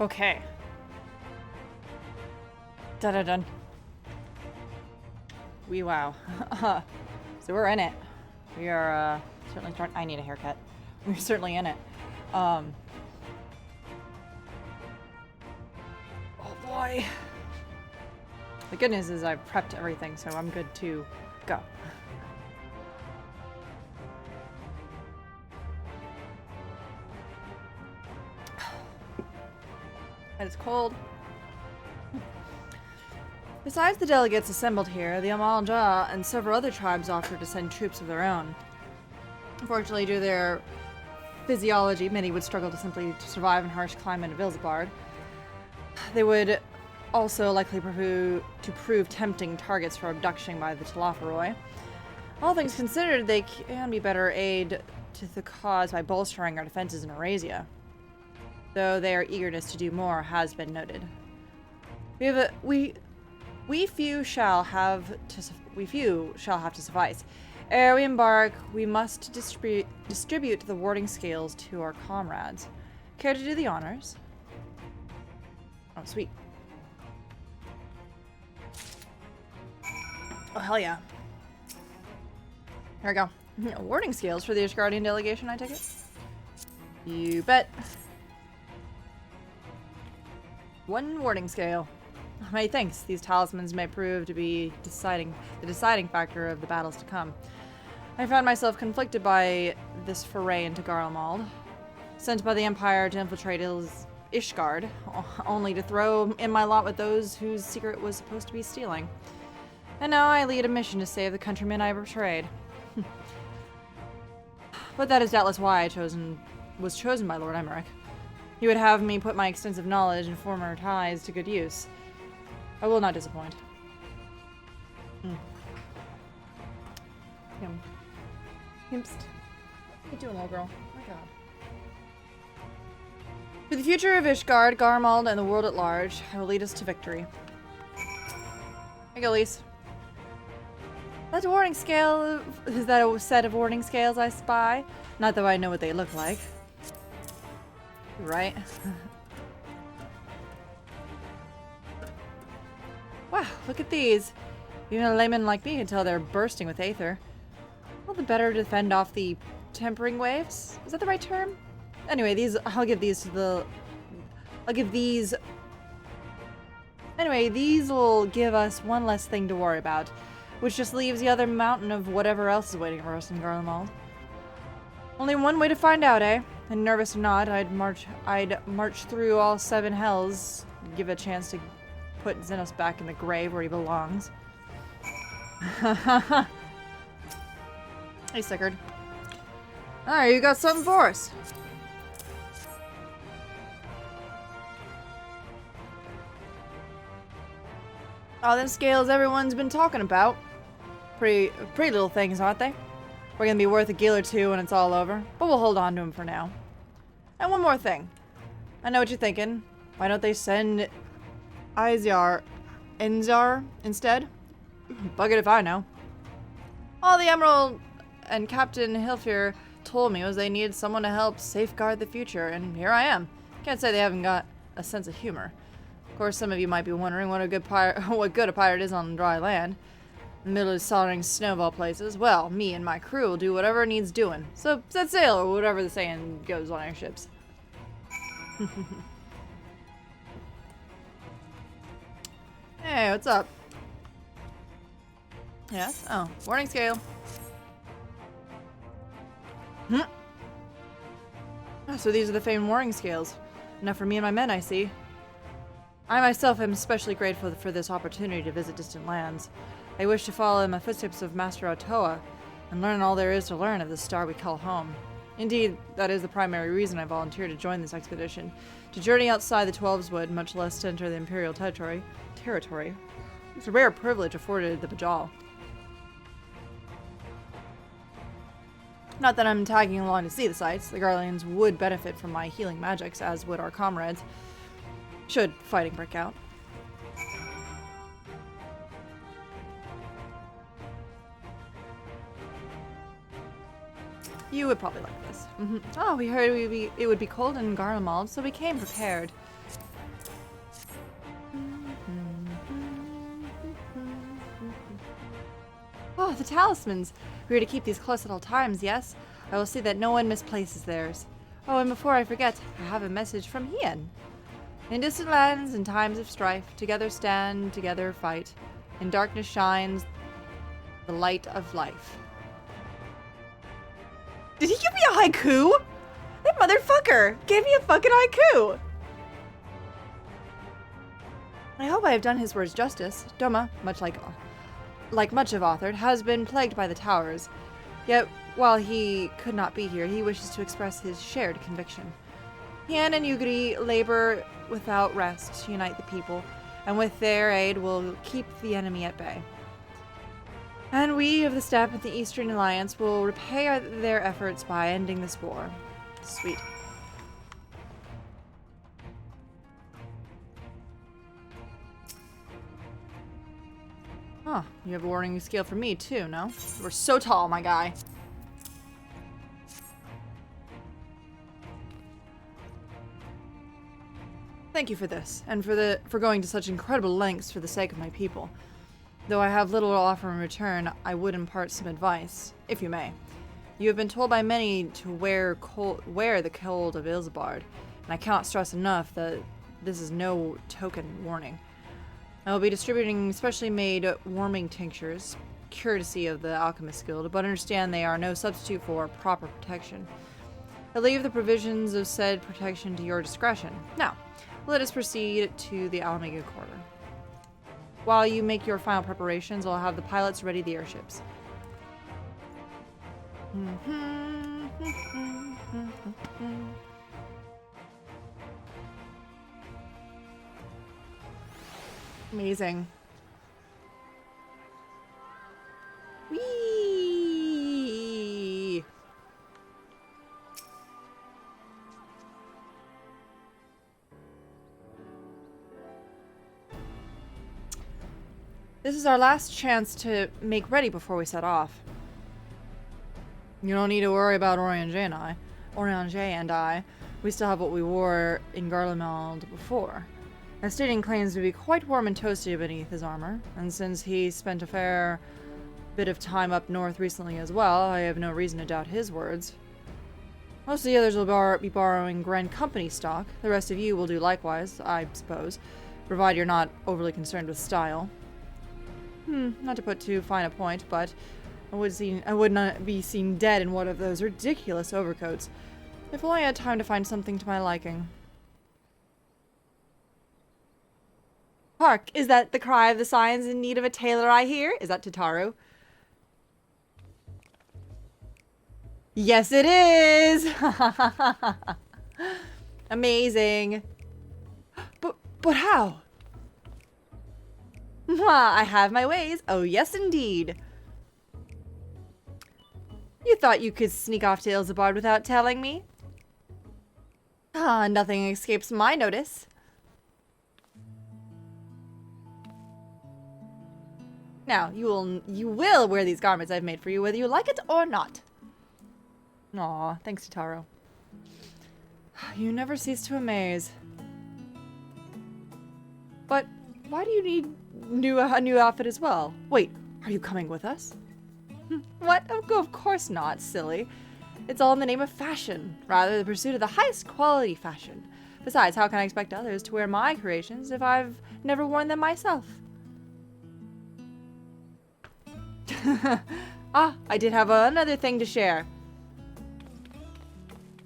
Okay. Dun-dun-dun. Wee wow. So we're in it. We are certainly starting. I need a haircut. We're certainly in it. Oh boy. The good news is I've prepped everything, so I'm good to go. And it's cold. Besides the delegates assembled here, the Amal Jah and several other tribes offered to send troops of their own. Unfortunately, due to their physiology, many would struggle to simply survive in harsh climate of Ilsbard. They would also likely prove tempting targets for abduction by the Talafaroi. All things considered, they can be better aid to the cause by bolstering our defenses in Eurasia, though their eagerness to do more has been noted. We few shall have to suffice. Ere we embark, we must distribute the warding scales to our comrades. Care to do the honors? Oh, sweet. Oh, hell yeah. Here we go. Warding scales for the Ishgardian delegation, I take it? You bet. 1 warding scale. Methinks these talismans may prove to be the deciding factor of the battles to come. I found myself conflicted by this foray into Garlemald, sent by the Empire to infiltrate Ishgard, only to throw in my lot with those whose secret was supposed to be stealing. And now I lead a mission to save the countrymen I betrayed. But that is doubtless why I was chosen by Lord Emmerich. He would have me put my extensive knowledge and former ties to good use. I will not disappoint. Yum. Yimst. What you doing, little girl? Oh my god. For the future of Ishgard, Garlemald, and the world at large, I will lead us to victory. Here you go, Lise. That warding scale, is that a set of warding scales I spy? Not that I know what they look like. Right? Wow, look at these. Even a layman like me can tell they're bursting with aether. All the better to fend off the tempering waves. Is that the right term? Anyway, Anyway, these will give us one less thing to worry about, which just leaves the other mountain of whatever else is waiting for us in Garlemald. Only one way to find out, eh? And nervous or not, I'd march through all 7 hells, give a chance to put Xenos back in the grave where he belongs. Hey, Sickard. Alright, you got something for us. Oh, them scales everyone's been talking about. Pretty little things, aren't they? We're gonna be worth a gil or two when it's all over, but we'll hold on to them for now. And one more thing. I know what you're thinking. Why don't they send Enzar instead? Bug it if I know. All the Emerald and Captain Hilfir told me was they needed someone to help safeguard the future, and here I am. Can't say they haven't got a sense of humor. Of course, some of you might be wondering what good a pirate is on dry land. In the middle of soldering snow of all places. Well, me and my crew will do whatever needs doing. So set sail, or whatever the saying goes on our ships. Hey, what's up? Yes? Oh, warning scale. So these are the famed warning scales. Enough for me and my men, I see. I myself am especially grateful for this opportunity to visit distant lands. I wish to follow in the footsteps of Master Otoa and learn all there is to learn of the star we call home. Indeed, that is the primary reason I volunteered to join this expedition. To journey outside the Twelves Wood, much less to enter the Imperial territory. It's a rare privilege afforded the Bajal. Not that I'm tagging along to see the sights. The Garleans would benefit from my healing magics, as would our comrades, should fighting break out. You would probably like this. Oh, we heard it would be cold in Garlemald, so we came prepared. Oh, the talismans. We are to keep these close at all times, yes? I will see that no one misplaces theirs. Oh, and before I forget, I have a message from Hien. In distant lands, in times of strife, together stand, together fight. In darkness shines the light of life. Did he give me a haiku? That motherfucker gave me a fucking haiku! I hope I have done his words justice. Doma, much like much of Authored, has been plagued by the towers. Yet, while he could not be here, he wishes to express his shared conviction. Hien and Yugri labor without rest to unite the people, and with their aid will keep the enemy at bay. And we of the Steppe and the Eastern Alliance will repay their efforts by ending this war. Sweet. Huh, you have a warning scale for me too, no? We're so tall, my guy. Thank you for this, and for going to such incredible lengths for the sake of my people. Though I have little to offer in return, I would impart some advice, if you may. You have been told by many to wear the cold of Ilsabard, and I cannot stress enough that this is no token warning. I will be distributing specially made warming tinctures, courtesy of the Alchemist Guild, but understand they are no substitute for proper protection. I leave the provisions of said protection to your discretion. Now, let us proceed to the Alamega Quarter. While you make your final preparations, I'll have the pilots ready the airships. Amazing. Whee! This is our last chance to make ready before we set off. You don't need to worry about Oriange and I. We still have what we wore in Garlemald before. Estidian claims to be quite warm and toasty beneath his armor, and since he spent a fair bit of time up north recently as well, I have no reason to doubt his words. Most of the others will be borrowing Grand Company stock. The rest of you will do likewise, I suppose, provided you're not overly concerned with style. Not to put too fine a point, but I would not be seen dead in one of those ridiculous overcoats. If only I had time to find something to my liking. Hark! Is that the cry of the Scions in need of a tailor I hear? Is that Tataru? Yes, it is! Amazing. But how? I have my ways. Oh, yes, indeed. You thought you could sneak off to Ilsabard without telling me? Nothing escapes my notice. Now, you will wear these garments I've made for you, whether you like it or not. Aw, thanks to Taro. You never cease to amaze. But why do you need a new outfit as well? Wait, are you coming with us? What? Of course not, silly. It's all in the name of fashion, rather the pursuit of the highest quality fashion. Besides, how can I expect others to wear my creations if I've never worn them myself? I did have another thing to share.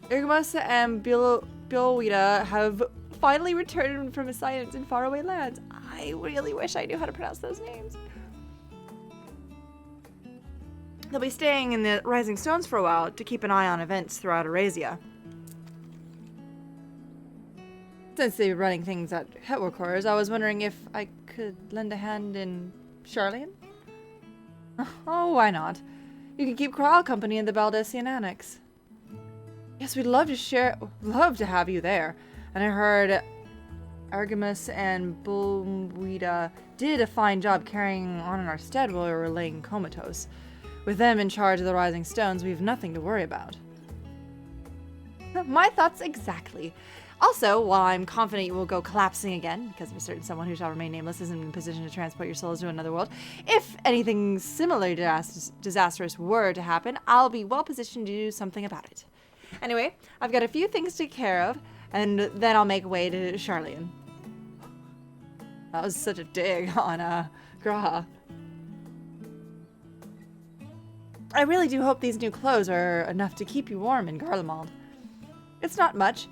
Irgmas and Bilwida have finally returned from assignments in faraway lands. I really wish I knew how to pronounce those names. They'll be staying in the Rising Stones for a while to keep an eye on events throughout Eurasia. Since they were running things at headquarters, I was wondering if I could lend a hand in Charlian? Oh, why not? You can keep Kral company in the Baldessian Annex. Yes, we'd love to have you there. And I heard Argamus and Bulwida did a fine job carrying on in our stead while we were laying comatose. With them in charge of the Rising Stones, we have nothing to worry about. My thoughts exactly. Also, while I'm confident you will go collapsing again, because of a certain someone who shall remain nameless isn't in a position to transport your souls to another world, if anything similarly disastrous were to happen, I'll be well positioned to do something about it. Anyway, I've got a few things to take care of, and then I'll make way to Charlian. That was such a dig on Graha. I really do hope these new clothes are enough to keep you warm in Garlemald. It's not much,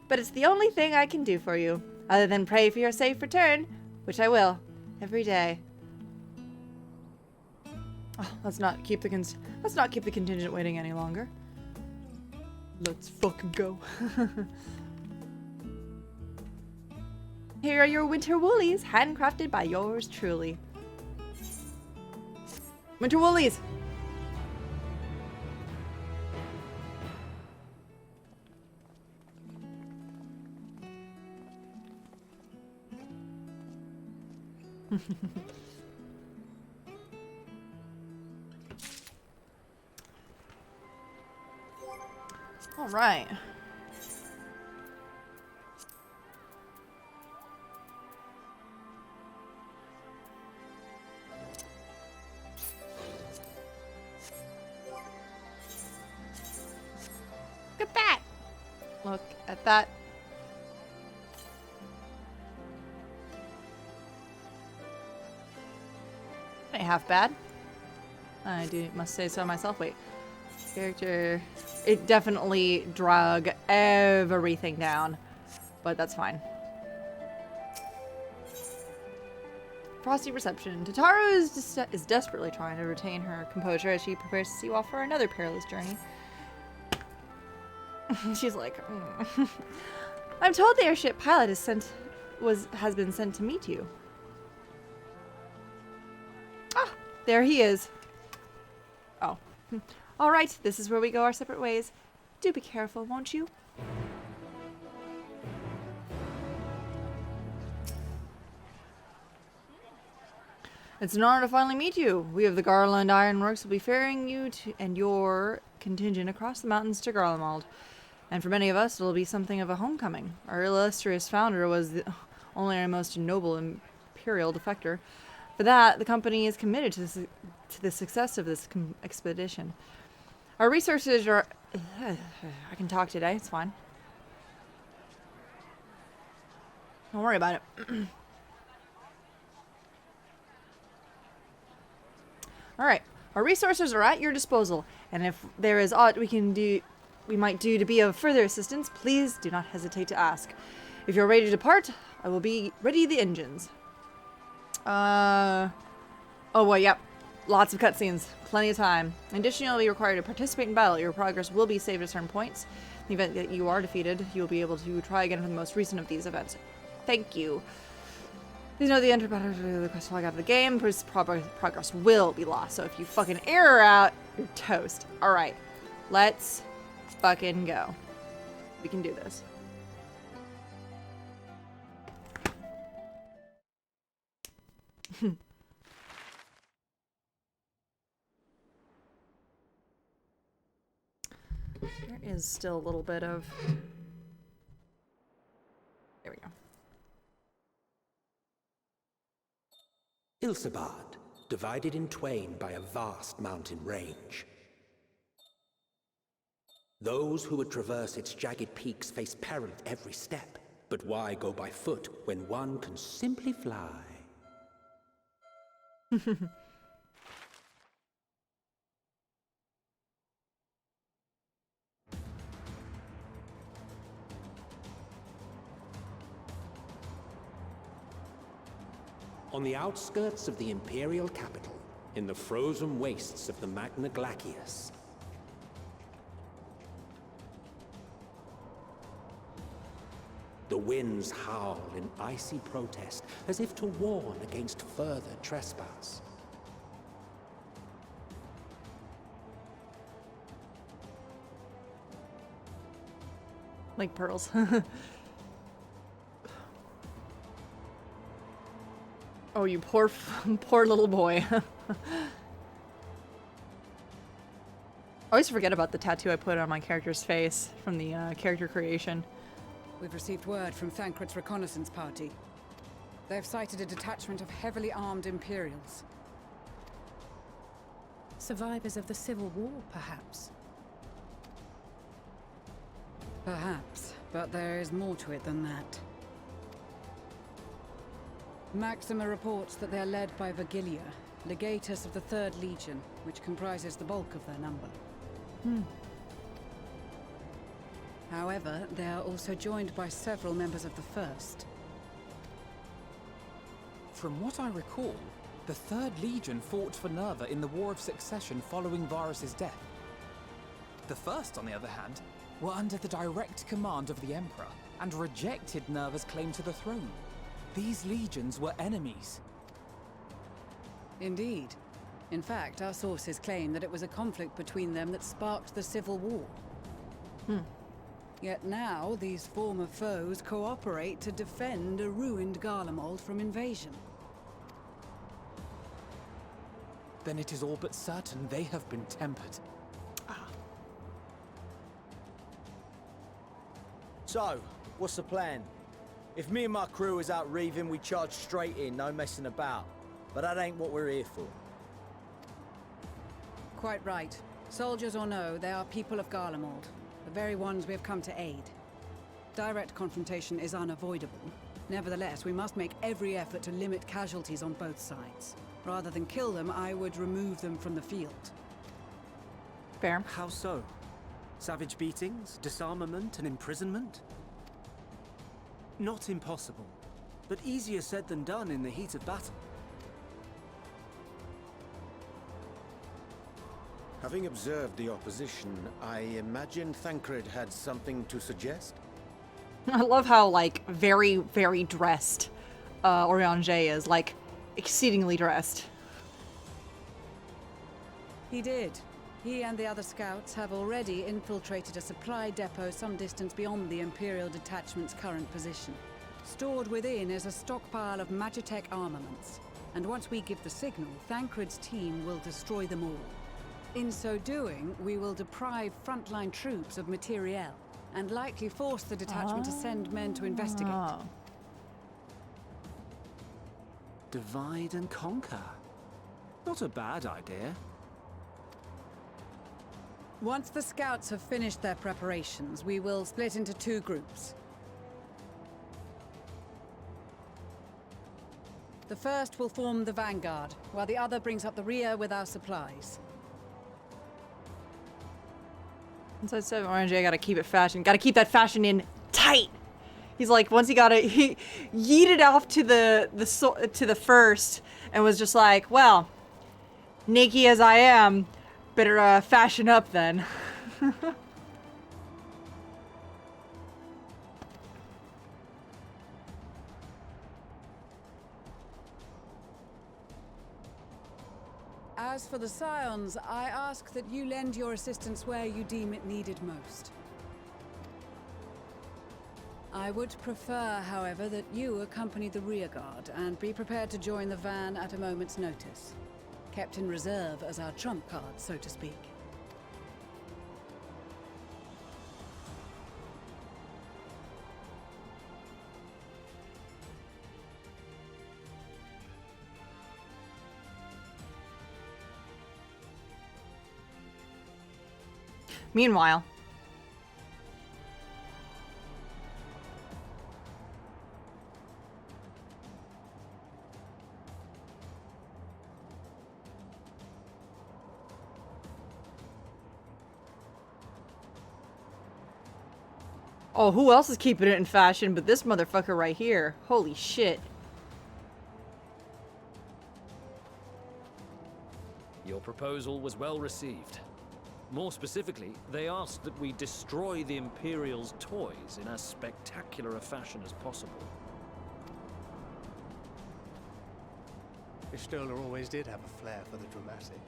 but it's the only thing I can do for you, other than pray for your safe return, which I will, every day. Oh, let's not keep the contingent waiting any longer. Let's fucking go. Here are your winter woolies, handcrafted by yours truly. Winter woolies! All right. Look at that. Look at that. Ain't half bad. I must say so myself. Wait. Character. It definitely drug everything down, but that's fine. Frosty reception. Tataru is desperately trying to retain her composure as she prepares to sea off for another perilous journey. She's like, I'm told the airship pilot has been sent to meet you. Ah, there he is. Oh. All right, this is where we go our separate ways. Do be careful, won't you? It's an honor to finally meet you. We of the Garland Ironworks will be ferrying you and your contingent across the mountains to Garlemald. And for many of us, it'll be something of a homecoming. Our illustrious founder was only our most noble imperial defector. For that, the company is committed to the success of this expedition. Our resources are... I can talk today, it's fine. Don't worry about it. Alright, our resources are at your disposal, and if there is aught we might do to be of further assistance, please do not hesitate to ask. If you're ready to depart, I will be ready the engines. Oh, well, yep. Lots of cutscenes. Plenty of time. In addition, you'll be required to participate in battle. Your progress will be saved at certain points. In the event that you are defeated, you'll be able to try again for the most recent of these events. Thank you. Please know the enter battle the quest log out of the game. Progress will be lost. So if you fucking error out, you're toast. Alright. Let's fucking go. We can do this. There is still a little bit of... There we go. Ilsabad, divided in twain by a vast mountain range. Those who would traverse its jagged peaks face peril at every step. But why go by foot when one can simply fly? On the outskirts of the Imperial capital, in the frozen wastes of the Magna Glacius, the winds howl in icy protest, as if to warn against further trespass. Like pearls. Oh, you poor little boy. I always forget about the tattoo I put on my character's face from the character creation. We've received word from Thancred's reconnaissance party. They've sighted a detachment of heavily armed Imperials. Survivors of the Civil War, perhaps? Perhaps, but there is more to it than that. Maxima reports that they are led by Vergilia, legatus of the 3rd Legion, which comprises the bulk of their number. However, they are also joined by several members of the 1st. From what I recall, the 3rd Legion fought for Nerva in the War of Succession following Varus's death. The 1st, on the other hand, were under the direct command of the Emperor and rejected Nerva's claim to the throne. These legions were enemies. Indeed. In fact, our sources claim that it was a conflict between them that sparked the Civil War. Yet now, these former foes cooperate to defend a ruined Garlemald from invasion. Then it is all but certain they have been tempered. So, what's the plan? If me and my crew is out reaving, we charge straight in, no messing about. But that ain't what we're here for. Quite right. Soldiers or no, they are people of Garlemald, the very ones we have come to aid. Direct confrontation is unavoidable. Nevertheless, we must make every effort to limit casualties on both sides. Rather than kill them, I would remove them from the field. Fair. How so? Savage beatings, disarmament, and imprisonment? Not impossible, but easier said than done in the heat of battle. Having observed the opposition, I imagine Thancred had something to suggest? I love how, like, very, very dressed Oriange is. Like, exceedingly dressed. He did. He and the other scouts have already infiltrated a supply depot some distance beyond the Imperial detachment's current position. Stored within is a stockpile of Magitech armaments, and once we give the signal, Thancred's team will destroy them all. In so doing, we will deprive frontline troops of materiel, and likely force the detachment to send men to investigate. Divide and conquer. Not a bad idea. Once the scouts have finished their preparations, we will split into 2 groups. The first will form the vanguard, while the other brings up the rear with our supplies. Since I said Oriange, gotta keep it fashion. Gotta keep that fashion in tight. He's like, once he got it, he yeeted off to the first, and was just like, well, naked as I am, better fashion up then. As for the Scions, I ask that you lend your assistance where you deem it needed most. I would prefer, however, that you accompany the rearguard and be prepared to join the van at a moment's notice. Kept in reserve as our trump card, so to speak. Meanwhile, oh, who else is keeping it in fashion but this motherfucker right here? Holy shit. Your proposal was well received. More specifically, they asked that we destroy the Imperial's toys in as spectacular a fashion as possible. Ishtola always did have a flair for the dramatic.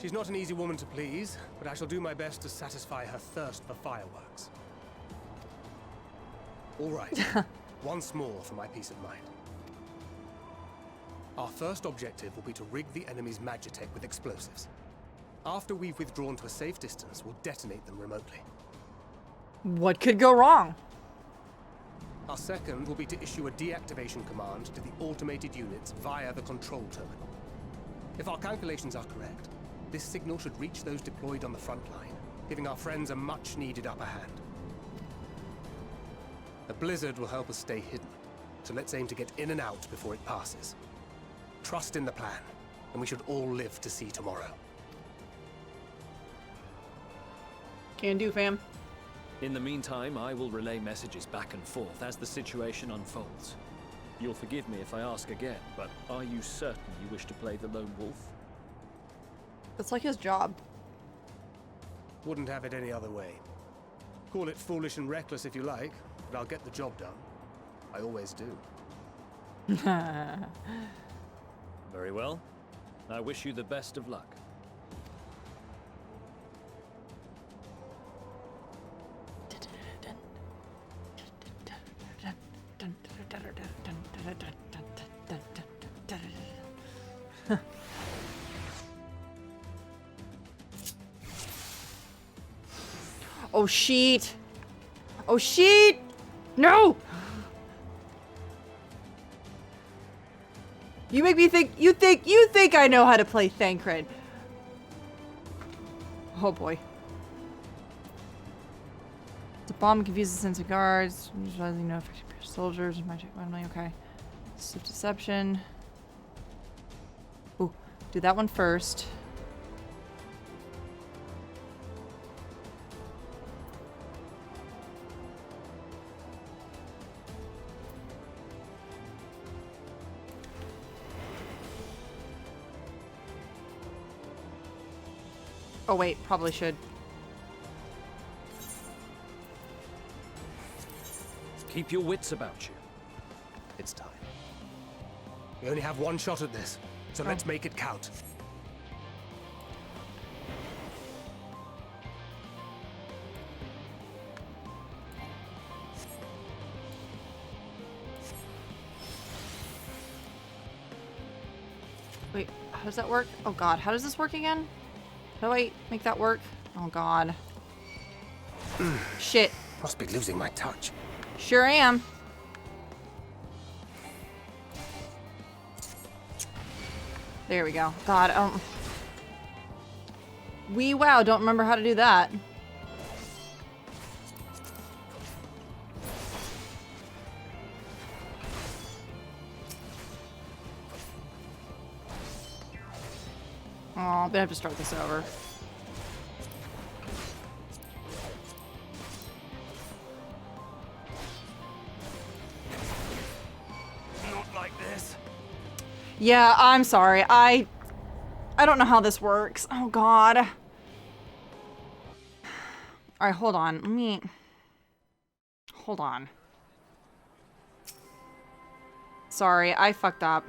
She's not an easy woman to please, but I shall do my best to satisfy her thirst for fireworks. All right, once more for my peace of mind. Our first objective will be to rig the enemy's Magitech with explosives. After we've withdrawn to a safe distance, we'll detonate them remotely. What could go wrong? Our second will be to issue a deactivation command to the automated units via the control terminal. If our calculations are correct, this signal should reach those deployed on the front line, giving our friends a much-needed upper hand. A blizzard will help us stay hidden, so let's aim to get in and out before it passes. Trust in the plan, and we should all live to see tomorrow. Can do, fam. In the meantime, I will relay messages back and forth as the situation unfolds. You'll forgive me if I ask again, but are you certain you wish to play the lone wolf? That's like his job. Wouldn't have it any other way. Call it foolish and reckless if you like, but I'll get the job done. I always do. Very well. I wish you the best of luck. Oh, shit. Oh, shit. No. You make me think, you think I know how to play Thancred. Oh, boy. The bomb confuses sense of guards. Usually no effective soldiers. Magic randomly. Okay. Swift deception. Ooh, do that one first. Oh wait, probably should. Keep your wits about you. It's time. We only have one shot at this, so let's make it count. Wait, how does that work? Oh god, how does this work again? How do I make that work? Oh god. Shit. Must be losing my touch. Sure am. There we go. God, wow, don't remember how to do that. Oh, I'm gonna have to start this over. Not like this. Yeah, I'm sorry. I don't know how this works. Oh god. All right, hold on. Hold on. Sorry, I fucked up.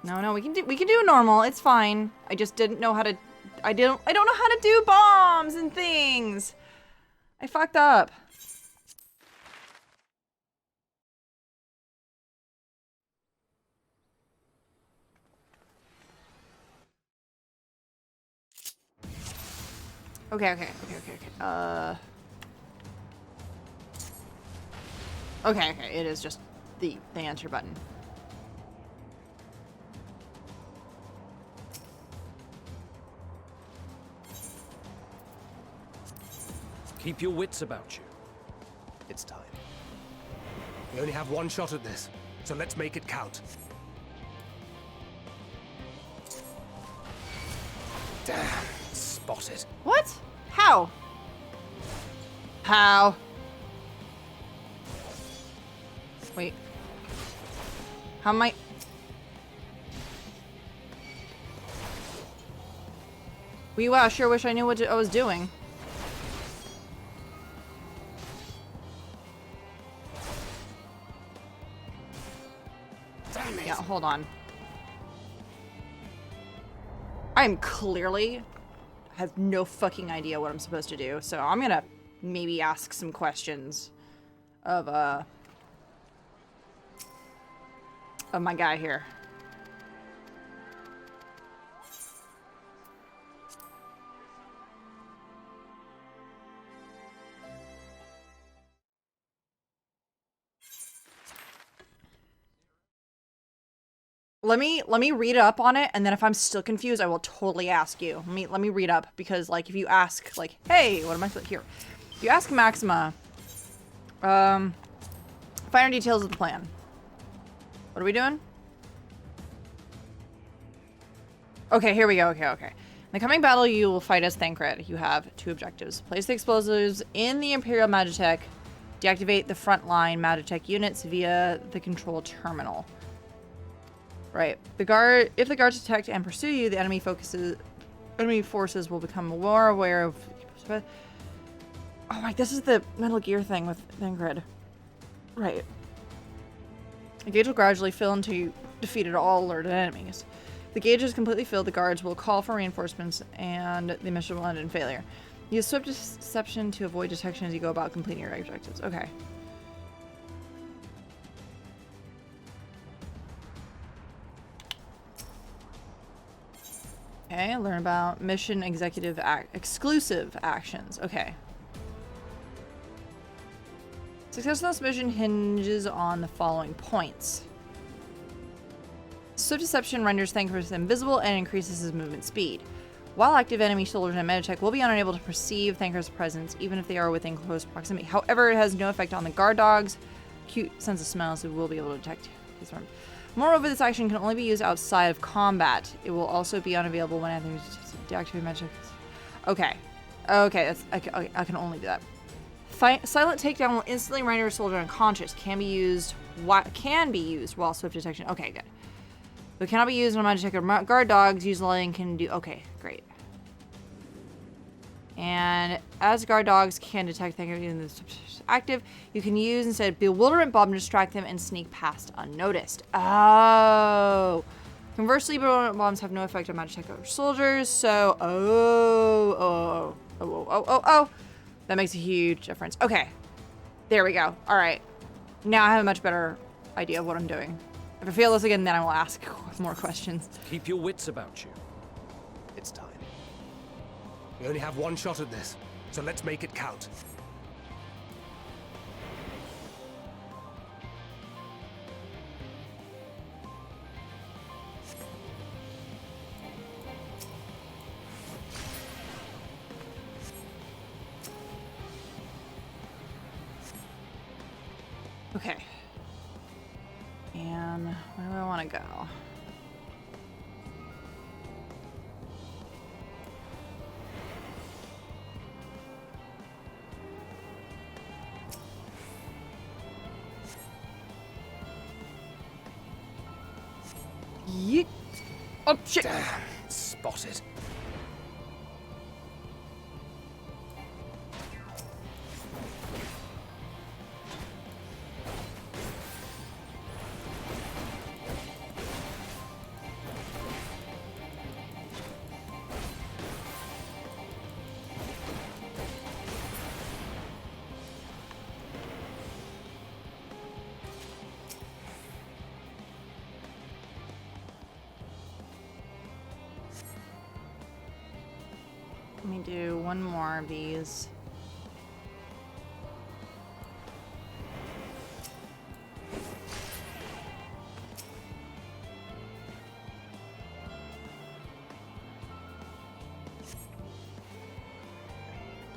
No, we can do normal. It's fine. I just didn't know how to. I don't know how to do bombs and things. I fucked up. Okay. Okay. It is just the answer button. Keep your wits about you. It's time. We only have one shot at this, so let's make it count. Damn, spotted. What? How? How? Wait. How am I? Wow, I sure wish I knew what I was doing. Yeah, hold on. I'm clearly have no fucking idea what I'm supposed to do, so I'm gonna maybe ask some questions of my guy here. Let me read up on it, and then if I'm still confused, I will totally ask you. Let me read up, because like if you ask like, hey, what am I supposed here? If you ask Maxima, finer details of the plan. What are we doing? Okay, here we go. Okay. In the coming battle, you will fight as Thancred. You have 2 objectives: place the explosives in the Imperial Magitech, deactivate the frontline Magitech units via the control terminal. Right. If the guards detect and pursue you, the enemy forces will become more aware of. Oh, right. This is the Metal Gear thing with Thancred. Right. The gauge will gradually fill until you defeated all alerted enemies. The gauge is completely filled. The guards will call for reinforcements, and the mission will end in failure. Use swift deception to avoid detection as you go about completing your objectives. Okay. Okay, learn about mission exclusive actions. Okay. Success of this mission hinges on the following points. Swift deception renders Thancred invisible and increases his movement speed. While active, enemy soldiers and Magitech will be unable to perceive Thancred's presence, even if they are within close proximity. However, it has no effect on the guard dogs. Cute sense of smell, so we will be able to detect his arm. Moreover, this action can only be used outside of combat. It will also be unavailable when enemies deactivate Magitech. Okay. Okay, I can only do that. Silent takedown will instantly render a soldier unconscious. Can be used while swift detection. Okay, good. But cannot be used on Magitech or guard dogs. Usually can do. Okay, great. And as guard dogs can detect things in the active, you can use instead bewilderment bomb to distract them and sneak past unnoticed. Oh. Conversely, bewilderment bombs have no effect on Magitech or soldiers. So, that makes a huge difference. Okay. There we go. All right. Now I have a much better idea of what I'm doing. If I fail this again, then I will ask more questions. Keep your wits about you. It's time. We only have 1 shot at this, so let's make it count. Okay. And where do I want to go? Yeet. Oh, shit. Damn, spotted. Let me do 1 more of these.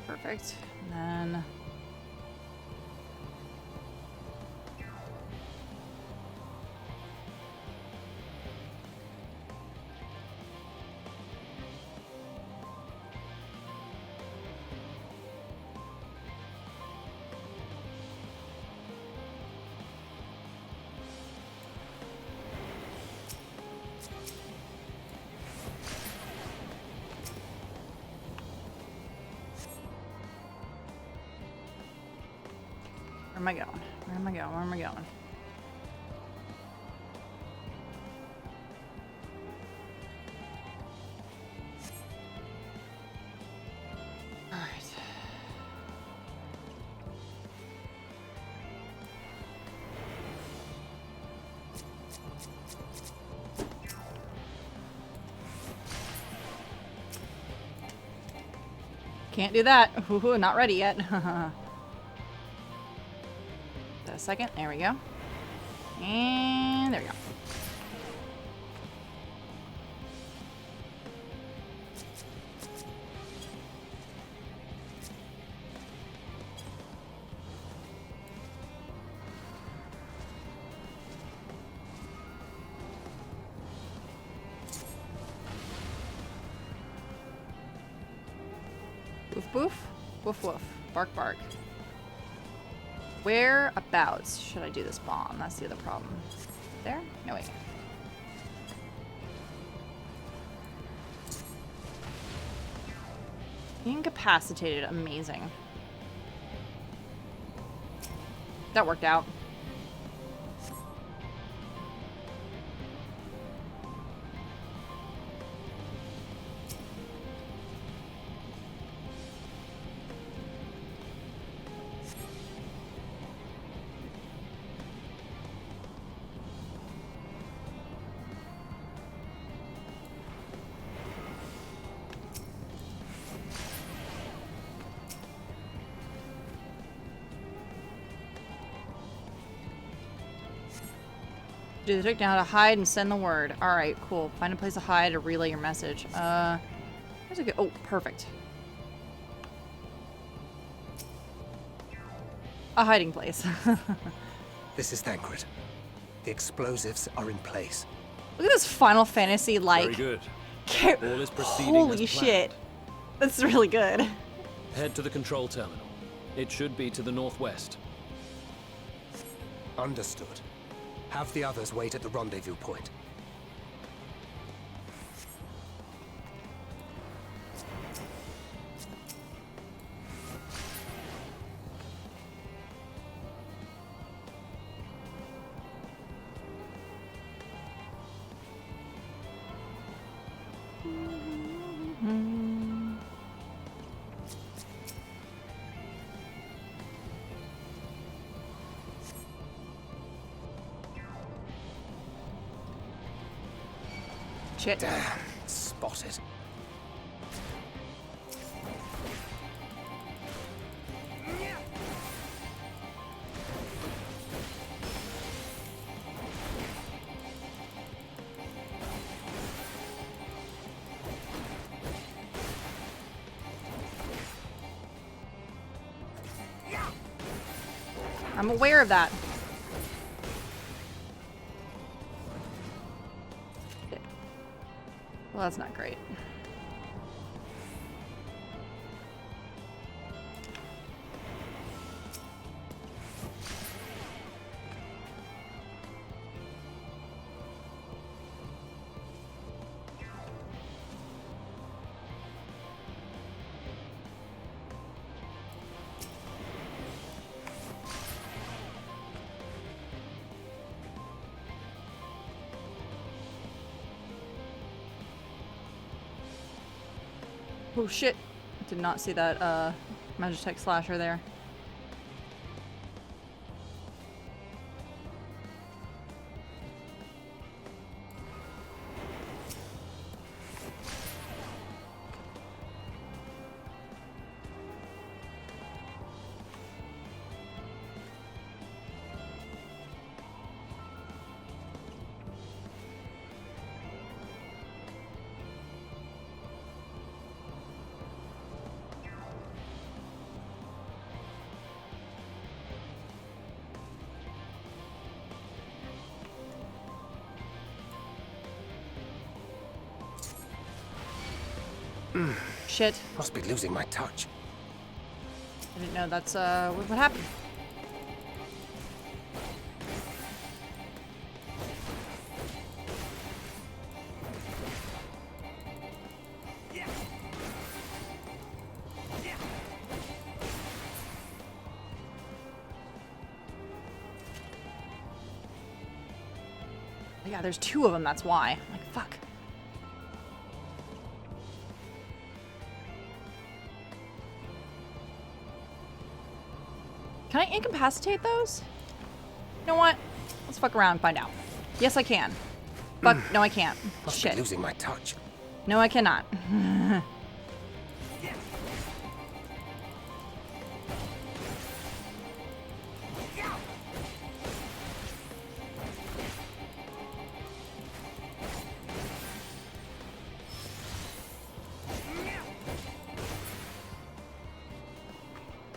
Perfect. And then where am I going? Where am I going? Where am I going? All right. Can't do that. Ooh, not ready yet. A second. There we go. And there we go. woof. Woof woof. Bark bark. Whereabouts should I do this bomb? That's the other problem. There? No, wait. Incapacitated. Amazing. That worked out. Do the trick now to hide and send the word. Alright, cool. Find a place to hide or relay your message. Where's it go? Oh, perfect. A hiding place. This is Thancred. The explosives are in place. Look at this Final Fantasy, like... Very good. All is proceeding Holy as shit. planned. That's really good. Head to the control terminal. It should be to the northwest. Understood. Have the others wait at the rendezvous point. Shit. Damn, spotted. I'm aware of that. Well, that's not great. Oh shit. Did not see that Magitech slasher there. Shit. Must be losing my touch. I didn't know that's what happened. Yeah, there's two of them, that's why. I'm like, fuck. Can I incapacitate those? You know what? Let's fuck around and find out. Yes, I can. Fuck, no, I can't. Must Shit. be losing my touch. No, I cannot.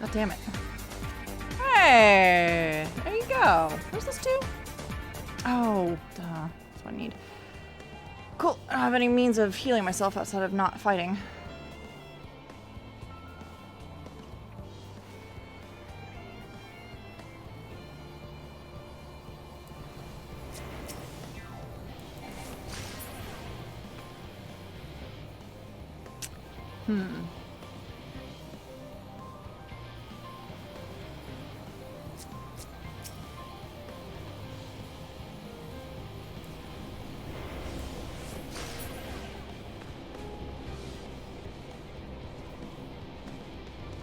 God damn it. Hey! There you go. Where's this dude? Oh, duh. That's what I need. Cool. I don't have any means of healing myself outside of not fighting.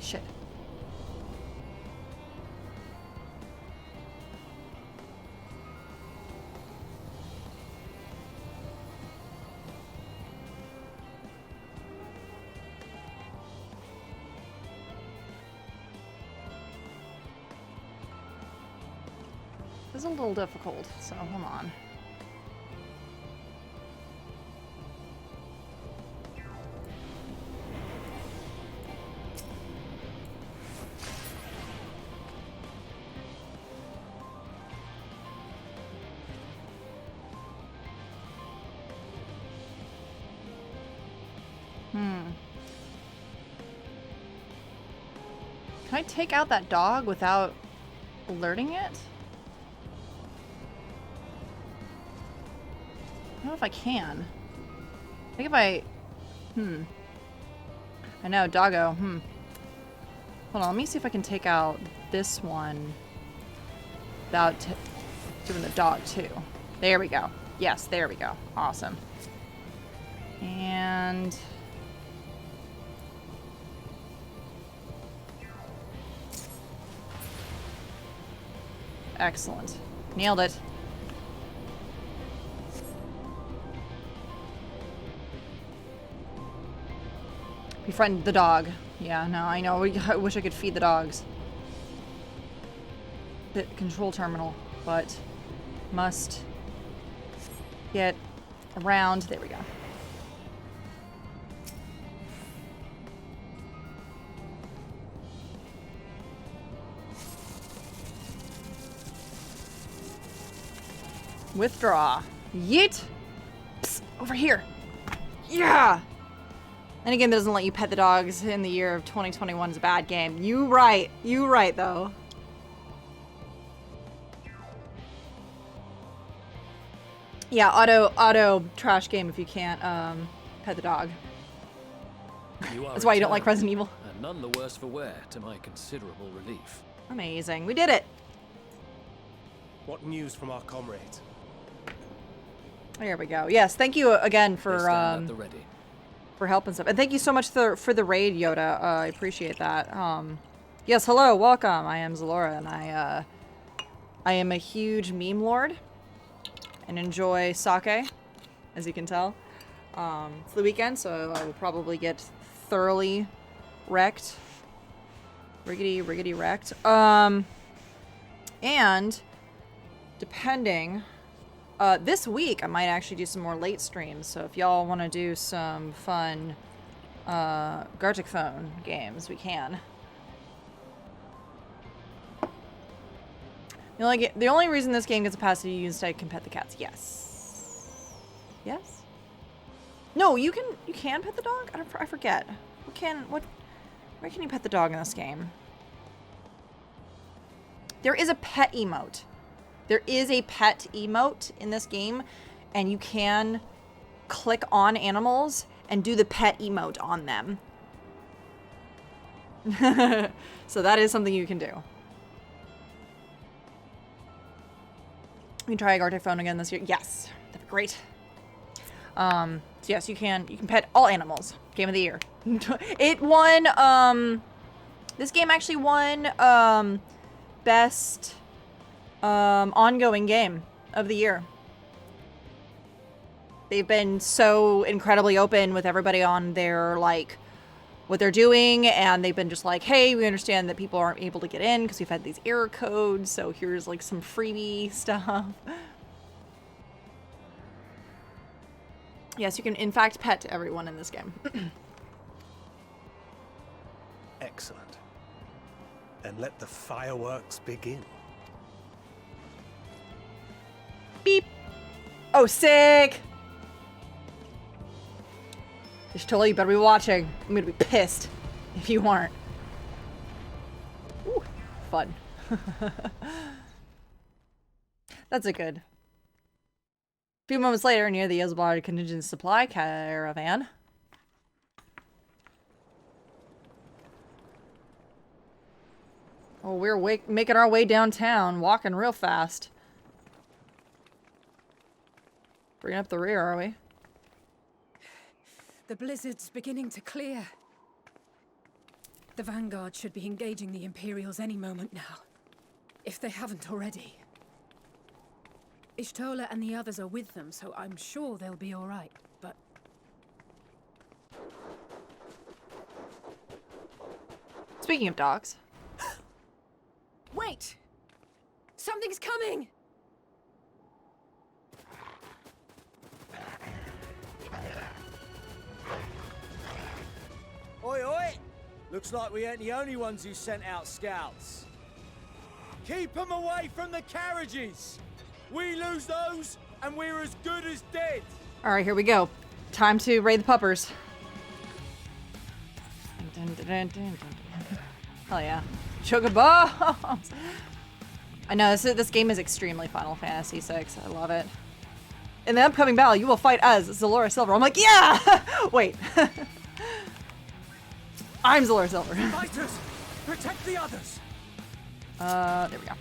Shit. This is a little difficult, so hold on. Can I take out that dog without alerting it? I don't know if I can. I think if I... I know, doggo. Hold on, let me see if I can take out this one without doing the dog too. There we go. Yes, there we go. Awesome. And... excellent. Nailed it. Befriend the dog. Yeah, no, I know. I wish I could feed the dogs. The control terminal, but must get around. There we go. Withdraw. Yeet! Psst, over here. Yeah! And again, that doesn't let you pet the dogs in the year of 2021 is a bad game. You right, though. Yeah, auto trash game if you can't pet the dog. That's why you don't like Resident Evil. And none the worse for wear, to my considerable relief. Amazing, we did it. What news from our comrades? There we go. Yes, thank you again They stand at the for ready. helping stuff, and thank you so much for the raid, Yoda. I appreciate that. Yes, hello, welcome. I am Zalora, and I am a huge meme lord and enjoy sake, as you can tell. It's the weekend, so I will probably get thoroughly wrecked. Riggedy wrecked. And depending, this week I might actually do some more late streams, so if y'all want to do some fun Gartic Phone games, we can. The only reason this game gets a pass is you instead can pet the cats. Yes. Yes? No, you can pet the dog? I forget. Where can you pet the dog in this game? There is a pet emote. There is a pet emote in this game, and you can click on animals and do the pet emote on them. So that is something you can do. We can try a Gartic Phone again this year. Yes, that'd be great. So yes, you can pet all animals. Game of the year. It won. This game actually won best ongoing game of the year. They've been so incredibly open with everybody on their, like, what they're doing, and they've been just like, hey, we understand that people aren't able to get in because we've had these error codes, so here's like some freebie stuff. Yes, you can in fact pet everyone in this game. Excellent. Then let the fireworks begin. Beep. Oh, sick. Just totally, you better be watching. I'm gonna be pissed if you aren't. Ooh, fun. That's a good. A few moments later, near the Yezblar contingent supply caravan. Oh, we're making our way downtown, walking real fast. Bringing up the rear, are we? The blizzard's beginning to clear. The Vanguard should be engaging the Imperials any moment now. If they haven't already. Ishtola and the others are with them, so I'm sure they'll be alright, but... Speaking of dogs. Wait! Something's coming! Oi, oi! Looks like we ain't the only ones who sent out scouts. Keep them away from the carriages! We lose those, and we're as good as dead! Alright, here we go. Time to raid the puppers. Hell yeah. Chocobos! I know, this game is extremely Final Fantasy VI. I love it. In the upcoming battle, you will fight as Zalora Silver. I'm like, yeah! Wait. I'm Zalora Silver. Fighters! Protect the others! There we go.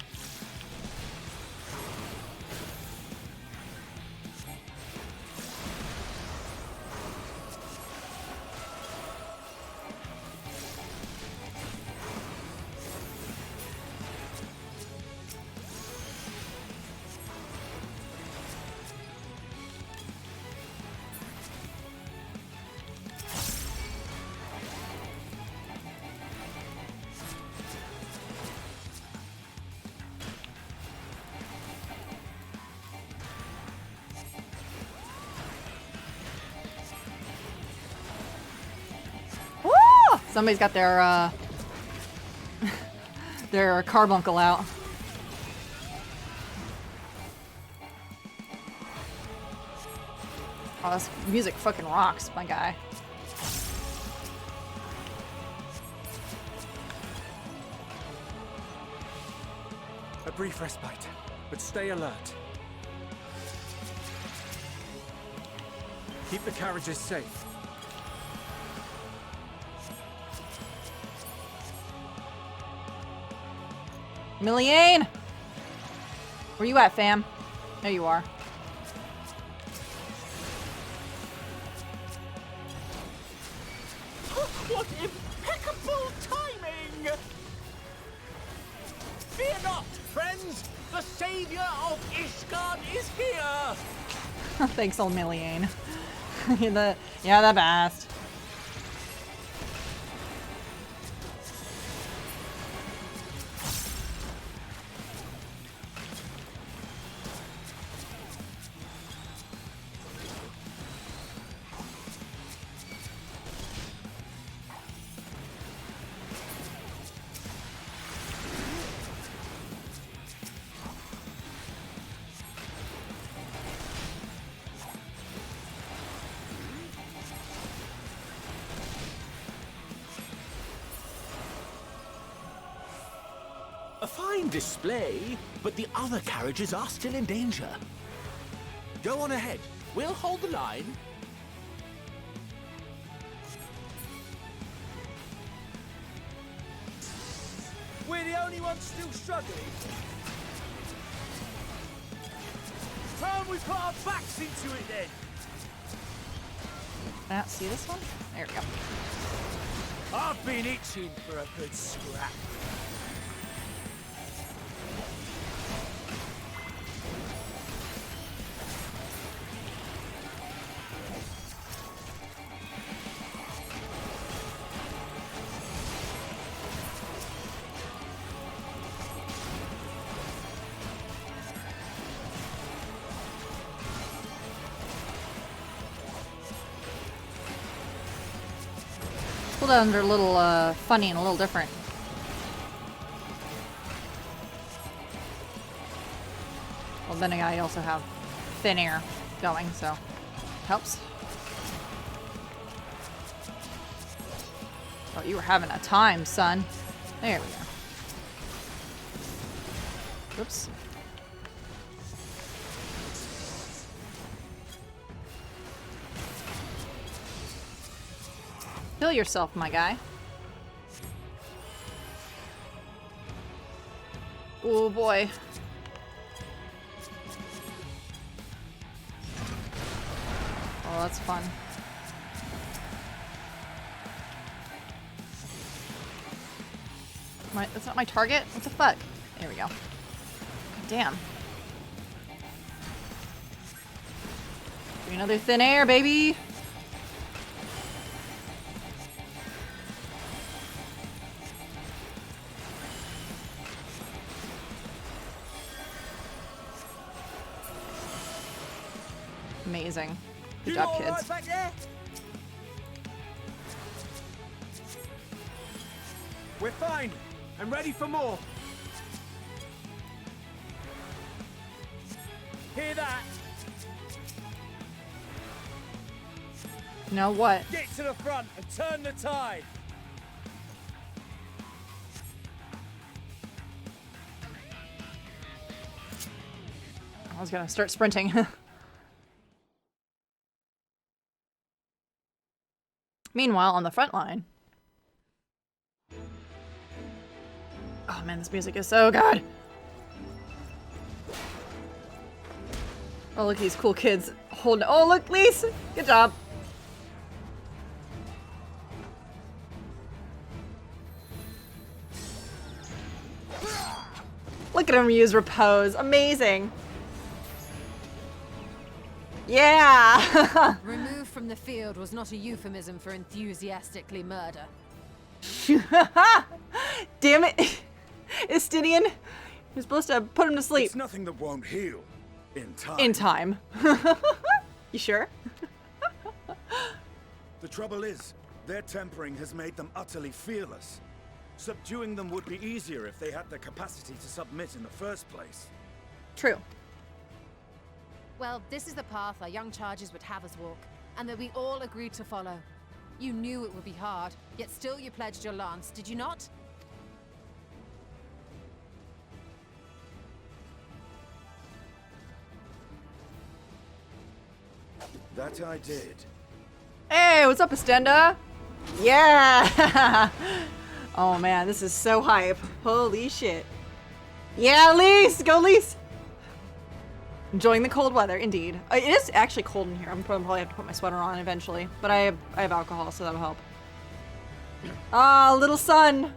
Somebody's got their their carbuncle out. Oh, this music fucking rocks, my guy. A brief respite, but stay alert. Keep the carriages safe. Milliane! Where you at, fam? There you are. What impeccable timing! Fear not, friends! The savior of Ishgard is here! Thanks, old Milliane. You're the best. A fine display, but the other carriages are still in danger. Go on ahead. We'll hold the line. We're the only ones still struggling. Time we put our backs into it then. Can I not see this one? There we go. I've been itching for a good scrap. Cooldowns are a little funny and a little different. Well, then again, I also have thin air going, so helps. Oh, you were having a time, son. There we go. Whoops. Kill yourself, my guy. Oh boy. Oh, that's fun. That's not my target? What the fuck? There we go. God damn. Give me another thin air, baby! Amazing. Good job, kids. Right back there? We're fine. I'm ready for more. Hear that? Now what? Get to the front and turn the tide. I was gonna start sprinting. Meanwhile, on the front line. Oh man, this music is so good. Oh, look at these cool kids holding. Oh, look, Lise! Good job. Look at him use repose. Amazing. Yeah! Removed from the field was not a euphemism for enthusiastically murder. Damn it. Estinian. You're supposed to put him to sleep. It's nothing that won't heal. In time. In time. You sure? The trouble is, their tempering has made them utterly fearless. Subduing them would be easier if they had the capacity to submit in the first place. True. Well, this is the path our young charges would have us walk, and that we all agreed to follow. You knew it would be hard, yet still you pledged your lance, did you not? That I did. Hey, what's up, Estenda? Yeah! Oh man, this is so hype. Holy shit. Yeah, Lise! Go, Lise! Enjoying the cold weather, indeed. It is actually cold in here. I'm probably have to put my sweater on eventually. But I have alcohol, so that'll help. Ah, little sun!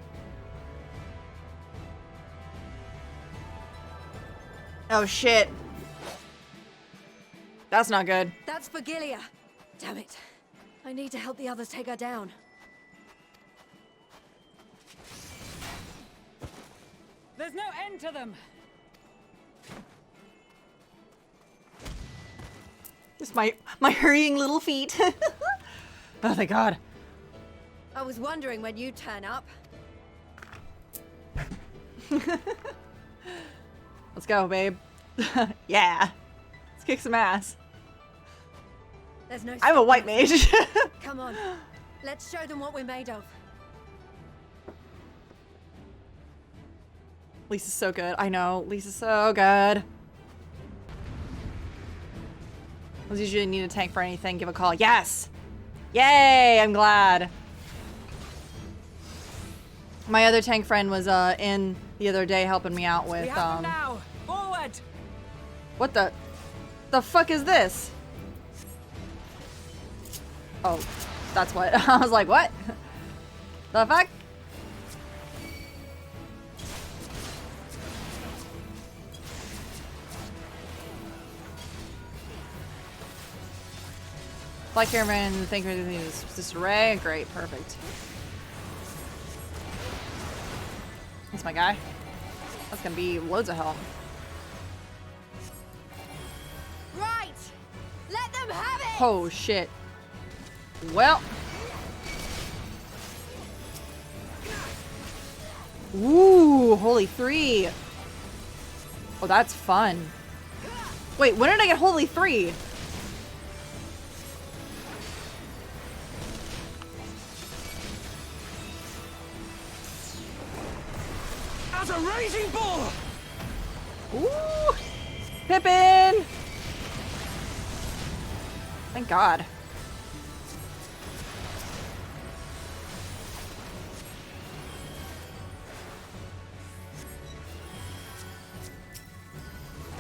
Oh shit. That's not good. That's for Gilia. Damn it. I need to help the others take her down. There's no end to them. Just my hurrying little feet. Oh, thank God. I was wondering when you'd turn up. Let's go, babe. Yeah. Let's kick some ass. There's no I'm a white mage. Come on. Let's show them what we're made of. Lisa's so good. I know. Lisa's so good. I usually need a tank for anything. Give a call. Yes! Yay! I'm glad. My other tank friend was in the other day helping me out with We have them now. Forward. What the fuck is this? Oh, that's what. I was like, what? The fuck? Black Caravan, thank you for this disarray. Great, perfect. That's my guy. That's gonna be loads of help. Right! Let them have it! Oh shit. Well. Ooh, holy 3. Oh, that's fun. Wait, when did I get holy 3? As a raging bull! Ooh! Pippin! Thank God.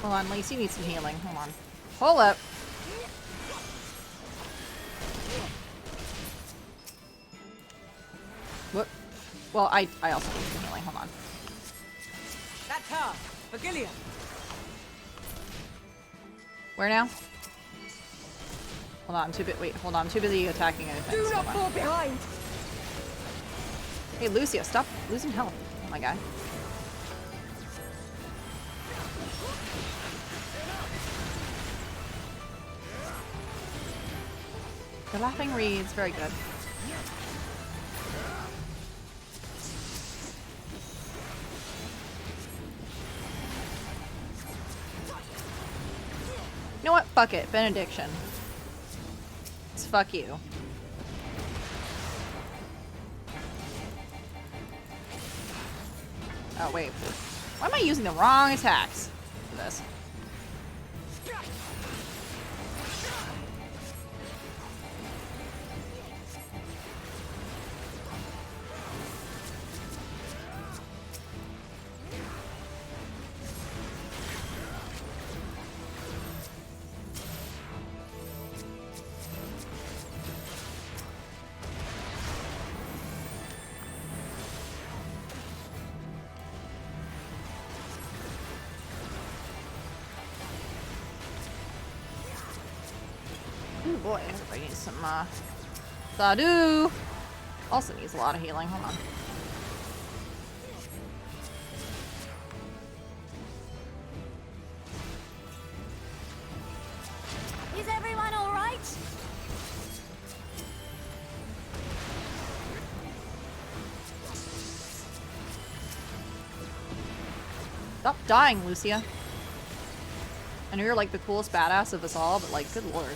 Hold on, Lacey needs some healing. Hold on. Hold up. What? Well, I also need some healing. Hold on. That car, Vigilia. Where now? Hold on, I'm too wait, hold on, I'm too busy attacking anything. Do not fall behind! Hey, Lucia, stop losing health. Oh my god. The laughing reeds, very good. You know what? Fuck it. Benediction. It's fuck you. Oh, wait. Why am I using the wrong attacks for this? Oh boy, everybody needs some, Sadu! Also needs a lot of healing, hold on. Is everyone alright? Stop dying, Lucia. I know you're like the coolest badass of us all, but like, good lord.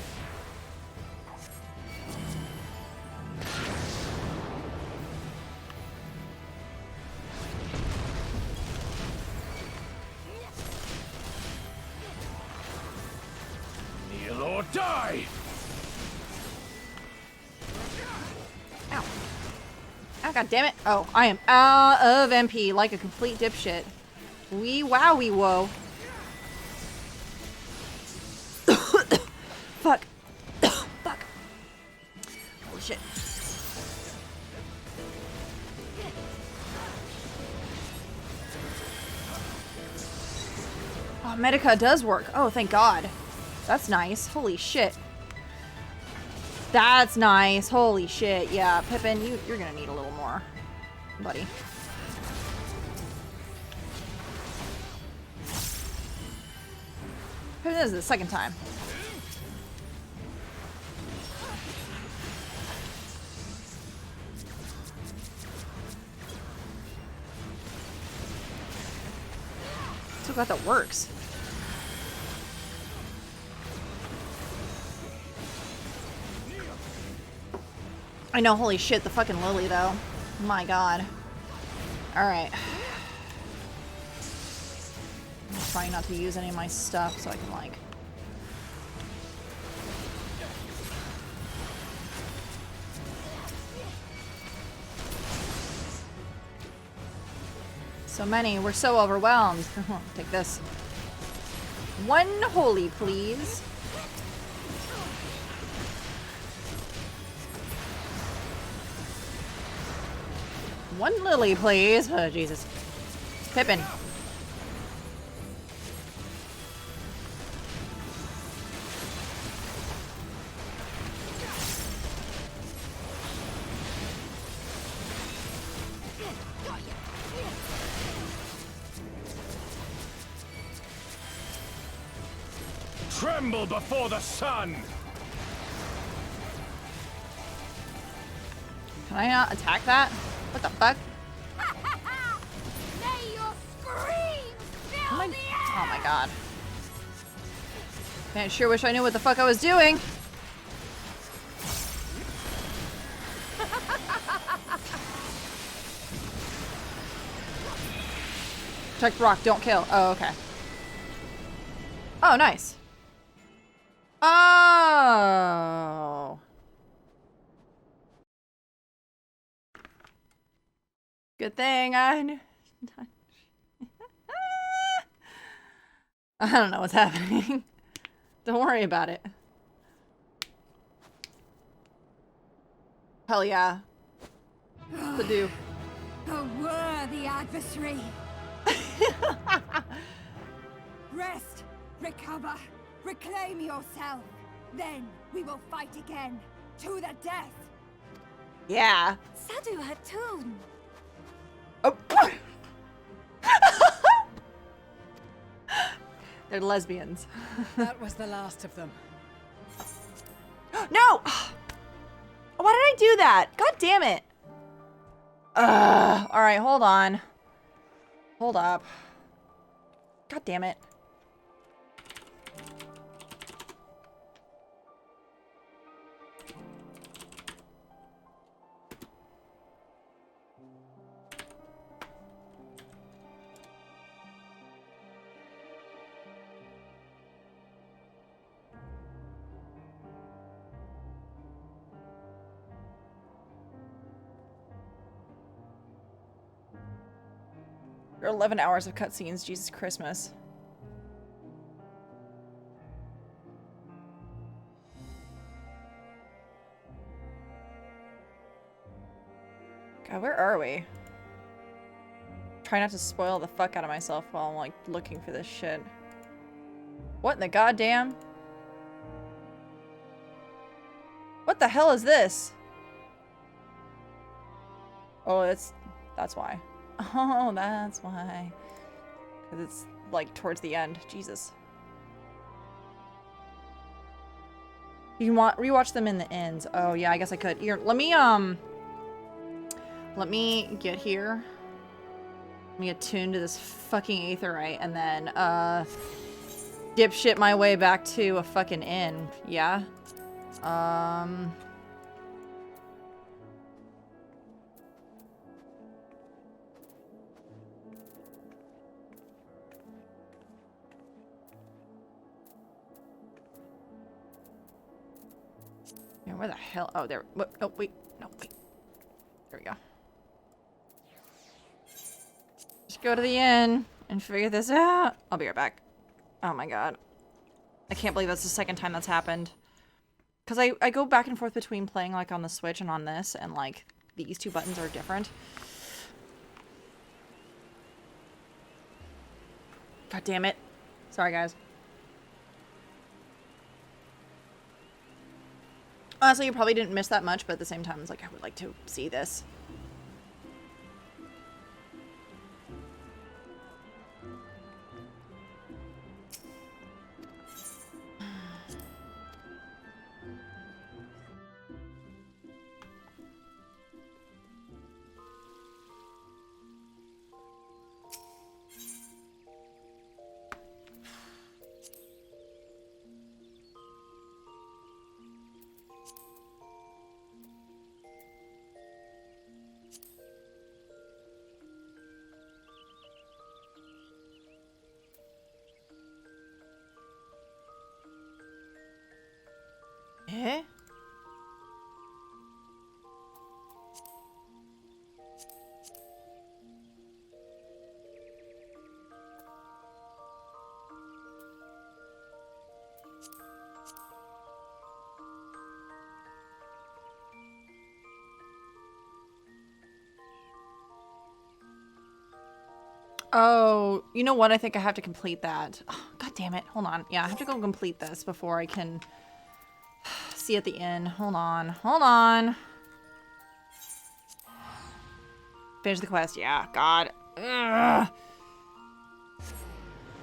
Kneel or die! Ow. Oh, god damn it. Oh, I am out of MP like a complete dipshit. Wee wowie whoa. Fuck. Fuck. Holy shit. Oh, Medica does work. Oh, thank God. That's nice. Holy shit. That's nice. Holy shit. Yeah, Pippin, you're gonna need a little more, buddy. Pippin, this is the second time. So glad that works. I know, holy shit, the fucking Lily, though. My god. Alright. I'm trying not to use any of my stuff so I can, like... So many. We're so overwhelmed. Take this. One holy, please. One lily, please. Oh, Jesus. Pippin. Tremble before the sun! Can I not attack that? What the fuck? May your screams fill the air! Oh my god. Man, I sure wish I knew what the fuck I was doing. Protect rock, don't kill. Oh, okay. Oh, nice. Oh. Good thing I knew. I don't know what's happening. Don't worry about it. Hell yeah. To do. A worthy adversary. Rest, recover, reclaim yourself. Then we will fight again, to the death. Yeah. Sadu Hatun. Oh. They're lesbians. That was the last of them. No! Why did I do that? God damn it. Alright, hold on. Hold up. God damn it. There are 11 hours of cutscenes. Jesus Christmas. God, where are we? Try not to spoil the fuck out of myself while I'm like looking for this shit. What in the goddamn? What the hell is this? Oh, that's why. Oh, that's why. Because it's, like, towards the end. Jesus. You can rewatch them in the ends. Oh, yeah, I guess I could. Here, let me get here. Let me get tuned to this fucking aetherite, and then, dipshit my way back to a fucking inn. Yeah? Yeah, where the hell? Oh, there. What? Oh, wait. No, wait. There we go. Just go to the inn and figure this out. I'll be right back. Oh my god. I can't believe that's the second time that's happened. Because I go back and forth between playing like on the Switch and on this, and like these two buttons are different. God damn it. Sorry, guys. Honestly, you probably didn't miss that much, but at the same time, it's like, I would like to see this. Eh? Oh, you know what? I think I have to complete that. Oh, God damn it. Hold on. Yeah, I have to go complete this before I can see at the inn. Hold on. Hold on. Finish the quest. Yeah, God. Ugh.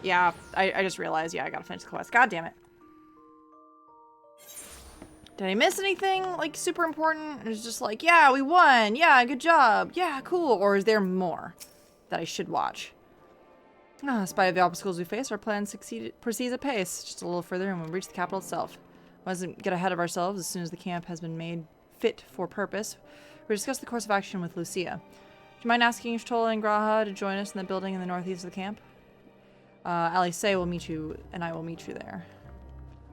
Yeah, I just realized, yeah, I gotta finish the quest. God damn it. Did I miss anything, like, super important? It's just like, yeah, we won. Yeah, good job. Yeah, cool. Or is there more that I should watch? In spite of the obstacles we face, our plan proceeds apace. Just a little further and we'll reach the capital itself. We mustn't get ahead of ourselves. As soon as the camp has been made fit for purpose, we'll discuss the course of action with Lucia. Do you mind asking Shtola and Graha to join us in the building in the northeast of the camp? Alice will meet you, and I will meet you there.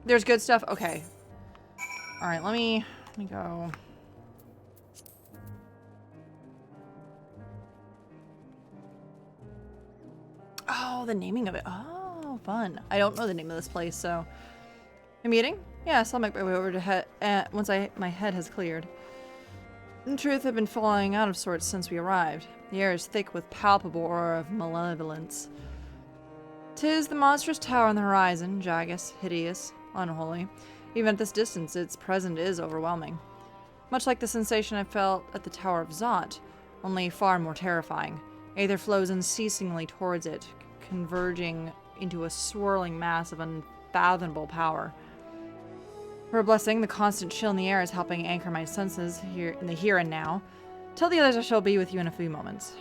There's good stuff? Okay. Alright, let me go. Oh, the naming of it. Oh, fun. I don't know the name of this place, so... A meeting? Yes, I'll make my way over to once my head has cleared. In truth, I've been falling out of sorts since we arrived. The air is thick with palpable aura of malevolence. 'Tis the monstrous tower on the horizon, jagged, hideous, unholy. Even at this distance, its presence is overwhelming. Much like the sensation I felt at the Tower of Zot, only far more terrifying. Aether flows unceasingly towards it, converging into a swirling mass of unfathomable power. For a blessing, the constant chill in the air is helping anchor my senses here in the here and now. Tell the others I shall be with you in a few moments.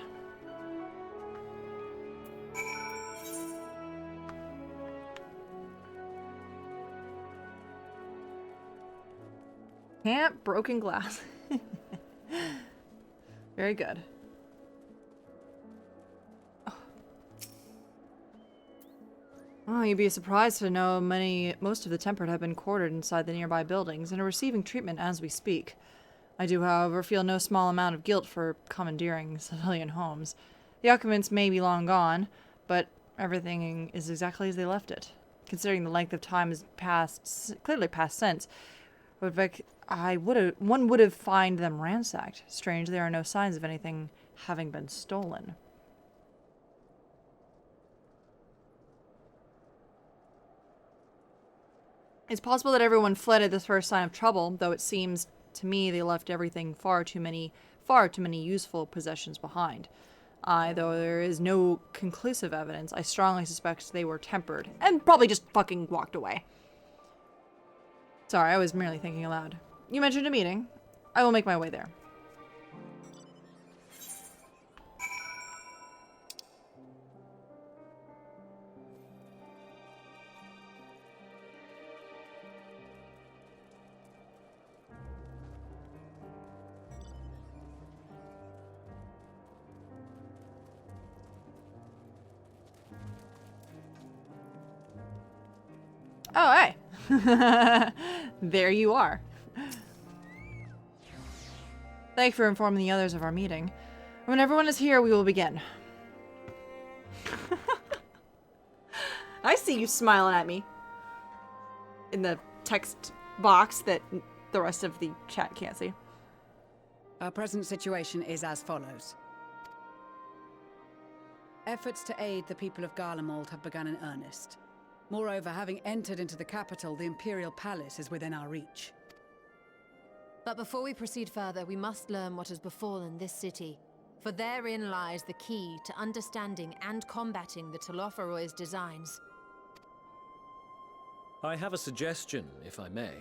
Camp broken glass. Very good. Oh, you'd be surprised to know most of the tempered have been quartered inside the nearby buildings and are receiving treatment as we speak. I do, however, feel no small amount of guilt for commandeering civilian homes. The occupants may be long gone, but everything is exactly as they left it. Considering the length of time has passed, clearly passed since, one would have found them ransacked. Strange, there are no signs of anything having been stolen. It's possible that everyone fled at this first sign of trouble, though it seems to me they left everything far too many useful possessions behind. Though there is no conclusive evidence, I strongly suspect they were tempered, and probably just fucking walked away. Sorry, I was merely thinking aloud. You mentioned a meeting. I will make my way there. Oh, hey. There you are. Thank you for informing the others of our meeting. When everyone is here, we will begin. I see you smiling at me in the text box that the rest of the chat can't see. Our present situation is as follows. Efforts to aid the people of Garlemald have begun in earnest. Moreover, having entered into the capital, the Imperial Palace is within our reach. But before we proceed further, we must learn what has befallen this city. For therein lies the key to understanding and combating the Telophoroid's designs. I have a suggestion, if I may.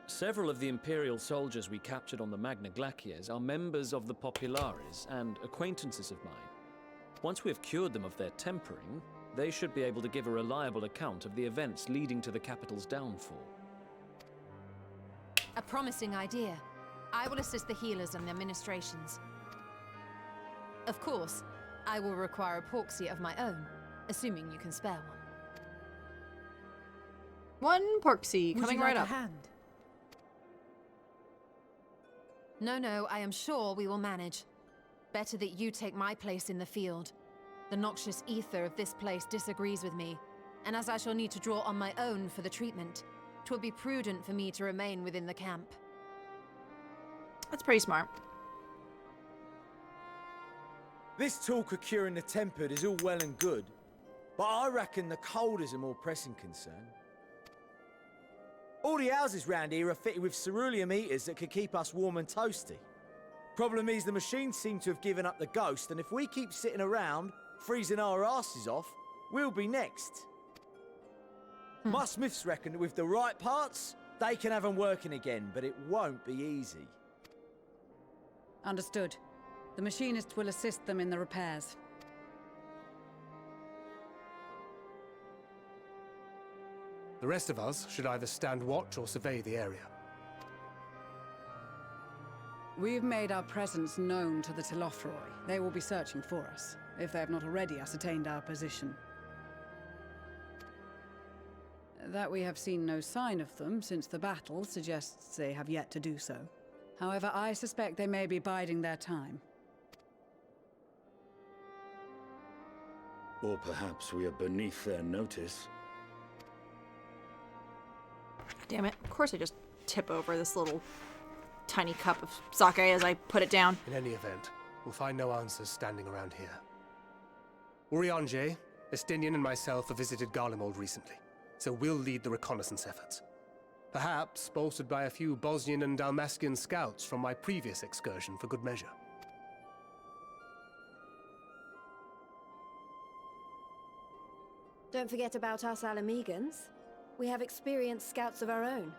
Several of the Imperial soldiers we captured on the Magna Glaciers are members of the Populares and acquaintances of mine. Once we have cured them of their tempering, they should be able to give a reliable account of the events leading to the capital's downfall. A promising idea. I will assist the healers and their ministrations. Of course, I will require a porksy of my own, assuming you can spare one. One porksy coming right up. No, I am sure we will manage. Better that you take my place in the field. The noxious ether of this place disagrees with me, and as I shall need to draw on my own for the treatment, 'twill be prudent for me to remain within the camp. That's pretty smart. This talk of curing the tempered is all well and good, but I reckon the cold is a more pressing concern. All the houses round here are fitted with ceruleum heaters that could keep us warm and toasty. Problem is, the machines seem to have given up the ghost, and if we keep sitting around, freezing our asses off, we'll be next. My smiths reckon that with the right parts, they can have them working again, but it won't be easy. Understood. The machinists will assist them in the repairs. The rest of us should either stand watch or survey the area. We've made our presence known to the Telophoroi. They will be searching for us, if they have not already ascertained our position. That we have seen no sign of them since the battle suggests they have yet to do so. However, I suspect they may be biding their time. Or perhaps we are beneath their notice. Damn it. Of course I just tip over this little tiny cup of sake as I put it down. In any event, we'll find no answers standing around here. Urianger, Estinian and myself have visited Garlemald recently, so we'll lead the reconnaissance efforts. Perhaps bolstered by a few Bosnian and Dalmatian scouts from my previous excursion for good measure. Don't forget about us Alamegans. We have experienced scouts of our own.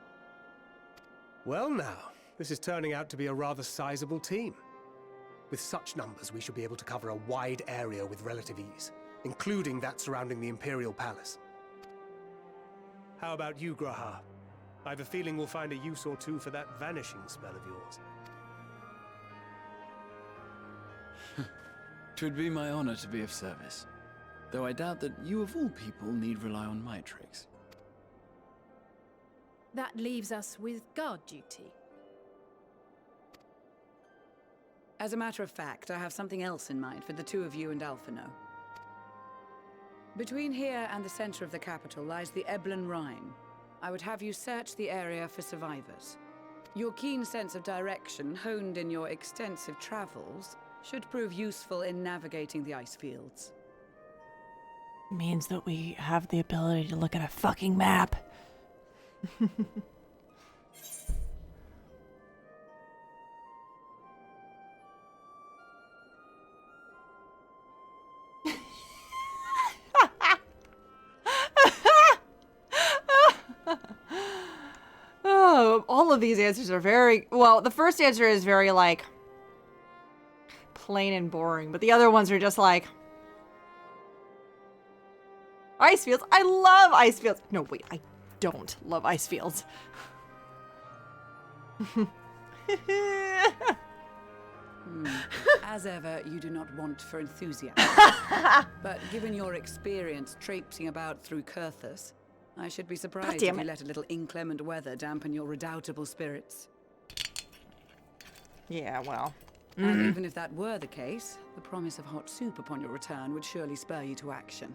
Well now, this is turning out to be a rather sizable team. With such numbers, we should be able to cover a wide area with relative ease, including that surrounding the Imperial Palace. How about you, Graha? I have a feeling we'll find a use or two for that vanishing spell of yours. 'Twould be my honor to be of service, though I doubt that you of all people need rely on my tricks. That leaves us with guard duty. As a matter of fact, I have something else in mind for the two of you and Alphino. Between here and the center of the capital lies the Eblan Rhine. I would have you search the area for survivors. Your keen sense of direction, honed in your extensive travels, should prove useful in navigating the ice fields. Means that we have the ability to look at a fucking map. Oh, all of these answers are very well. The first answer is very like plain and boring, but the other ones are just like ice fields. I love ice fields. No, wait, I don't love ice fields. As ever, you do not want for enthusiasm. But given your experience traipsing about through Kurthus, I should be surprised if you let a little inclement weather dampen your redoubtable spirits. Yeah, well. And even if that were the case, the promise of hot soup upon your return would surely spur you to action.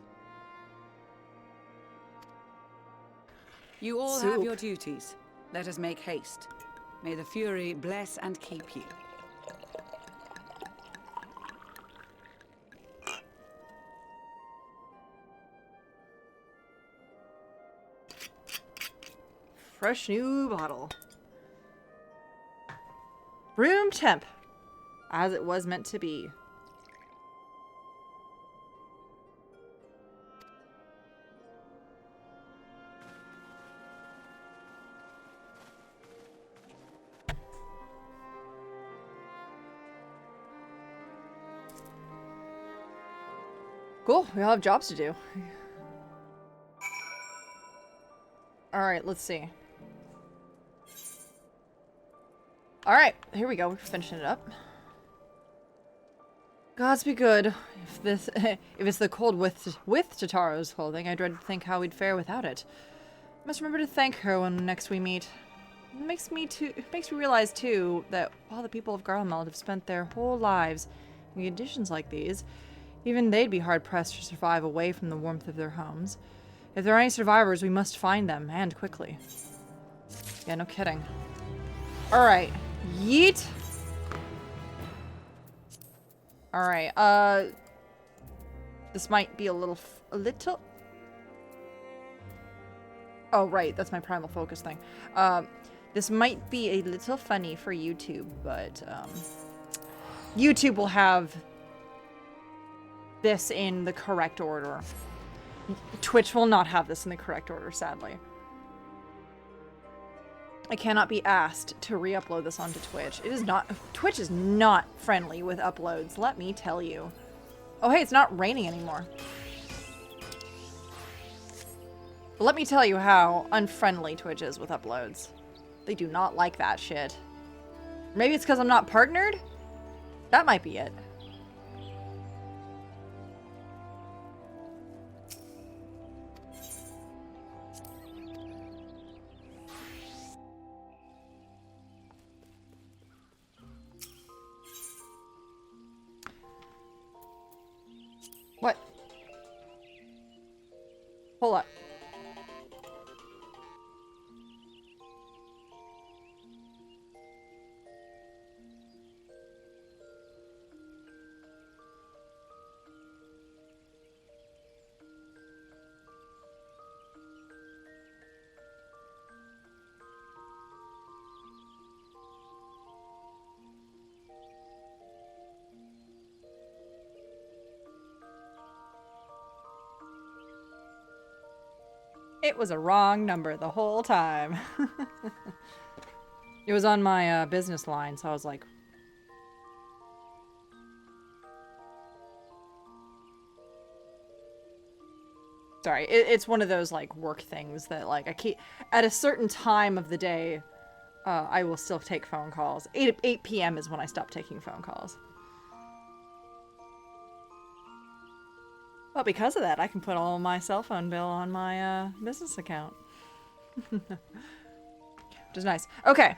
You all have your duties. Let us make haste. May the Fury bless and keep you. Fresh new bottle. Room temp. As it was meant to be. Cool, we all have jobs to do. Alright, let's see. Alright, here we go. We're finishing it up. Gods be good. If this, if it's the cold with Tataro's clothing, I dread to think how we'd fare without it. Must remember to thank her when next we meet. It makes me realize too that while the people of Garlemald have spent their whole lives in conditions like these, even they'd be hard pressed to survive away from the warmth of their homes. If there are any survivors, we must find them, and quickly. Yeah, no kidding. Alright. Yeet! Alright, this might be a little... Oh, right, that's my primal focus thing. This might be a little funny for YouTube, but, YouTube will have this in the correct order. Twitch will not have this in the correct order, sadly. I cannot be asked to re-upload this onto Twitch. It is not... Twitch is not friendly with uploads, let me tell you. Oh, hey, it's not raining anymore. But let me tell you how unfriendly Twitch is with uploads. They do not like that shit. Maybe it's because I'm not partnered? That might be it. What? Hold up. It was a wrong number the whole time. It was on my business line, so I was like... Sorry, it's one of those, like, work things that, like, I keep... At a certain time of the day, I will still take phone calls. 8 p.m. is when I stop taking phone calls. Well, because of that, I can put all my cell phone bill on my business account. Which is nice. Okay.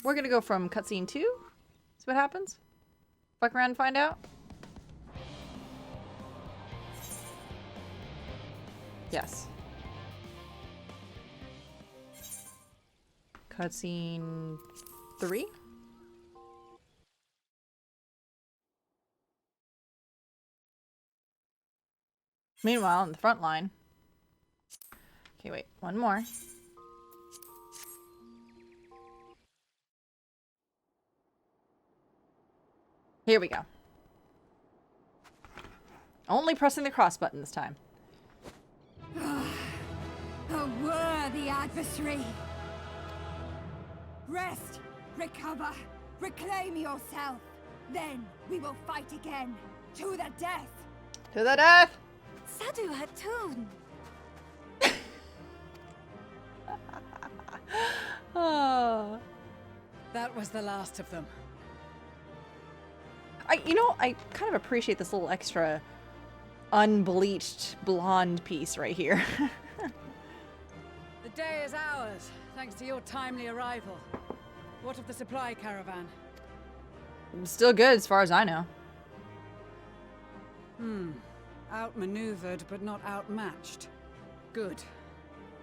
We're gonna go from cutscene 2. See what happens. Fuck around and find out. Yes. Cutscene 3? Meanwhile, in the front line. Okay, wait. One more. Here we go. Only pressing the cross button this time. A worthy adversary. Rest, recover, reclaim yourself. Then we will fight again. To the death. To the death! Sadu Hatun. Oh. That was the last of them. I kind of appreciate this little extra unbleached blonde piece right here. The day is ours, thanks to your timely arrival. What of the supply caravan? Still good as far as I know. Outmaneuvered, but not outmatched. Good.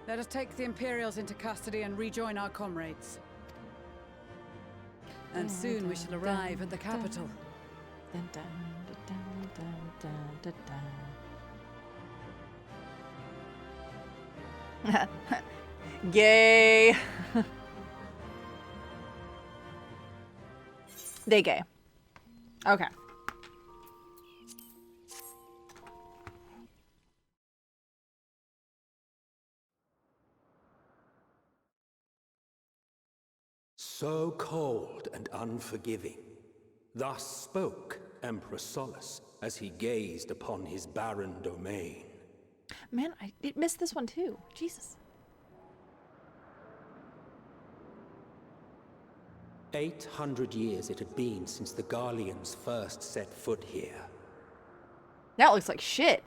Let us take the Imperials into custody and rejoin our comrades. And soon we shall arrive at the capital. Gay. They gay. Okay. So cold and unforgiving. Thus spoke Emperor Solus as he gazed upon his barren domain. Man, I missed this one too. Jesus. 800 years it had been since the Garleans first set foot here. That looks like shit.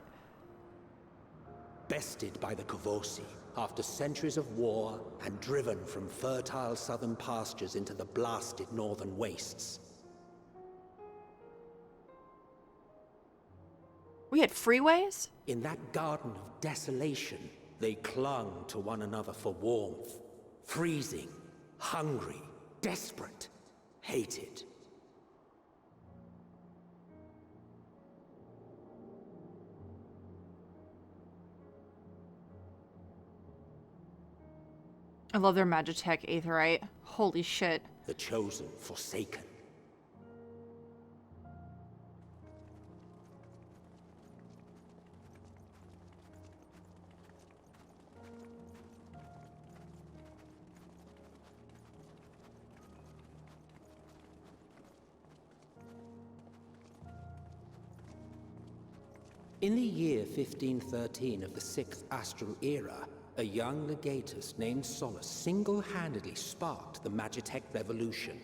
Bested by the Kavosi after centuries of war and driven from fertile southern pastures into the blasted northern wastes. We had freeways? In that garden of desolation, they clung to one another for warmth. Freezing, hungry, desperate, hated. I love their Magitech Aetherite. Holy shit. The chosen, forsaken. In the year 1513 of the 6th Astral Era, a young legatus named Solus single-handedly sparked the Magitech Revolution.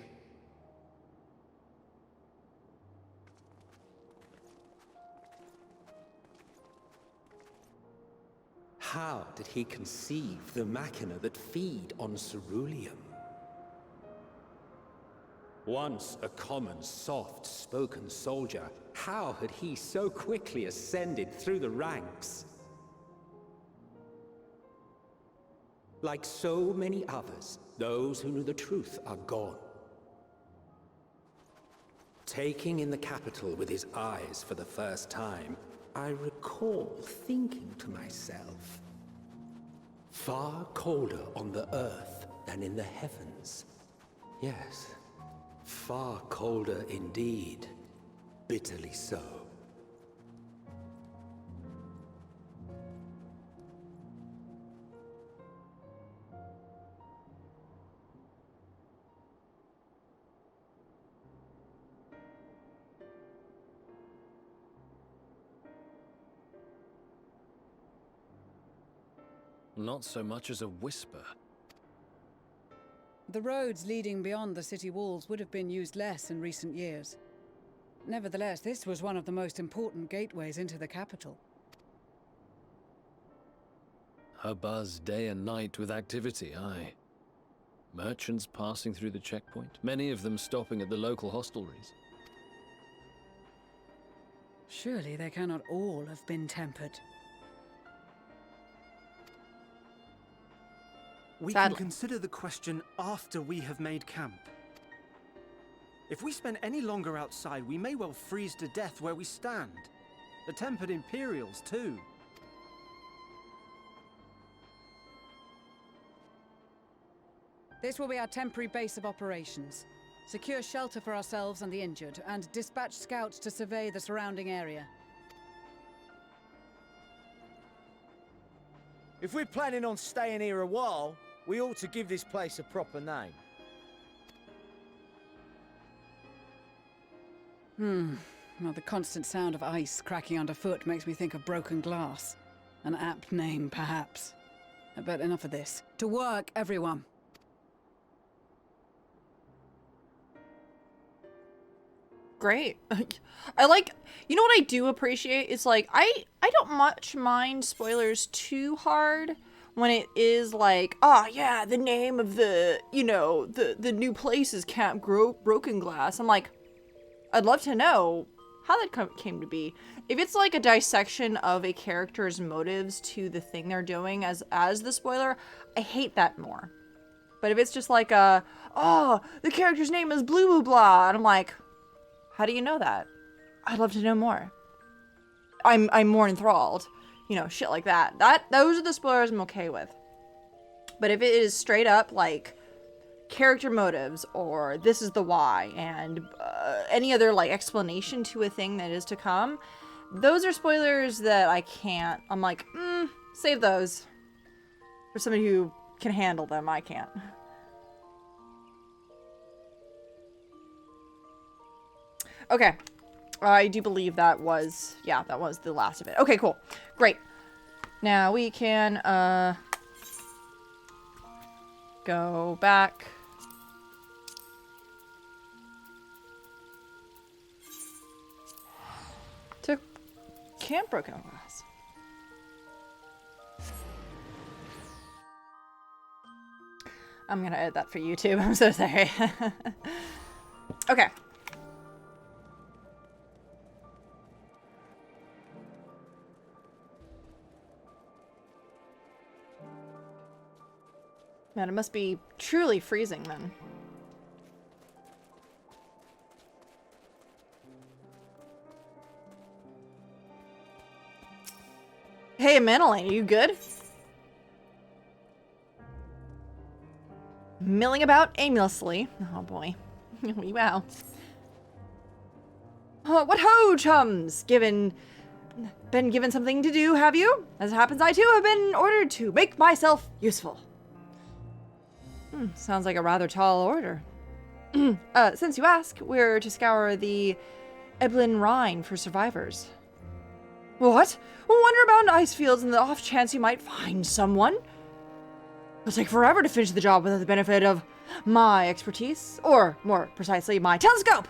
How did he conceive the machina that feed on ceruleum? Once a common, soft-spoken soldier, how had he so quickly ascended through the ranks? Like so many others, those who knew the truth are gone. Taking in the capital with his eyes for the first time, I recall thinking to myself, far colder on the earth than in the heavens. Yes, far colder indeed, bitterly so. Not so much as a whisper. The roads leading beyond the city walls would have been used less in recent years. Nevertheless, this was one of the most important gateways into the capital. A buzz day and night with activity, aye. Merchants passing through the checkpoint, many of them stopping at the local hostelries. Surely they cannot all have been tempered. We Sadly. can consider the question after we have made camp. If we spend any longer outside, we may well freeze to death where we stand. The tempered Imperials, too. This will be our temporary base of operations. Secure shelter for ourselves and the injured, and dispatch scouts to survey the surrounding area. If we're planning on staying here a while, we ought to give this place a proper name. Well, the constant sound of ice cracking underfoot makes me think of broken glass. An apt name, perhaps. But enough of this. To work, everyone! Great. I like, you know what I do appreciate? It's like, I don't much mind spoilers too hard when it is like, oh yeah, the name of the, you know, the new place is Camp Broken Glass. I'm like, I'd love to know how that came to be. If it's like a dissection of a character's motives to the thing they're doing as the spoiler, I hate that more. But if it's just like oh, the character's name is blah blah blah, and I'm like, how do you know that? I'd love to know more. I'm more enthralled. You know, shit like that. Those are the spoilers I'm okay with. But if it is straight up like character motives or this is the why and any other like explanation to a thing that is to come, those are spoilers that I can't. I'm like, save those for somebody who can handle them. I can't. Okay. I do believe that was, yeah, that was the last of it. Okay, cool. Great. Now we can, go back. To Camp Broken Glass. I'm gonna edit that for YouTube. I'm so sorry. Okay. Man, it must be truly freezing then. Hey, Manolane, are you good? Milling about aimlessly. Oh boy. Wow. What ho, chums? Been given something to do, have you? As it happens, I too have been ordered to make myself useful. Sounds like a rather tall order. Since you ask, we're to scour the Eblin Rhine for survivors. What? Wander about ice fields in the off chance you might find someone? It'll take forever to finish the job without the benefit of my expertise, or more precisely, my telescope.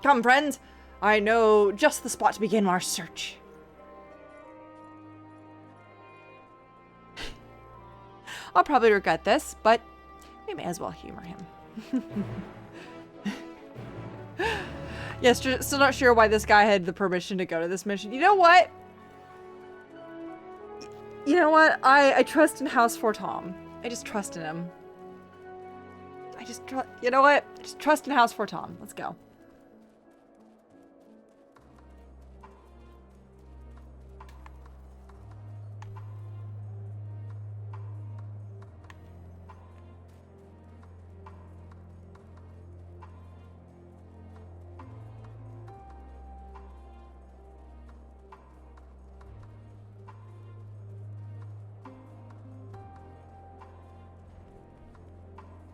Come, friends. I know just the spot to begin our search. I'll probably regret this, but we may as well humor him. Yes, still not sure why this guy had the permission to go to this mission. You know what? You know what? I trust in House for Tom. I just trust in him. You know what? I just trust in House for Tom. Let's go.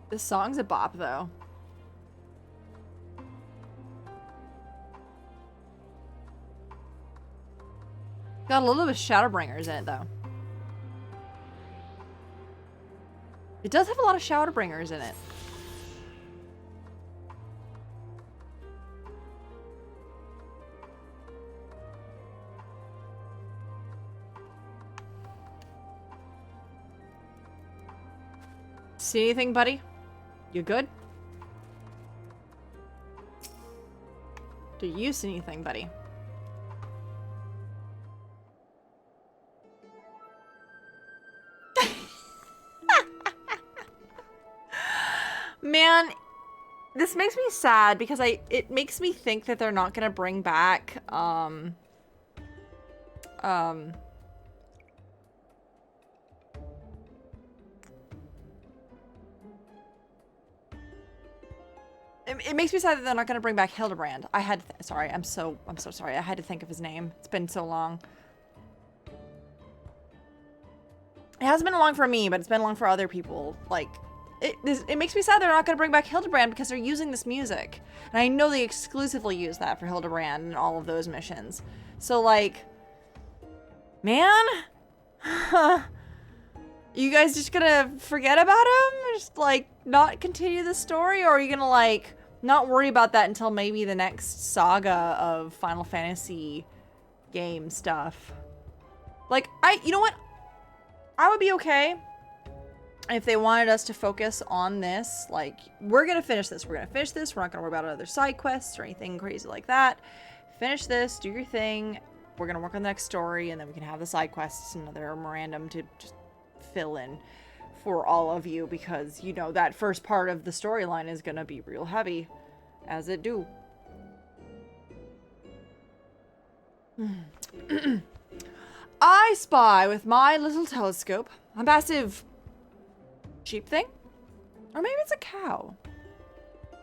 This song's a bop, though. Got a little bit of Shadowbringers in it, though. It does have a lot of Shadowbringers in it. See anything, buddy? You good? Do you see anything, buddy? Man, this makes me sad because it makes me think that they're not gonna bring back it makes me sad that they're not going to bring back Hildebrand. Sorry, I'm so sorry. I had to think of his name. It's been so long. It hasn't been long for me, but it's been long for other people. Like, it makes me sad they're not going to bring back Hildebrand because they're using this music. And I know they exclusively use that for Hildebrand and all of those missions. So, like, man, you guys just gonna forget about him? Just, like, not continue the story? Or are you gonna, like, not worry about that until maybe the next saga of Final Fantasy game stuff? Like, you know what? I would be okay if they wanted us to focus on this. Like, we're gonna finish this. We're gonna finish this. We're not gonna worry about other side quests or anything crazy like that. Finish this. Do your thing. We're gonna work on the next story, and then we can have the side quests and another memorandum to just fill in for all of you, because, you know, that first part of the storyline is gonna be real heavy, as it do. I spy with my little telescope a massive sheep thing, or maybe it's a cow.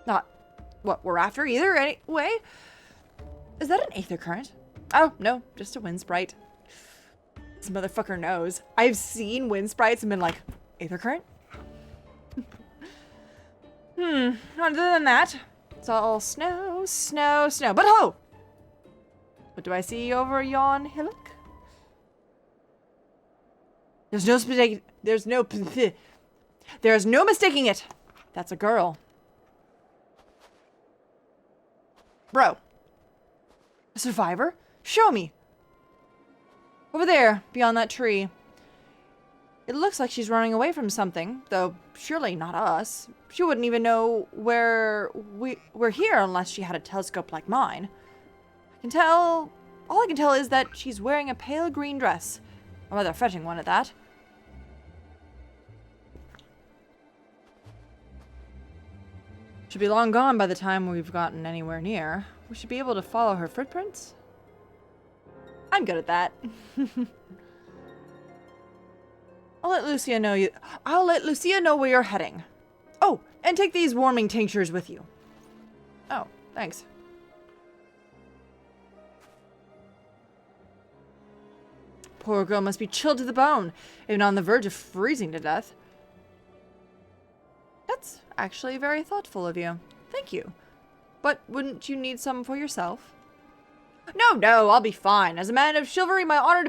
Not what we're after either. Anyway, is that an aether current? Oh no, just a wind sprite. This motherfucker knows. I've seen wind sprites and been like, aether current? Other than that, it's all snow, snow, snow. But ho! What do I see over yon hillock? There's no mistaking it. That's a girl. Bro. A survivor? Show me. Over there, beyond that tree. It looks like she's running away from something, though surely not us. She wouldn't even know we're here unless she had a telescope like mine. All I can tell is that she's wearing a pale green dress. A rather fetching one at that. She'll be long gone by the time we've gotten anywhere near. We should be able to follow her footprints. I'm good at that. I'll let Lucia know where you're heading. Oh, and take these warming tinctures with you. Oh, thanks. Poor girl must be chilled to the bone, even on the verge of freezing to death. That's actually very thoughtful of you. Thank you. But wouldn't you need some for yourself? No, I'll be fine. As a man of chivalry, my honor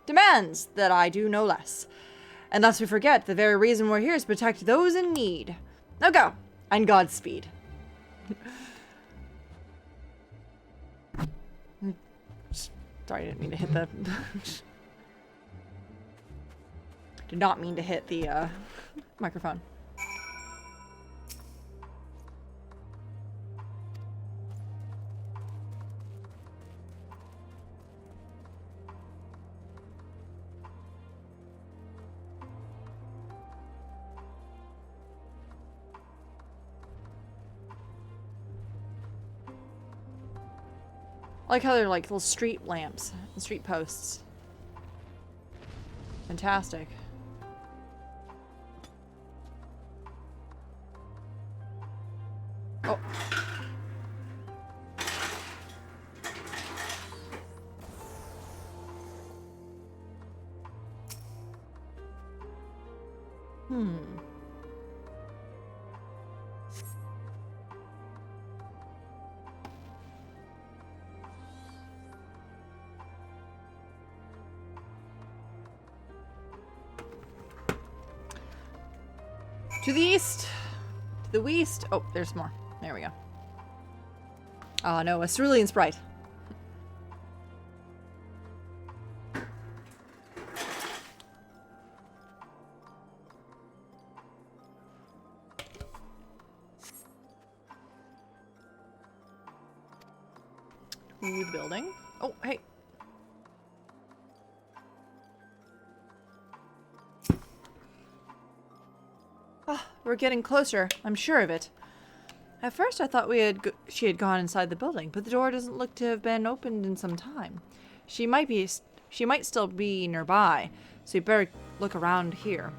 demands that I do no less. And lest we forget, the very reason we're here is to protect those in need. Now go, and Godspeed. Sorry, I didn't mean to hit the... Did not mean to hit the microphone. I like how they're like little street lamps and street posts. Fantastic. Oh. To the east. To the west. Oh, there's more. There we go. Oh no, a cerulean sprite. New building. Oh, hey. Ah, we're getting closer. I'm sure of it. At first, I thought she had gone inside the building, but the door doesn't look to have been opened in some time. She might still be nearby, so you better look around here.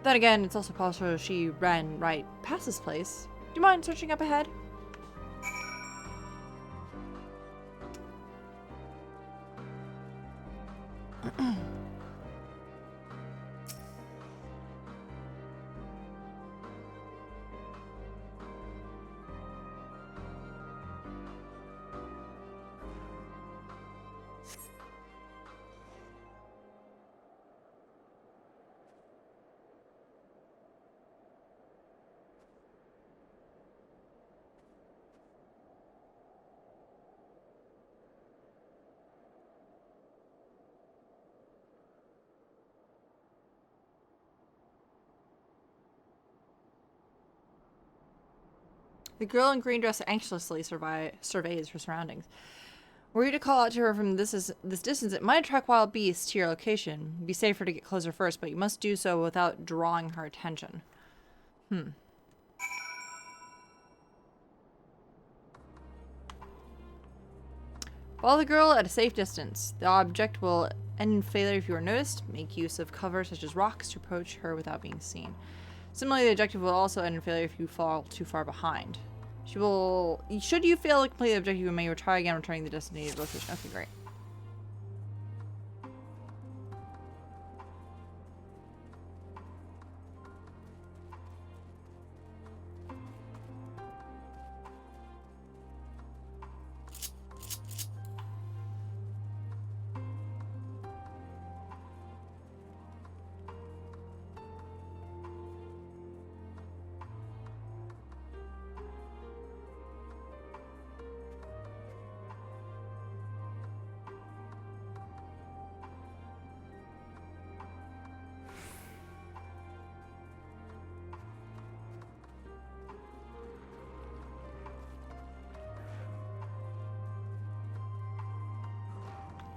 Then again, it's also possible she ran right past this place. Do you mind searching up ahead? The girl in green dress anxiously surveys her surroundings. Were you to call out to her from this distance, it might attract wild beasts to your location. It'd be safer to get closer first, but you must do so without drawing her attention. Follow the girl at a safe distance. The object will end in failure if you are noticed. Make use of cover such as rocks to approach her without being seen. Similarly, the objective will also end in failure if you fall too far behind. Should you fail to complete the objective, you may try again, returning the designated location. Okay, great.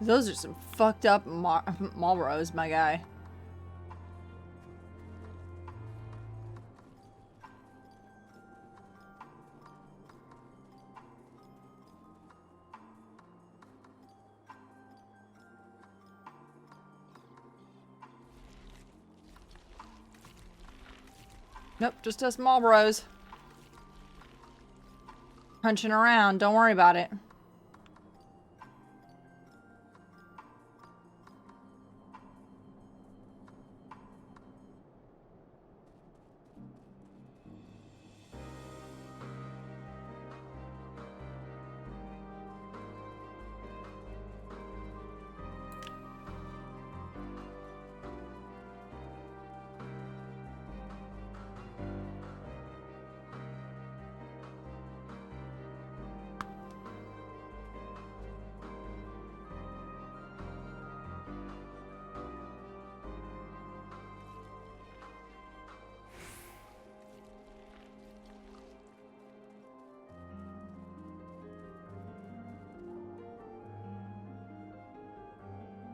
Those are some fucked up Marlboros, my guy. Nope, just us Marlboros. Punching around, don't worry about it.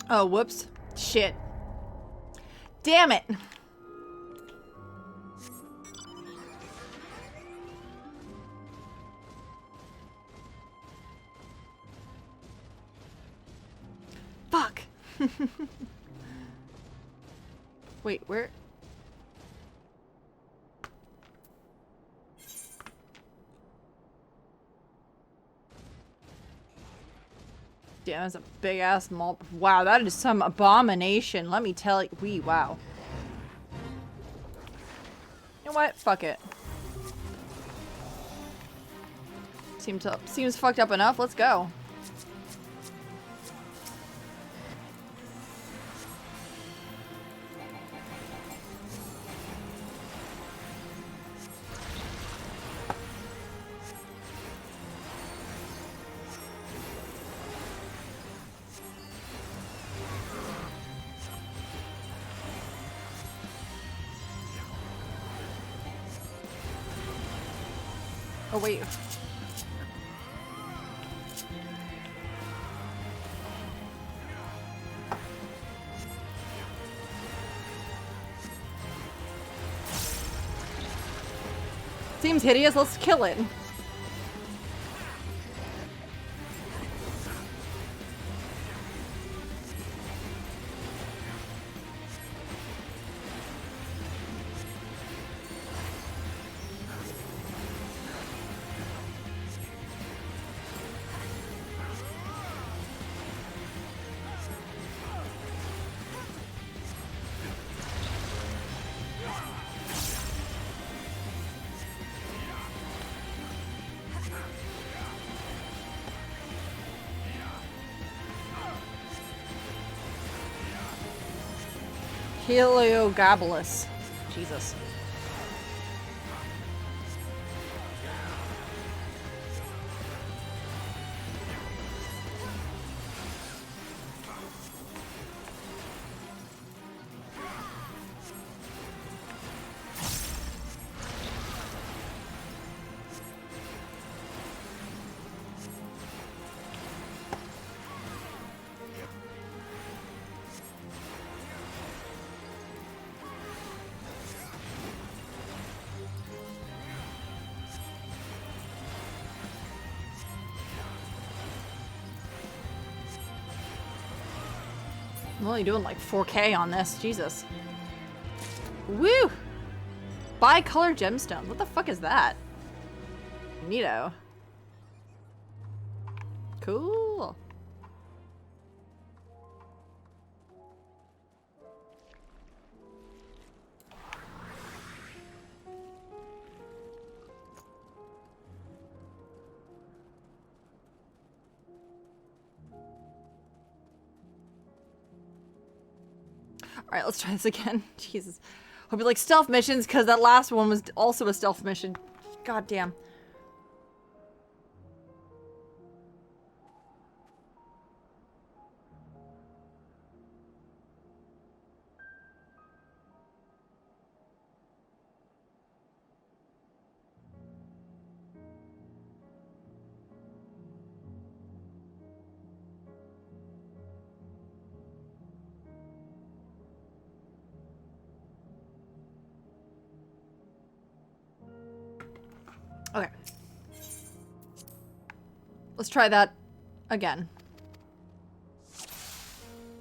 Oh, whoops. Shit. Damn it. Fuck. Wait, where? Damn, that's a big ass mall. Wow, that is some abomination. Let me tell you. Wow. You know what? Fuck it. Seems fucked up enough. Let's go. Oh, wait. Seems hideous. Let's kill it. Heliogabalus. Jesus. I'm only doing like 4K on this. Jesus. Woo! Bicolor gemstone. What the fuck is that? Neato. Cool. Alright, let's try this again. Jesus. Hope you like stealth missions, because that last one was also a stealth mission. God damn. Okay. Let's try that again.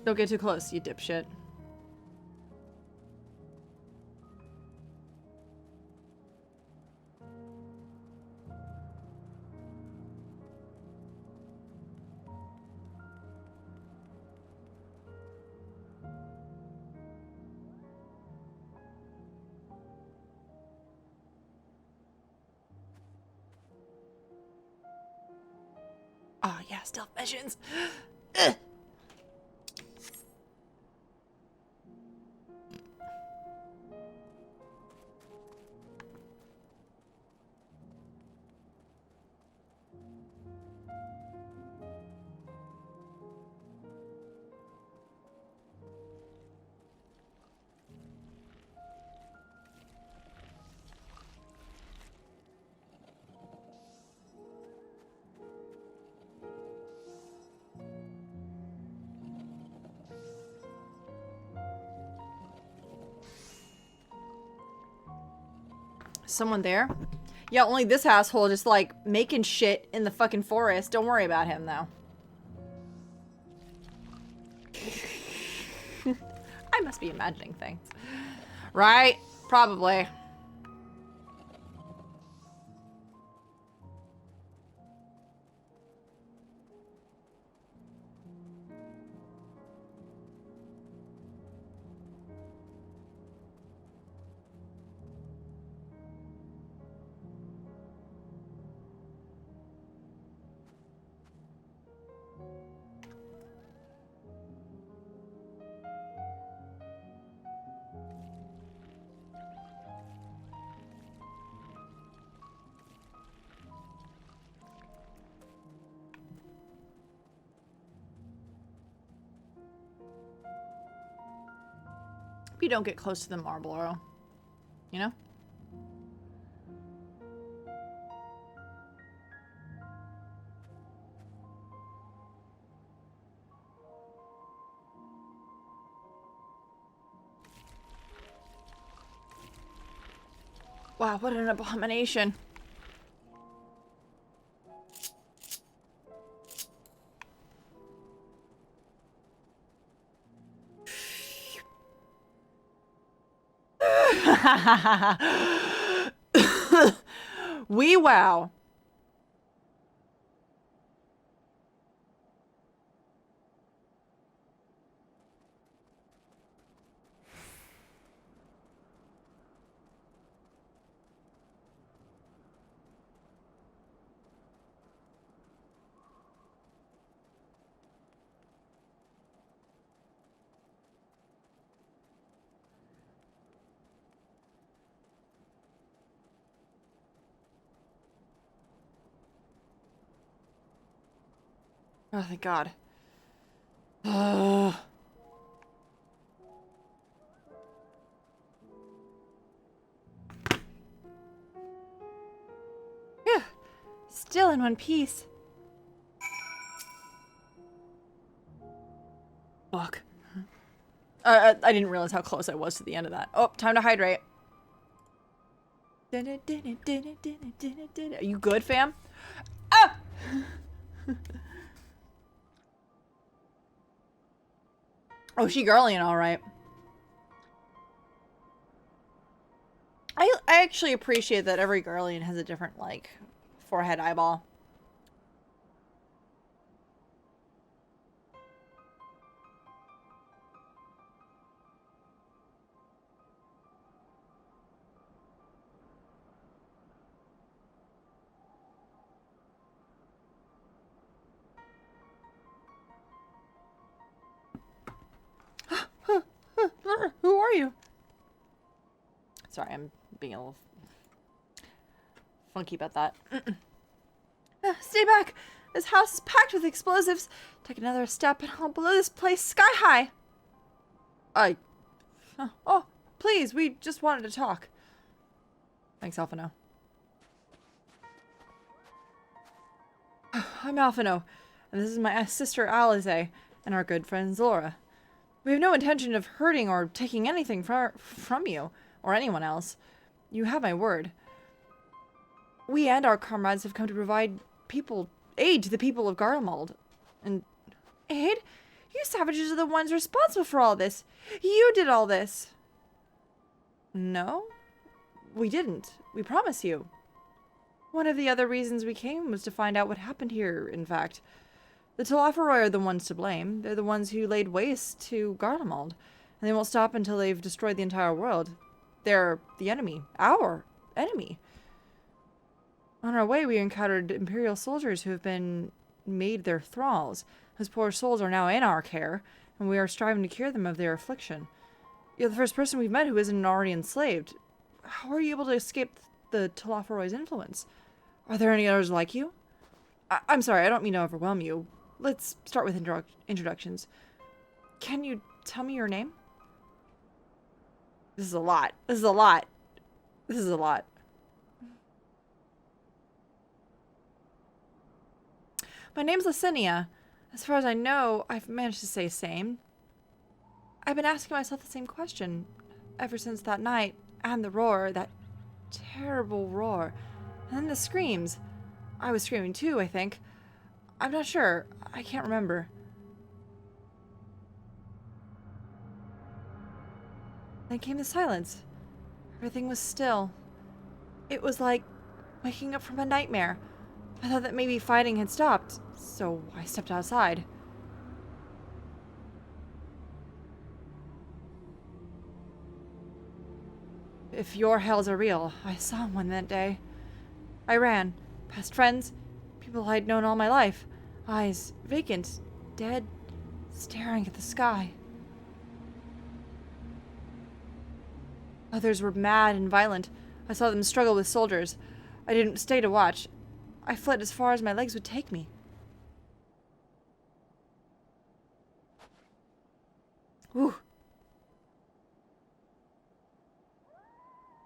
Don't get too close, you dipshit. Oh yeah, stealth missions. Ugh. Someone there? Yeah, only this asshole just like making shit in the fucking forest. Don't worry about him though. I must be imagining things. Right? Probably. You don't get close to the Marlborough, you know? Wow, what an abomination. Wee wow. Oh, thank God. Phew. Still in one piece. Fuck. I didn't realize how close I was to the end of that. Oh, time to hydrate. Are you good, fam? Ah! Oh, she girly and all right. I actually appreciate that every Guardian has a different, like, forehead eyeball. Who are you? Sorry, I'm being a little funky about that. Stay back! This house is packed with explosives. Take another step and I'll blow this place sky high. Oh, please, we just wanted to talk. Thanks, Alphino. I'm Alphino, and this is my sister Alize and our good friend Zora. We have no intention of hurting or taking anything from you or anyone else. You have my word. We and our comrades have come to provide aid to the people of Garlemald. And aid? You savages are the ones responsible for all this. You did all this. No, we didn't. We promise you. One of the other reasons we came was to find out what happened here, in fact. The Telophoroi are the ones to blame. They're the ones who laid waste to Garlemald, and they won't stop until they've destroyed the entire world. They're the enemy. Our enemy. On our way, we encountered Imperial soldiers who have been made their thralls, whose poor souls are now in our care, and we are striving to cure them of their affliction. You're the first person we've met who isn't already enslaved. How are you able to escape the Telophoroi's influence? Are there any others like you? I'm sorry, I don't mean to overwhelm you. Let's start with introductions. Can you tell me your name? This is a lot. This is a lot. This is a lot. My name's Licinia. As far as I know, I've managed to stay sane. I've been asking myself the same question ever since that night and the roar, that terrible roar. And then the screams. I was screaming too, I think. I'm not sure. I can't remember. Then came the silence. Everything was still. It was like waking up from a nightmare. I thought that maybe fighting had stopped, so I stepped outside. If your hells are real, I saw one that day. I ran, past friends, people I'd known all my life, eyes vacant, dead, staring at the sky. Others were mad and violent. I saw them struggle with soldiers. I didn't stay to watch. I fled as far as my legs would take me. Ooh.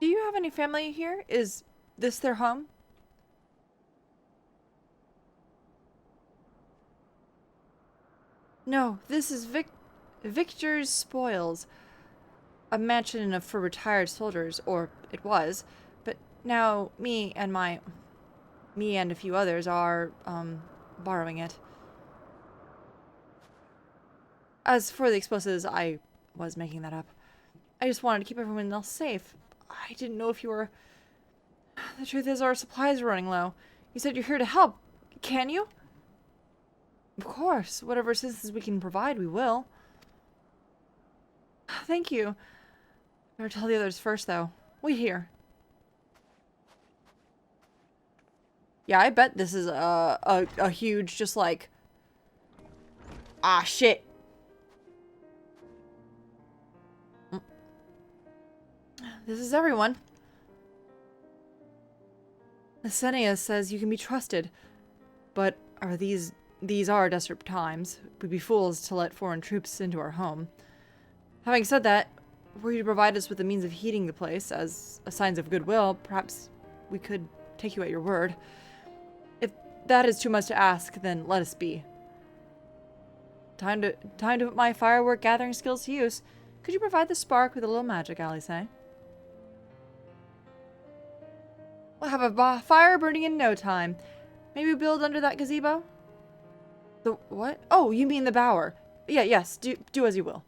Do you have any family here? Is this their home? No, this is Victor's Spoils. A mansion for retired soldiers, or it was. But now me and a few others are, borrowing it. As for the explosives, I was making that up. I just wanted to keep everyone else safe. I didn't know if you were... The truth is, our supplies are running low. You said you're here to help. Can you? Of course. Whatever assistance we can provide, we will. Thank you. Better tell the others first, though. Wait here. Yeah, I bet this is a huge, just like... Ah, shit. This is everyone. Asenia says you can be trusted. But these are desperate times. We'd be fools to let foreign troops into our home. Having said that, were you to provide us with the means of heating the place as a signs of goodwill, perhaps we could take you at your word. If that is too much to ask, then let us be. Time to put my firework gathering skills to use. Could you provide the spark with a little magic, Alice? We'll have a fire burning in no time. Maybe build under that gazebo? The what? Oh, you mean the bower. Yeah, yes, do as you will.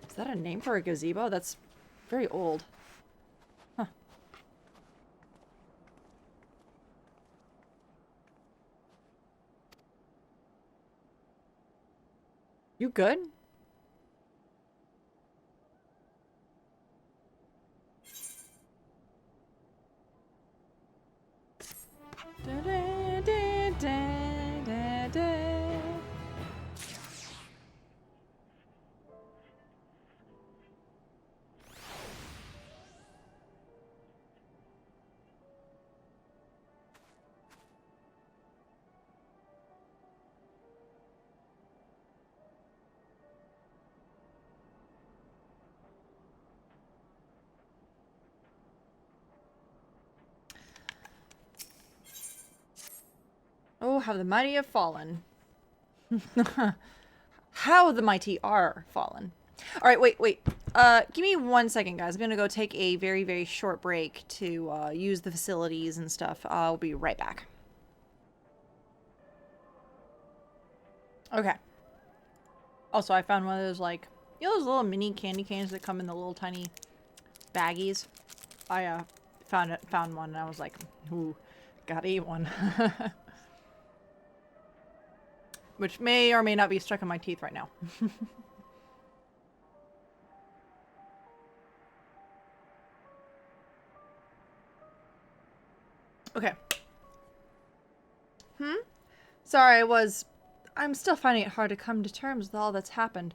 Is that a name for a gazebo? That's very old. Huh. You good? Da, da, da, da, da, da. Oh, how the mighty have fallen. How the mighty are fallen. Alright, wait. Give me 1 second, guys. I'm gonna go take a very, very short break to use the facilities and stuff. I'll be right back. Okay. Also, I found one of those, like, you know those little mini candy canes that come in the little tiny baggies? I found one and I was like, ooh, gotta eat one. Which may or may not be stuck in my teeth right now. Okay. Sorry, I'm still finding it hard to come to terms with all that's happened.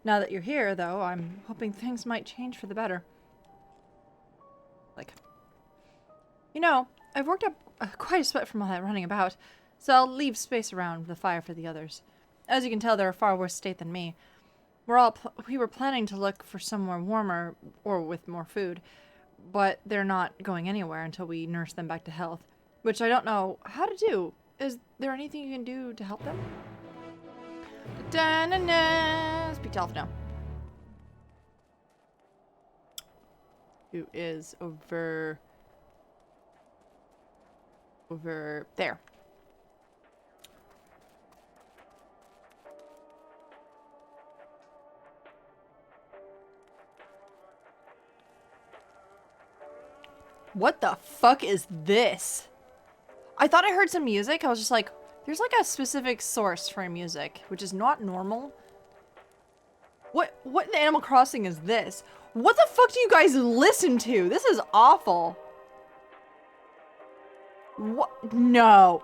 Now that you're here, though, I'm hoping things might change for the better. Like, you know, I've worked up quite a sweat from all that running about, so I'll leave space around the fire for the others. As you can tell, they're a far worse state than me. We were planning to look for somewhere warmer or with more food, but they're not going anywhere until we nurse them back to health, which I don't know how to do. Is there anything you can do to help them? Da-na-na. Speak to Elf now. who is over there. What the fuck is this? I thought I heard some music. I was just like, there's like a specific source for music, which is not normal. What in Animal Crossing is this? What the fuck do you guys listen to? This is awful. What? No.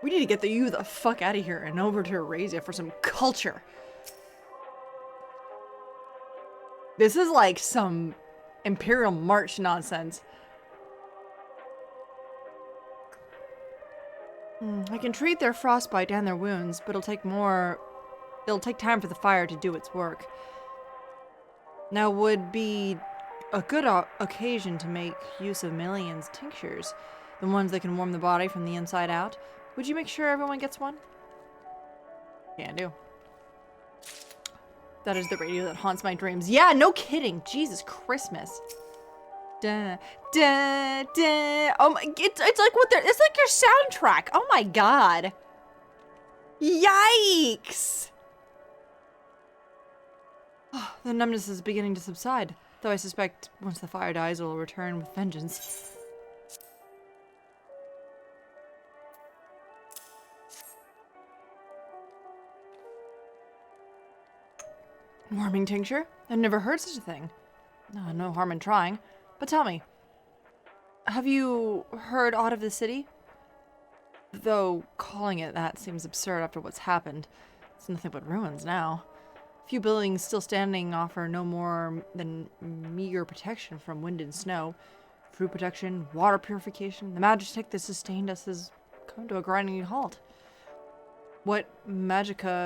We need to get you the fuck out of here and over to Eurasia for some culture. This is like some Imperial March nonsense. I can treat their frostbite and their wounds, but it'll take time for the fire to do its work. Now would be a good occasion to make use of Million's tinctures, the ones that can warm the body from the inside out. Would you make sure everyone gets one? Can do. That is the radio that haunts my dreams. Yeah, no kidding. Jesus Christmas. Da, da, da. Oh my, it's like it's like your soundtrack. Oh my god. Yikes. Oh, the numbness is beginning to subside, though I suspect once the fire dies, it will return with vengeance. Warming tincture? I've never heard such a thing. No harm in trying. But tell me, have you heard aught of the city? Though calling it that seems absurd after what's happened. It's nothing but ruins now. A few buildings still standing offer no more than meager protection from wind and snow. Food protection, water purification, the magic that sustained us has come to a grinding halt. What machina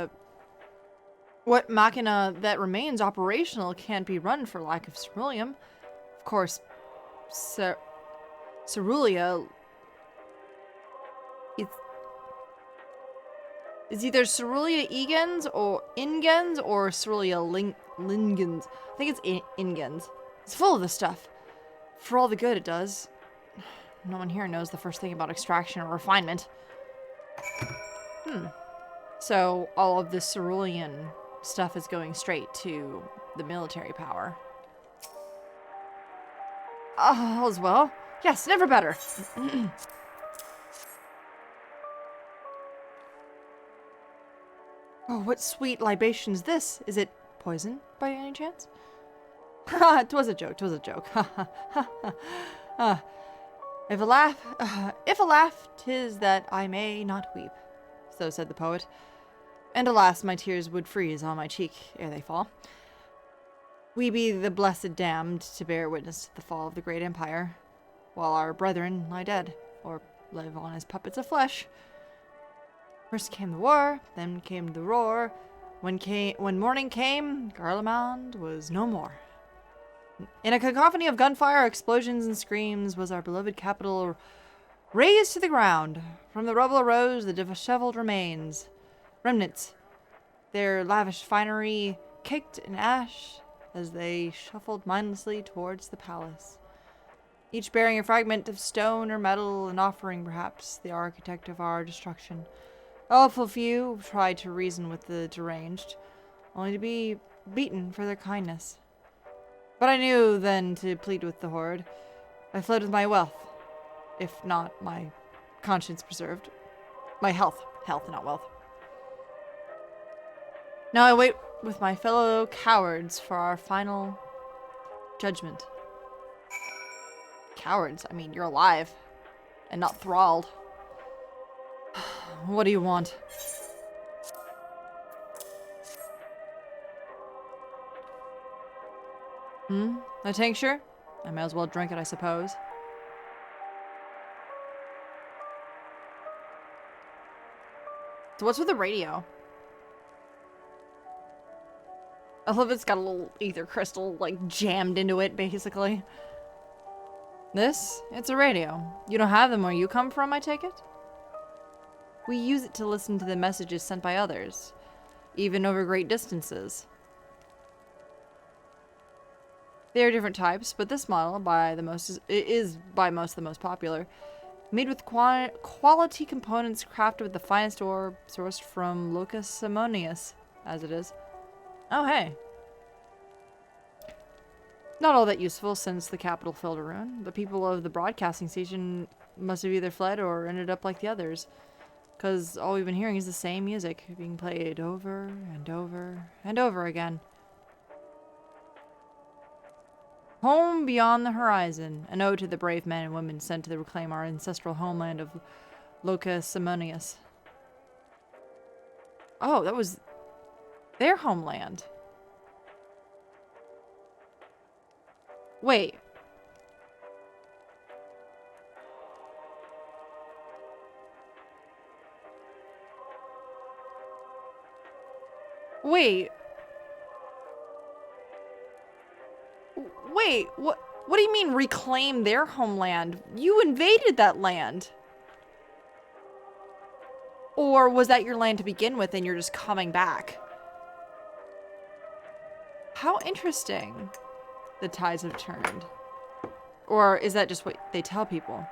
that remains operational can't be run for lack of ceruleum. Of course, cerulia is either cerulia egens or ingens or cerulia lingens. I think it's ingens. It's full of this stuff. For all the good it does. No one here knows the first thing about extraction or refinement. So all of this cerulean stuff is going straight to the military power. All's well. Yes, never better. Oh, what sweet libation is this? Is it poison, by any chance? Ha! 'Twas a joke, 'twas a joke. Ha ha. If a laugh 'tis that I may not weep. So said the poet. And alas, my tears would freeze on my cheek ere they fall. We be the blessed damned to bear witness to the fall of the great empire, while our brethren lie dead, or live on as puppets of flesh. First came the war, then came the roar. When morning came, Garlemald was no more. In a cacophony of gunfire, explosions, and screams was our beloved capital razed to the ground. From the rubble arose the disheveled remnants, their lavish finery caked in ash as they shuffled mindlessly towards the palace, each bearing a fragment of stone or metal, an offering perhaps the architect of our destruction. A awful few tried to reason with the deranged, only to be beaten for their kindness. But I knew then to plead with the horde. I fled with my wealth, if not my conscience preserved. My health, not wealth. Now I wait with my fellow cowards for our final judgment. Cowards? I mean, you're alive and not thralled. What do you want? A tincture? I may as well drink it, I suppose. So what's with the radio? I love it's got a little ether crystal, like, jammed into it, basically. This? It's a radio. You don't have them where you come from, I take it? We use it to listen to the messages sent by others, even over great distances. They are different types, but this model is by most the most popular. Made with quality components crafted with the finest ore sourced from Locus Simonius, as it is. Oh, hey. Not all that useful since the capital fell to ruin. The people of the broadcasting station must have either fled or ended up like the others. Because all we've been hearing is the same music being played over and over and over again. Home beyond the horizon, an ode to the brave men and women sent to reclaim our ancestral homeland of Locus Simonius. Oh, that was their homeland. Wait. Wait. Wait, what do you mean reclaim their homeland? You invaded that land. Or was that your land to begin with and you're just coming back? How interesting. The tides have turned. Or is that just what they tell people?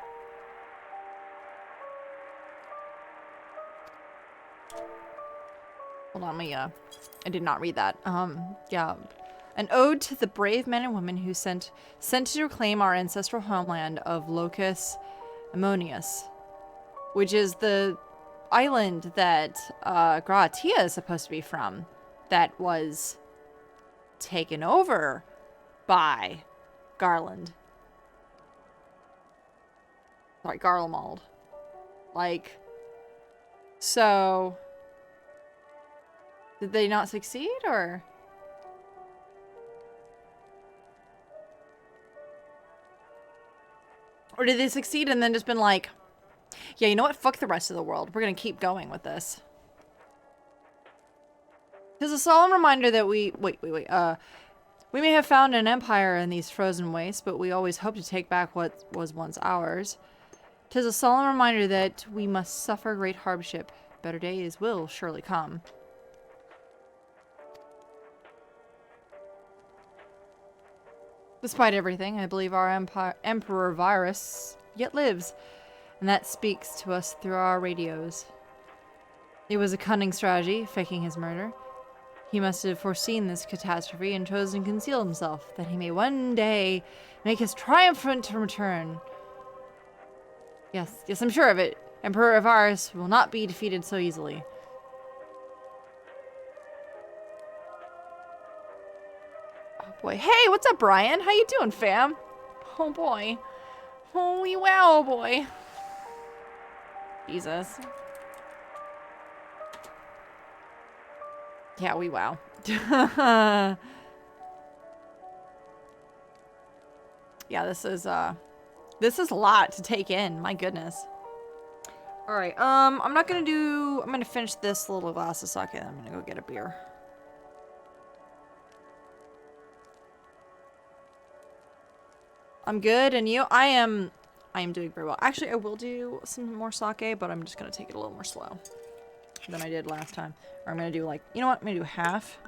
Hold on, I did not read that. Yeah. An ode to the brave men and women who sent to reclaim our ancestral homeland of Locus Ammonius, which is the island that Gratia is supposed to be from, that was taken over by Garland. Sorry, Garlemald. Like, so did they not succeed, or? Or did they succeed and then just been like, yeah, you know what? Fuck the rest of the world. We're going to keep going with this. There's a solemn reminder that we may have found an empire in these frozen wastes, but we always hope to take back what was once ours. 'Tis a solemn reminder that we must suffer great hardship. Better days will surely come. Despite everything, I believe our Emperor Virus yet lives, and that speaks to us through our radios. It was a cunning strategy, faking his murder. He must have foreseen this catastrophe and chosen to conceal himself, that he may one day make his triumphant return. Yes, I'm sure of it. Emperor Virus will not be defeated so easily. Boy, hey, what's up, Brian? How you doing, fam? Oh boy, holy wow, boy. Jesus. Yeah, we wow. Yeah, this is a lot to take in. My goodness. All right, I'm gonna finish this little glass of sake, and I'm gonna go get a beer. I'm good, and you? I am doing very well. Actually, I will do some more sake, but I'm just gonna take it a little more slow than I did last time. Or I'm gonna do like, you know what? I'm gonna do half.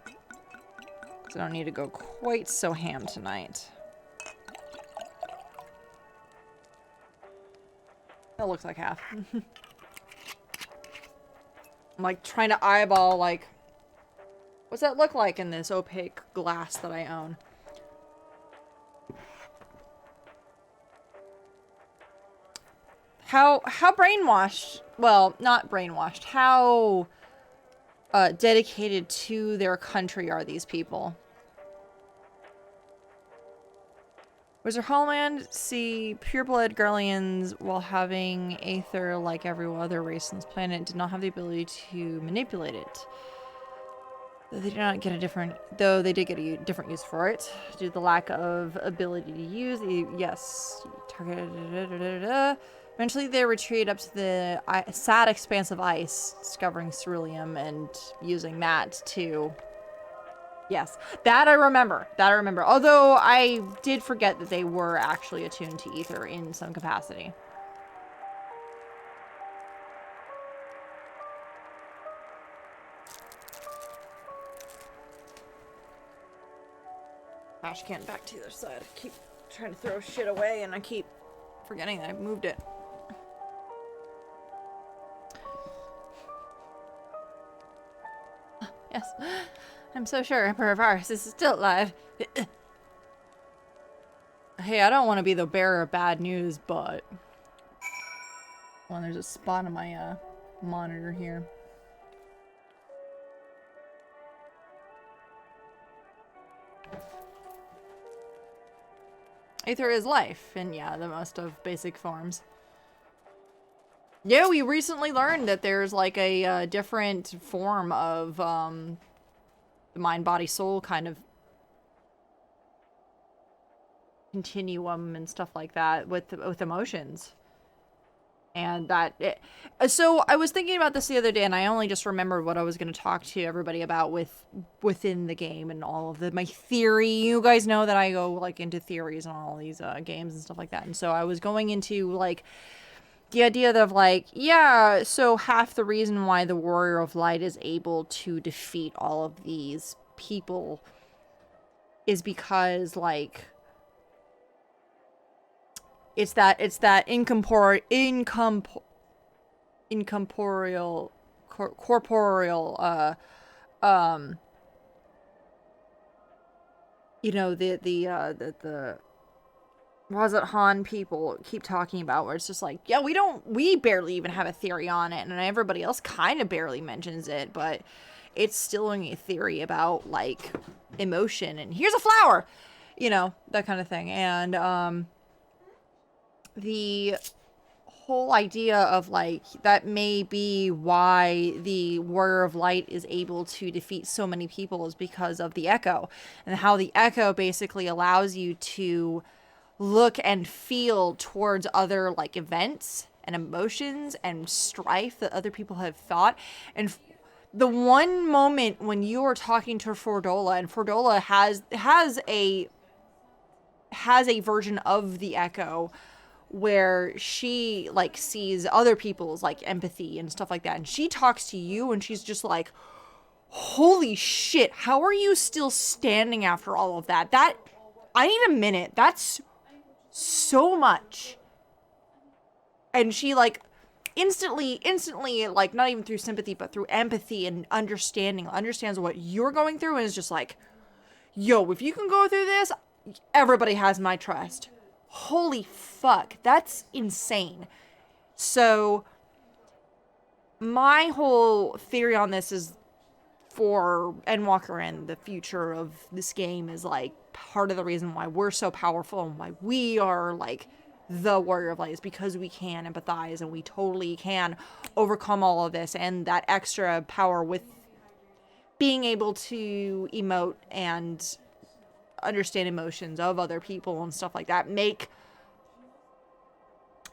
Because I don't need to go quite so ham tonight. That looks like half. I'm like trying to eyeball like, what's that look like in this opaque glass that I own? How brainwashed, well, not brainwashed, how dedicated to their country are these people? Was their homeland see pureblood Garleans while having Aether like every other race on this planet did not have the ability to manipulate it. They did not get a different, though they did get a different use for it. Due to the lack of ability to use, yes, target. Eventually, they retreat up to the sad expanse of ice, discovering ceruleum and using that to... Yes, that I remember. That I remember. Although I did forget that they were actually attuned to ether in some capacity. trash can back to the other side. I keep trying to throw shit away and I keep forgetting that I moved it. Yes, I'm so sure Emperor Varus is still alive. Hey, I don't want to be the bearer of bad news, but... Well, there's a spot on my monitor here. Aether is life, and yeah, the most of basic forms. Yeah, we recently learned that there's like a different form of the mind, body, soul kind of continuum and stuff like that with emotions. And that so I was thinking about this the other day, and I only just remembered what I was going to talk to everybody about within the game and all of my theory. You guys know that I go like into theories on all these games and stuff like that. And so I was going into like the idea of like, yeah, so half the reason why the Warrior of Light is able to defeat all of these people is because like it's that incorporeal corporeal you know, the Razat Han people keep talking about, where it's just like, yeah, we barely even have a theory on it, and everybody else kind of barely mentions it, but it's still a theory about like emotion and here's a flower, you know, that kind of thing. And the whole idea of like that may be why the Warrior of Light is able to defeat so many people is because of the echo, and how the echo basically allows you to look and feel towards other like events and emotions and strife that other people have thought. And the one moment when you are talking to Fordola, and Fordola has a version of the echo where she like sees other people's like empathy and stuff like that, and she talks to you and she's just like, holy shit, how are you still standing after all of that? That I need a minute. That's so much. And she like instantly like, not even through sympathy but through empathy and understands what you're going through, and is just like, yo, if you can go through this, everybody has my trust. Holy fuck, that's insane. So my whole theory on this is, for Endwalker and the future of this game, is like part of the reason why we're so powerful and why we are like the Warrior of Light is because we can empathize and we totally can overcome all of this, and that extra power with being able to emote and understand emotions of other people and stuff like that make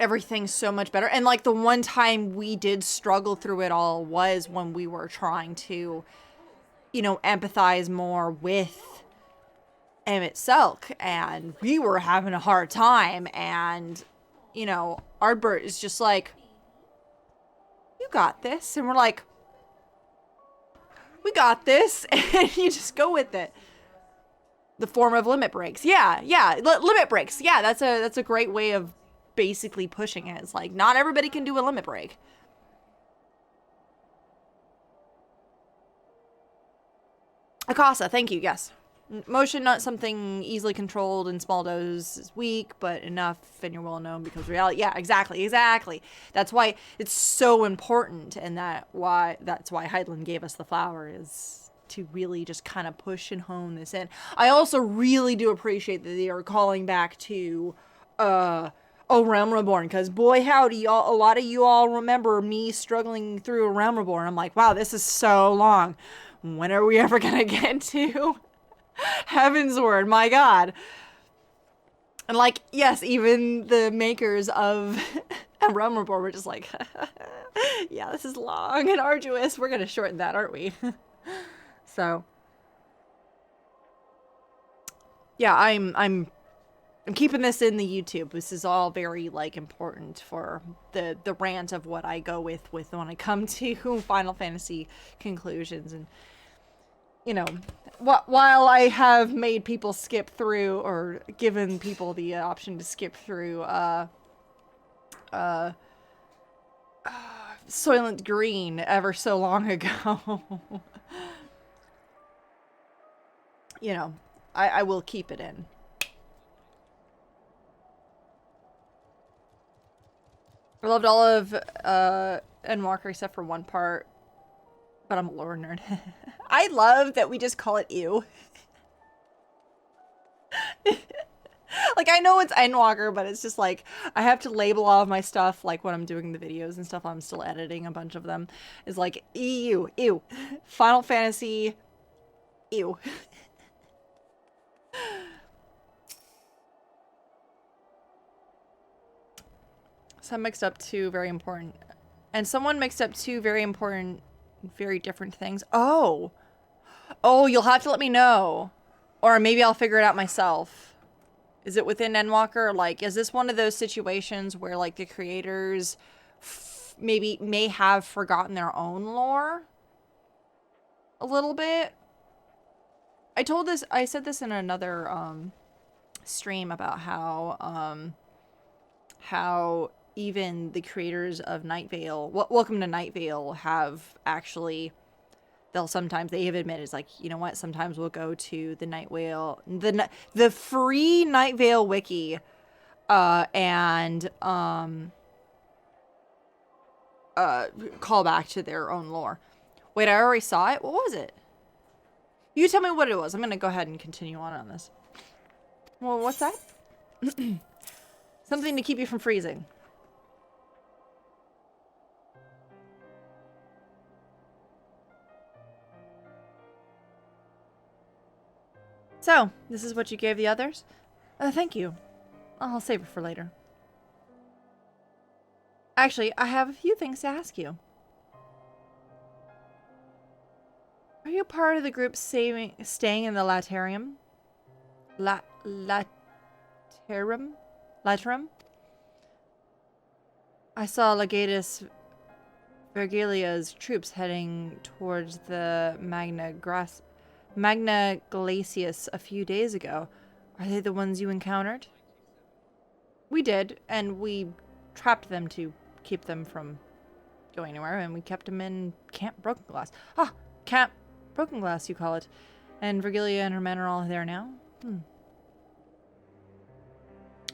everything so much better. And like the one time we did struggle through it all was when we were trying to, you know, empathize more with Emmett Selk, and we were having a hard time, and you know, Ardbert is just like, you got this, and we're like, we got this, and you just go with it. The form of limit breaks. Yeah. Limit breaks. Yeah, that's a great way of basically pushing it. It's like, not everybody can do a limit break. Akasa, thank you. Yes. Motion, not something easily controlled in small doses, is weak, but enough and you're well known because reality. Yeah, exactly. That's why it's so important, and that's why Heidlin gave us the flower, is to really just kind of push and hone this in. I also really do appreciate that they are calling back to Realm Reborn, because boy howdy, a lot of you all remember me struggling through Realm Reborn. I'm like, wow, this is so long. When are we ever gonna get to Heaven's Word? My god. And like, yes, even the makers of Realm Reborn were just like, yeah, this is long and arduous. We're gonna shorten that, aren't we? So yeah, I'm keeping this in the YouTube. This is all very like important for the rant of what I go with when I come to Final Fantasy conclusions. And you know, while I have made people skip through, or given people the option to skip through, Soylent Green ever so long ago, you know, I will keep it in. I loved all of Endwalker except for one part, but I'm a lore nerd. I love that we just call it ew. Like, I know it's Endwalker, but it's just like, I have to label all of my stuff, like when I'm doing the videos and stuff, I'm still editing a bunch of them, is like, ew, ew. Final Fantasy, ew. So I mixed up two very important, and someone mixed up two very important, very different things. Oh, you'll have to let me know, or maybe I'll figure it out myself. Is it within Endwalker? Like, is this one of those situations where, like, the creators maybe may have forgotten their own lore a little bit? I said this in another stream about how even the creators of Night Vale, Welcome to Night Vale, have actually, they have admitted, it's like, you know what, sometimes we'll go to the Night Vale, the free Night Vale wiki, and call back to their own lore. Wait, I already saw it? What was it? You tell me what it was. I'm gonna go ahead and continue on this. Well, what's that? Something to keep you from freezing. So, this is what you gave the others? Thank you. I'll save it for later. Actually, I have a few things to ask you. Are you part of the group staying in the Laterium? Laterum? I saw Legatus Vergilia's troops heading towards the Magna Glacius a few days ago. Are they the ones you encountered? We did, and we trapped them to keep them from going anywhere, and we kept them in Camp Broken Glass. Ah, Camp Broken Glass, you call it. And Vergilia and her men are all there now?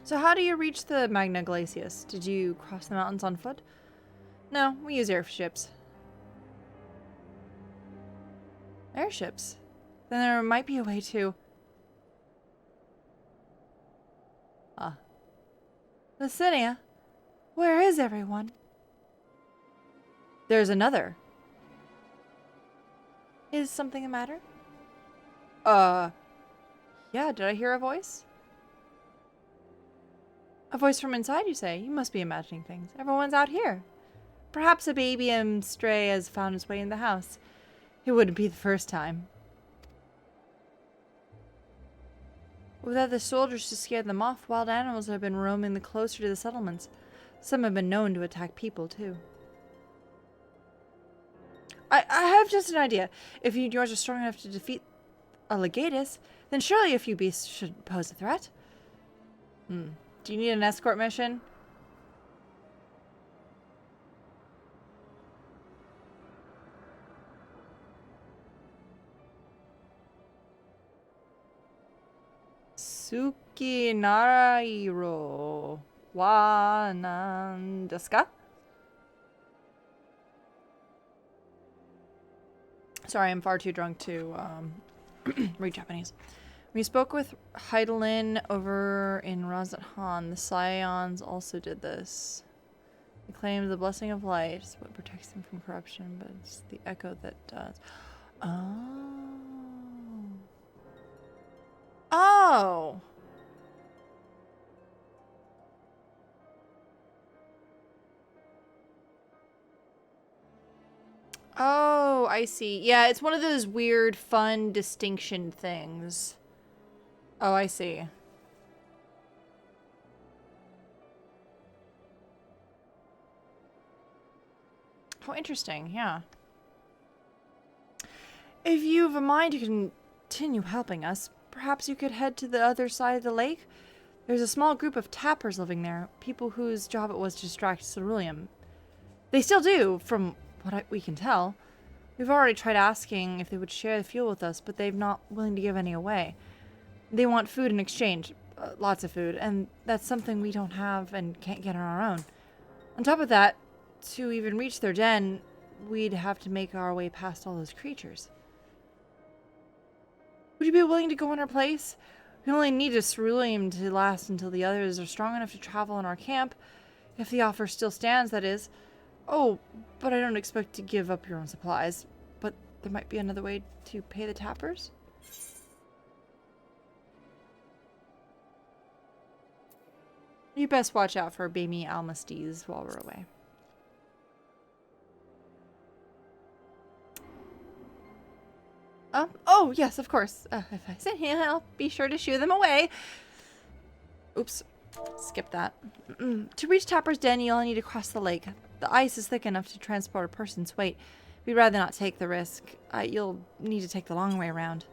So how do you reach the Magna Glacius? Did you cross the mountains on foot? No, we use airships. Airships? Then there might be a way to... Lucinia, where is everyone? There's another. Is something the matter? Yeah, did I hear a voice? A voice from inside, you say? You must be imagining things. Everyone's out here. Perhaps a baby and stray has found its way in the house. It wouldn't be the first time. Without the soldiers to scare them off, wild animals have been roaming the closer to the settlements. Some have been known to attack people, too. I have just an idea. If you yours are strong enough to defeat a Legatus, then surely a few beasts should pose a threat. Do you need an escort mission? Suki Narairo wa nan desu ka? Sorry, I'm far too drunk to read Japanese. We spoke with Heidelin over in Razat-Han. The Scions also did this. They claim the blessing of light is what protects them from corruption, but it's the echo that does. Oh! Oh, I see. Yeah, it's one of those weird, fun distinction things. Oh, I see. Oh, interesting. Yeah. If you have a mind to continue helping us, perhaps you could head to the other side of the lake? There's a small group of tappers living there, people whose job it was to distract Ceruleum. They still do, from what we can tell. We've already tried asking if they would share the fuel with us, but they're not willing to give any away. They want food in exchange, lots of food, and that's something we don't have and can't get on our own. On top of that, to even reach their den, we'd have to make our way past all those creatures. Would you be willing to go in our place? We only need a ceruleum to last until the others are strong enough to travel in our camp. If the offer still stands, that is. Oh, but I don't expect to give up your own supplies. But there might be another way to pay the tappers? You best watch out for baby Almastes while we're away. Oh, yes, of course. If I sit here, I'll be sure to shoo them away. Oops. Skip that. To reach Tapper's Den, you'll need to cross the lake. The ice is thick enough to transport a person's weight. We'd rather not take the risk. You'll need to take the long way around.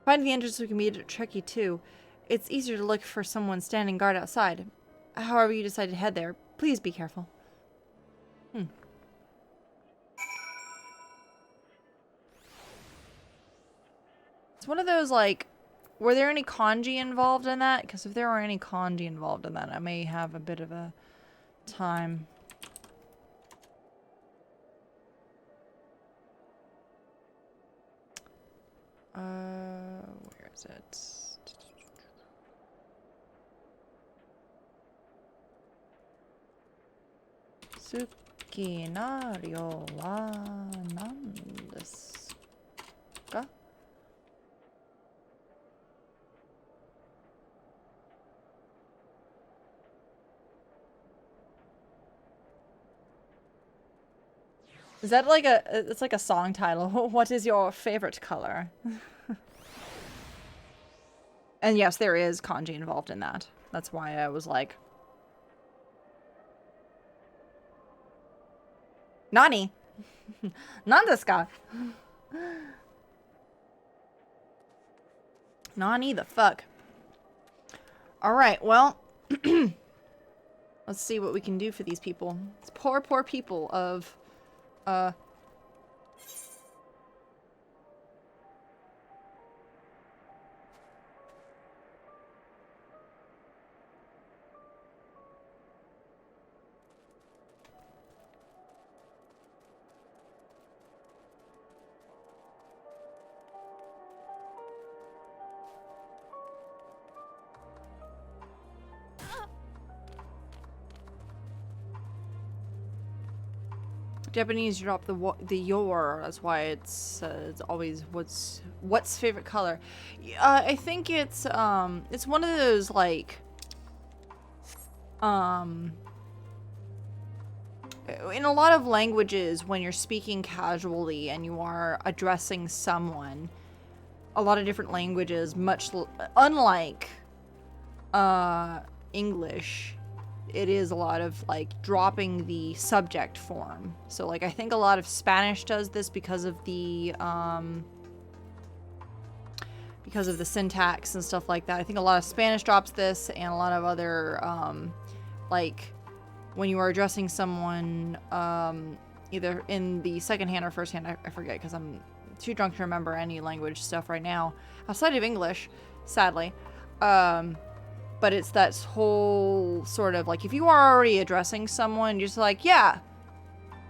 Finding the entrance can be a bit tricky, too. It's easier to look for someone standing guard outside. However you decide to head there, please be careful. It's one of those, like, were there any kanji involved in that? Because if there are any kanji involved in that, I may have a bit of a time. Where is it? Suki na ryo wa nan desu ka? Is that like it's like a song title. What is your favorite color? And yes, there is kanji involved in that. That's why I was like... Nani? Nandesu ka? Nani the fuck? Alright, well... Let's see what we can do for these people. It's poor, poor people of... Japanese drop the your. That's why it's always what's favorite color. I think it's one of those like in a lot of languages when you're speaking casually and you are addressing someone, a lot of different languages, unlike English. It is a lot of like dropping the subject form. So like I think a lot of Spanish does this because of the syntax and stuff like that. I think a lot of Spanish drops this, and a lot of other like when you are addressing someone either in the second hand or first hand, I forget because I'm too drunk to remember any language stuff right now outside of English, sadly. But it's that whole sort of like, if you are already addressing someone, you're just like, yeah,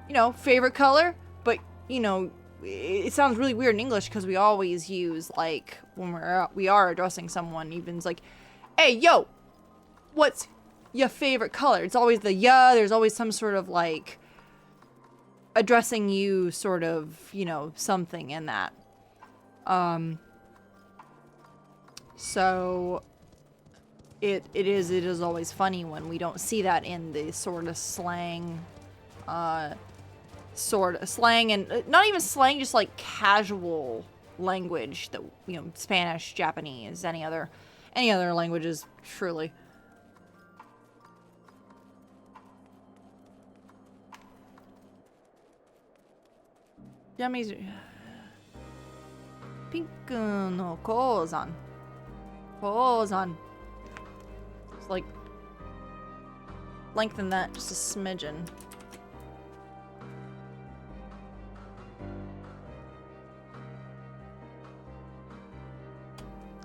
you know, favorite color. But, you know, it sounds really weird in English because we always use, like, when we are addressing someone, even it's like, hey, yo, what's your favorite color? It's always the yeah, there's always some sort of, like, addressing you sort of, you know, something in that. So... It is always funny when we don't see that in the sort of slang, and not even slang, just like casual language that, you know, Spanish, Japanese, any other languages, truly. Yummies. Pinku no kozan. Kozan. It's like lengthen that just a smidgen.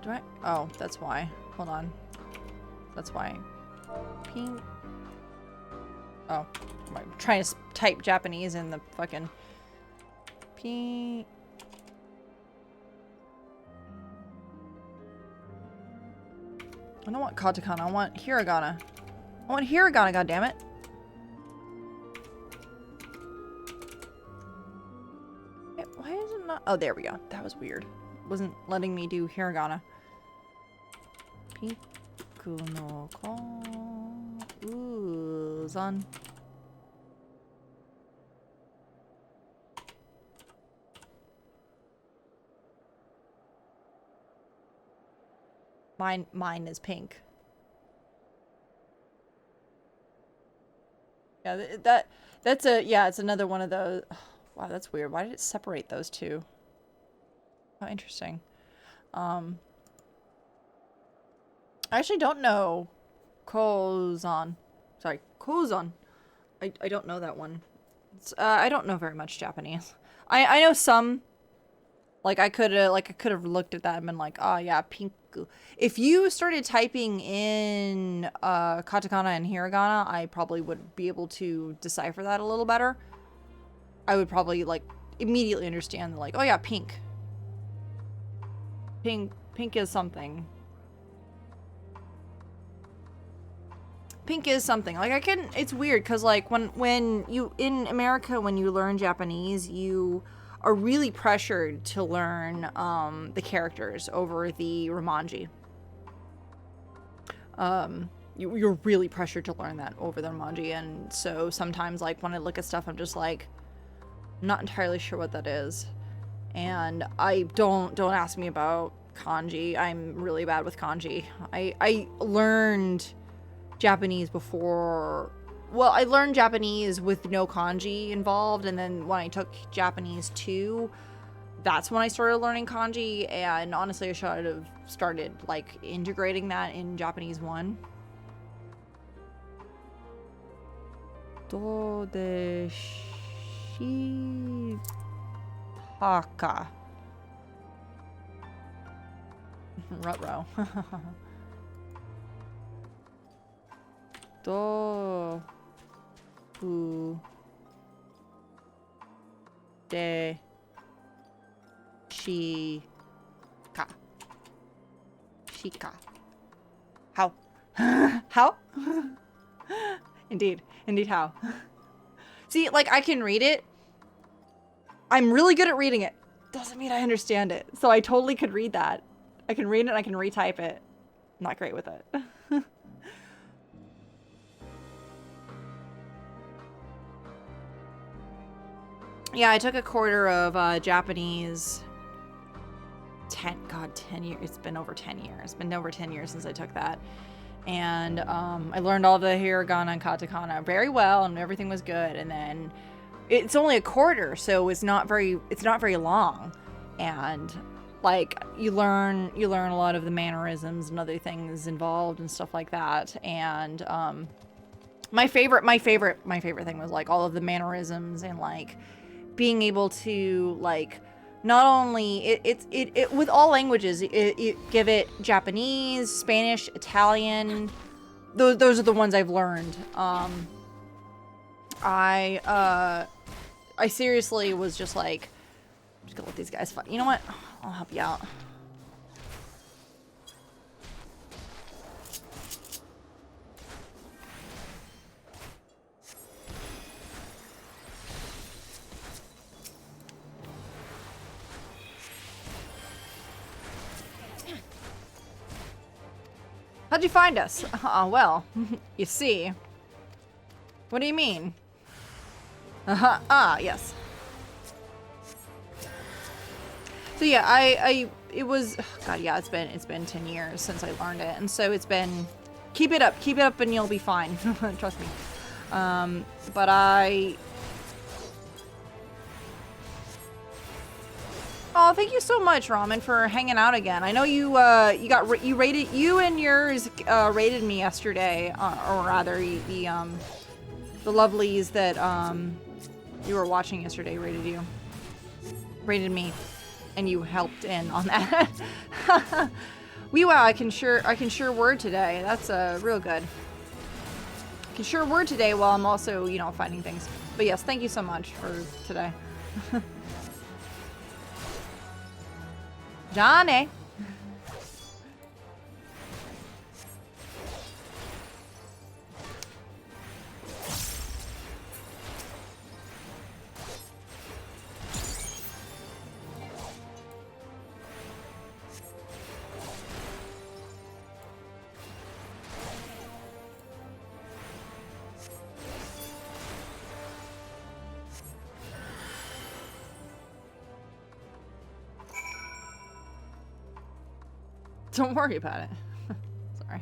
Do I? Oh, that's why. Hold on. That's why. Pink. Oh, I'm trying to type Japanese in the fucking pink. I don't want katakana. I want hiragana. I want hiragana. Goddammit. Why is it not? Oh, there we go. That was weird. It wasn't letting me do hiragana. Piku no ko uzan. Mine is pink. Yeah, that's a, yeah, it's another one of those. Oh, wow, that's weird. Why did it separate those two? Oh, interesting. I actually don't know Kozan. Sorry, Kozan. I don't know that one. It's, I don't know very much Japanese. I know some. Like I could have looked at that and been like, oh yeah, pinku. If you started typing in katakana and hiragana, I probably would be able to decipher that a little better. I would probably like immediately understand like, oh yeah, pink. Pink is something. Pink is something. Like I can, it's weird because like when you, in America, when you learn Japanese, you are really pressured to learn the characters over the Romanji. You're really pressured to learn that over the Romanji, and so sometimes like when I look at stuff, I'm just like, I'm not entirely sure what that is. And I don't ask me about kanji. I'm really bad with kanji. I learned Japanese before. Well, I learned Japanese with no kanji involved, and then when I took Japanese 2, that's when I started learning kanji, and honestly I should have started like integrating that in Japanese 1. Do de shi haka. Ruh-roh. Do fu de shi ka. Shika. How? How? Indeed. Indeed how. See, like, I can read it. I'm really good at reading it. Doesn't mean I understand it. So I totally could read that. I can read it and I can retype it. I'm not great with it. Yeah, I took a quarter of Japanese. 10 years. It's been over 10 years. It's been over 10 years since I took that. And I learned all the hiragana and katakana very well, and everything was good. And then it's only a quarter, so it's not very long. And like you learn a lot of the mannerisms and other things involved and stuff like that. And my favorite thing was like all of the mannerisms and like being able to like not only it with all languages, it give it Japanese, Spanish, Italian. Those are the ones I've learned. I seriously was just like, I'm just gonna let these guys fight. You know what? I'll help you out. How'd you find us? Well, you see. What do you mean? Yes. So yeah, it was, God, yeah, it's been 10 years since I learned it, and so it's been, keep it up, and you'll be fine. Trust me. But Oh, thank you so much, Ramen, for hanging out again. I know you you and yours rated me yesterday, or rather the lovelies that you were watching yesterday rated me, and you helped in on that. Wow, I can sure word today. That's real good. I can sure word today while I'm also, you know, finding things. But yes, thank you so much for today. Johnny. Don't worry about it. Sorry.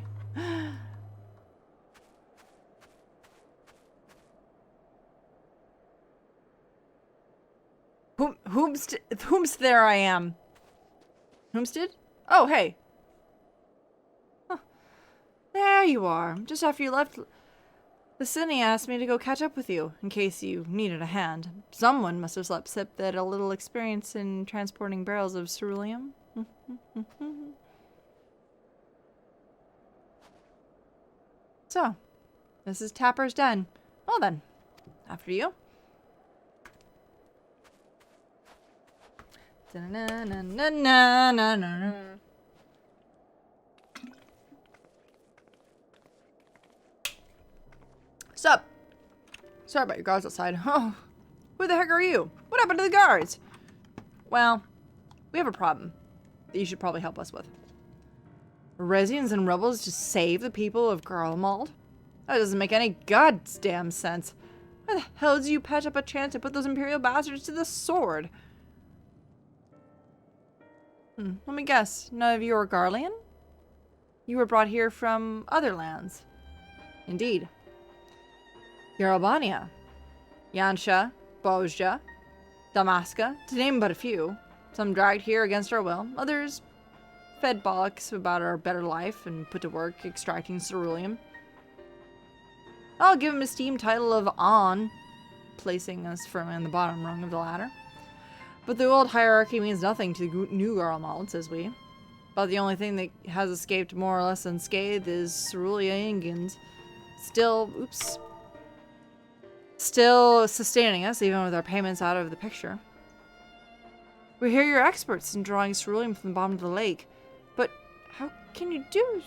Whomst there I am. Whomsted? Oh, hey. Huh. There you are. Just after you left, the Cine asked me to go catch up with you, in case you needed a hand. Someone must have slept sip that a little experience in transporting barrels of ceruleum. So, this is Tapper's Den. Well then, after you. Sup? Sorry about your guards outside. Oh, who the heck are you? What happened to the guards? Well, we have a problem that you should probably help us with. Resians and rebels to save the people of Garlemald? That doesn't make any goddamn sense. Why the hell did you patch up a chance to put those Imperial bastards to the sword? Let me guess. None of you are Garlean? You were brought here from other lands. Indeed. Yarobania, Yansha, Bozja, Damaska, to name but a few. Some dragged here against our will. Others fed bollocks about our better life and put to work extracting ceruleum. I'll give him a steam title of On, placing us firmly on the bottom rung of the ladder. But the old hierarchy means nothing to the new Garlemald, says we. But the only thing that has escaped more or less unscathed is Cerulean. Still sustaining us, even with our payments out of the picture. We hear you're experts in drawing ceruleum from the bottom of the lake, but how can you do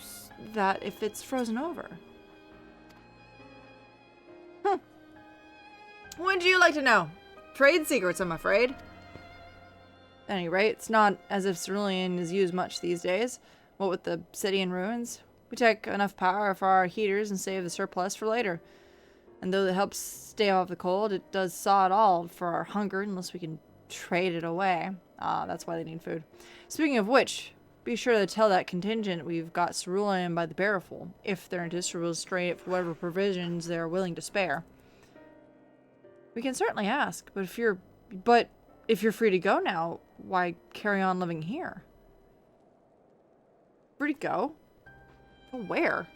that if it's frozen over? Wouldn't you like to know? Trade secrets, I'm afraid. At any rate, it's not as if cerulean is used much these days. What with the city in ruins, we take enough power for our heaters and save the surplus for later. And though it helps stay off the cold, it does sod all for our hunger unless we can trade it away. That's why they need food. Speaking of which, be sure to tell that contingent we've got cerulean by the barrelful, if they're interested straight for whatever provisions they're willing to spare. We can certainly ask, but if you're free to go now, why carry on living here? Free to go? But where?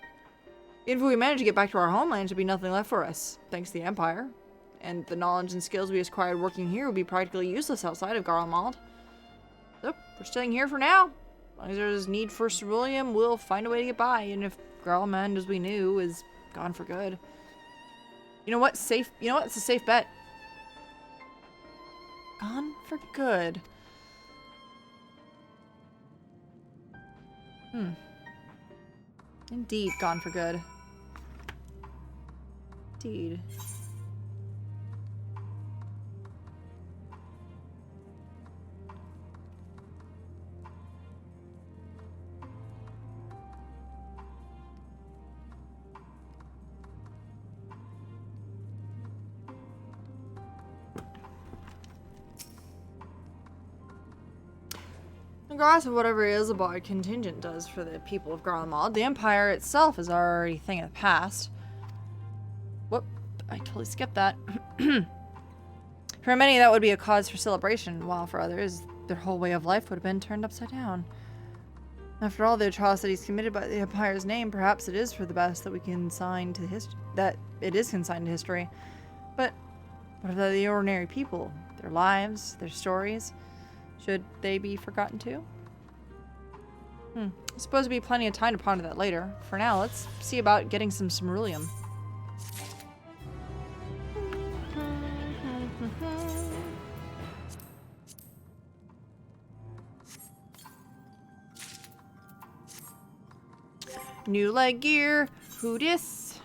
Even if we manage to get back to our homeland, there'd be nothing left for us, thanks to the Empire. And the knowledge and skills we acquired working here would be practically useless outside of Garlemald. So, we're staying here for now. As long as there's need for ceruleum, we'll find a way to get by, and if Garlemald, as we knew, is gone for good. You know what? It's a safe bet. Gone for good. Indeed, gone for good. Indeed. Regardless of whatever Isambard contingent does for the people of Garlemald, the Empire itself is already a thing of the past. Whoop, I totally skipped that. For many, that would be a cause for celebration, while for others, their whole way of life would have been turned upside down. After all the atrocities committed by the Empire's name, perhaps it is for the best that we can consign to that it is consigned to history. But what about the ordinary people? Their lives, their stories? Should they be forgotten too? I suppose there'll be plenty of time to ponder that later. For now, let's see about getting some ceruleum. New leg gear. Who dis?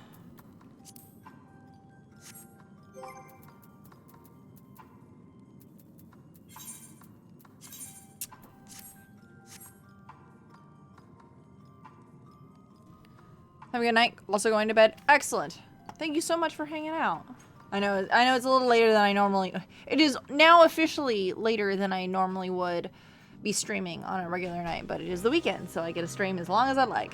Have a good night. Also going to bed. Excellent. Thank you so much for hanging out. I know it's a little later than I normally. It is now officially later than I normally would be streaming on a regular night, but it is the weekend, so I get to stream as long as I like.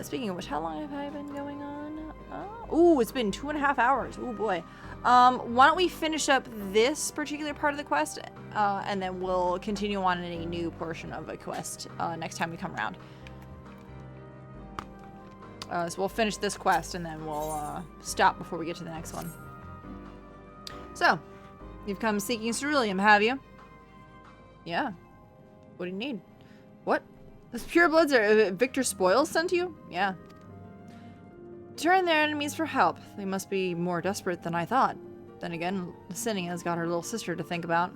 Speaking of which, how long have I been going on? Ooh, it's been 2.5 hours. Ooh boy. Why don't we finish up this particular part of the quest, and then we'll continue on in a new portion of a quest next time we come around. So we'll finish this quest and then we'll stop before we get to the next one. So, you've come seeking ceruleum, have you? Yeah. What do you need? What? Those purebloods are Victor Spoils sent you? Yeah. Turn their enemies for help. They must be more desperate than I thought. Then again, Lysinia's got her little sister to think about.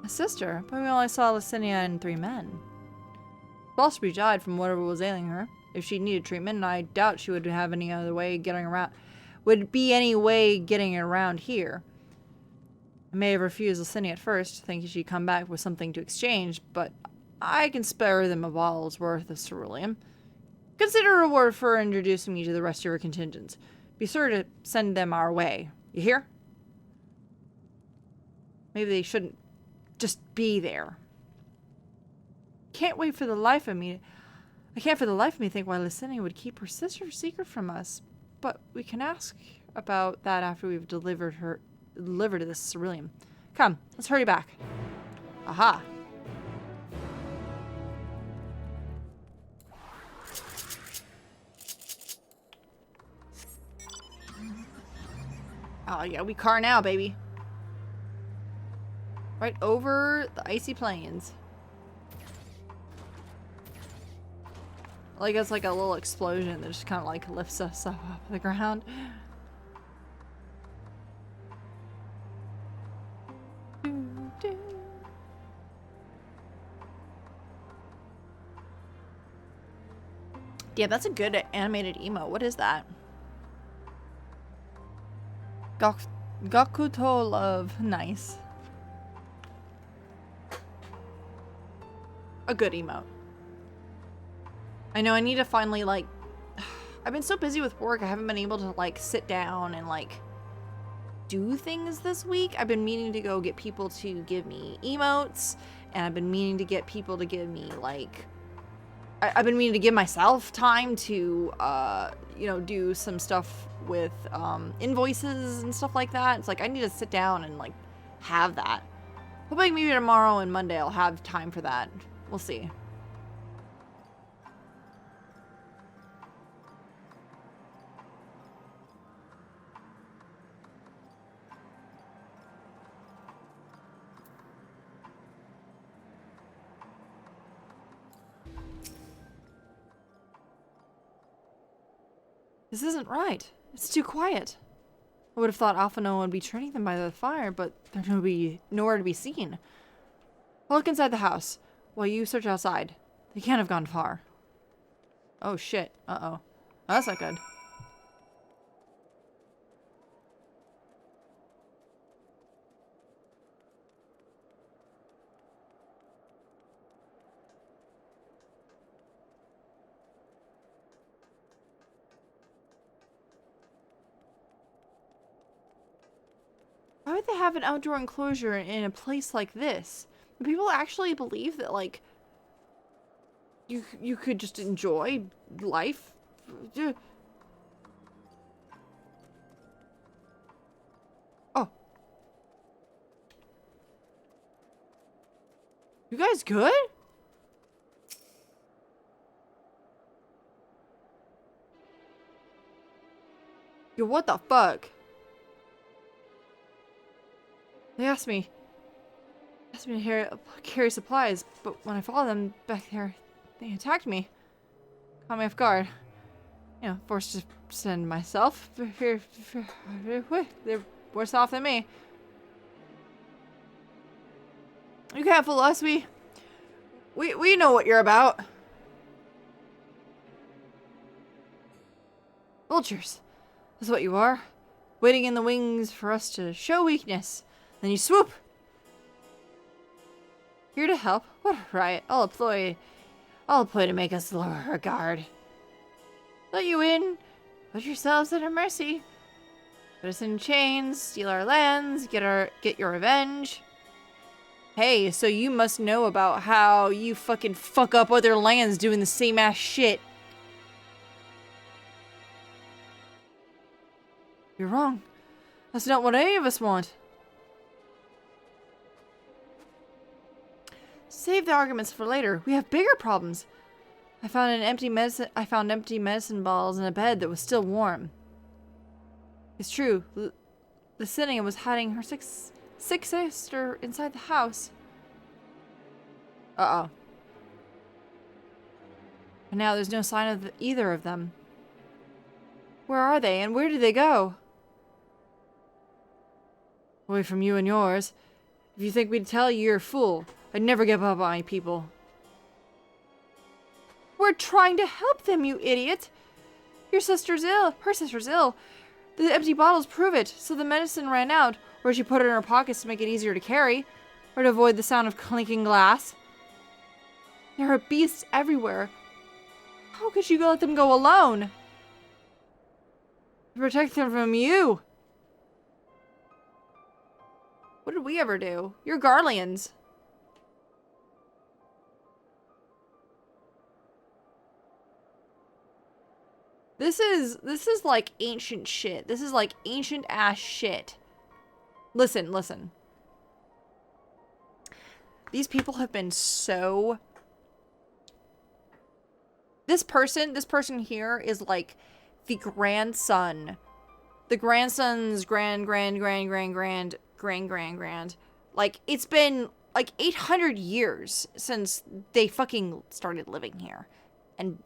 A sister? But we only saw Lysinia and 3 men. Possibly died from whatever was ailing her. If she needed treatment, I doubt she would have any other way getting around. Would be any way getting around here. I may have refused Lysinia at first, thinking she'd come back with something to exchange, but I can spare them a bottle's worth of ceruleum. Consider a reward for introducing me to the rest of your contingents. Be sure to send them our way. You hear? Maybe they shouldn't just be there. Can't wait for the life of me. I can't for the life of me think why Lysinia would keep her sister's secret from us. But we can ask about that after we've delivered this ceruleum. Come, let's hurry back. Aha. Oh yeah, we car now, baby. Right over the icy plains. Like it's like a little explosion that just kind of like lifts us up off the ground. Yeah, that's a good animated emo. What is that? Gakuto Love. Nice. A good emote. I know I need to finally, like, I've been so busy with work, I haven't been able to, like, sit down and, like, do things this week. I've been meaning to go get people to give me emotes, and I've been meaning to get people to give me, like, I've been meaning to give myself time to, you know, do some stuff with, invoices and stuff like that. It's like, I need to sit down and, like, have that. Hoping maybe tomorrow and Monday I'll have time for that. We'll see. This isn't right. It's too quiet. I would have thought Alphino would be training them by the fire, but they're nowhere to be seen. I'll look inside the house, while you search outside. They can't have gone far. Oh shit. Uh-oh. That's not good. Why would they have an outdoor enclosure in a place like this? Do people actually believe that, like, you could just enjoy life? Oh. You guys good? Yo, what the fuck? They asked me to carry supplies, but when I followed them back there, they attacked me. Caught me off guard. You know, forced to send myself. They're worse off than me. You can't fool us. We know what you're about. Vultures. That's what you are. Waiting in the wings for us to show weakness. Then you swoop. Here to help? What a riot. I'll employ to make us lower our guard. Let you in. Put yourselves at our mercy. Put us in chains, steal our lands, get your revenge. Hey, so you must know about how you fucking fuck up other lands doing the same ass shit. You're wrong. That's not what any of us want. Save the arguments for later. We have bigger problems. I found empty medicine balls in a bed that was still warm. It's true. Licinia was hiding her sick sister inside the house. Uh-oh. And now there's no sign of either of them. Where are they, and where did they go? Away from you and yours. If you think we'd tell you, you're a fool. I'd never give up on my people. We're trying to help them, you idiot! Your sister's ill. Her sister's ill. The empty bottles prove it, so the medicine ran out, or she put it in her pockets to make it easier to carry, or to avoid the sound of clinking glass. There are beasts everywhere. How could you let them go alone? To protect them from you. What did we ever do? You're Garleans. This is like ancient shit. This is like ancient ass shit. Listen, listen. These people have been so... This person here is like the grandson. The grandson's grand. Like, it's been like 800 years since they fucking started living here. And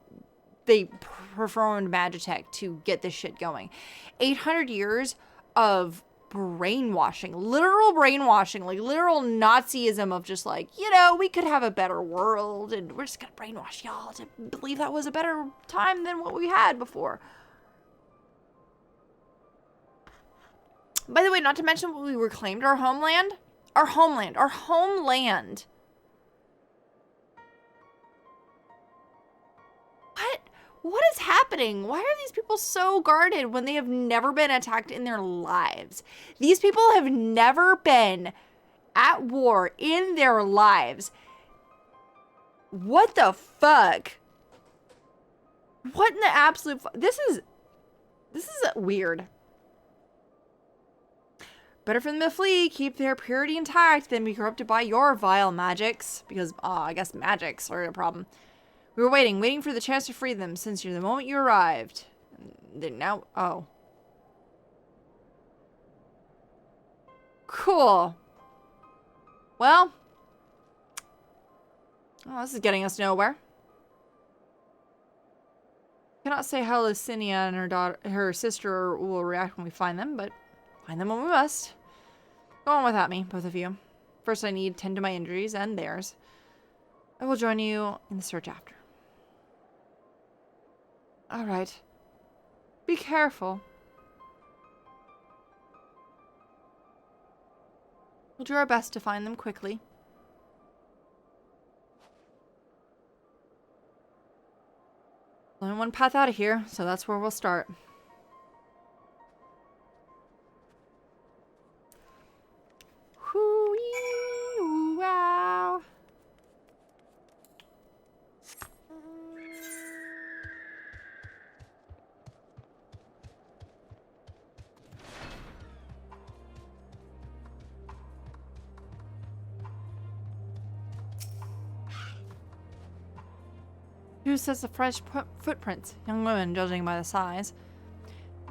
they performed Magitech to get this shit going. 800 years of brainwashing, literal brainwashing, like literal Nazism of just like, you know, we could have a better world and we're just gonna brainwash y'all to believe that was a better time than what we had before. By the way, not to mention we reclaimed our homeland. Our homeland. What is happening? Why are these people so guarded when they have never been attacked in their lives? These people have never been at war in their lives. What the fuck? What in the absolute this is weird. Better for them to flee, keep their purity intact, than be corrupted by your vile magics. Because, I guess magics are a problem. We were waiting for the chance to free them since the moment you arrived. Then now, oh. Cool. Well. Oh, this is getting us nowhere. Cannot say how Licinia and her sister will react when we find them, but find them when we must. Go on without me, both of you. First I need to tend to my injuries and theirs. I will join you in the search after. Alright. Be careful. We'll do our best to find them quickly. Only one path out of here, so that's where we'll start. Wow. Who sets the fresh footprints? Young women, judging by the size.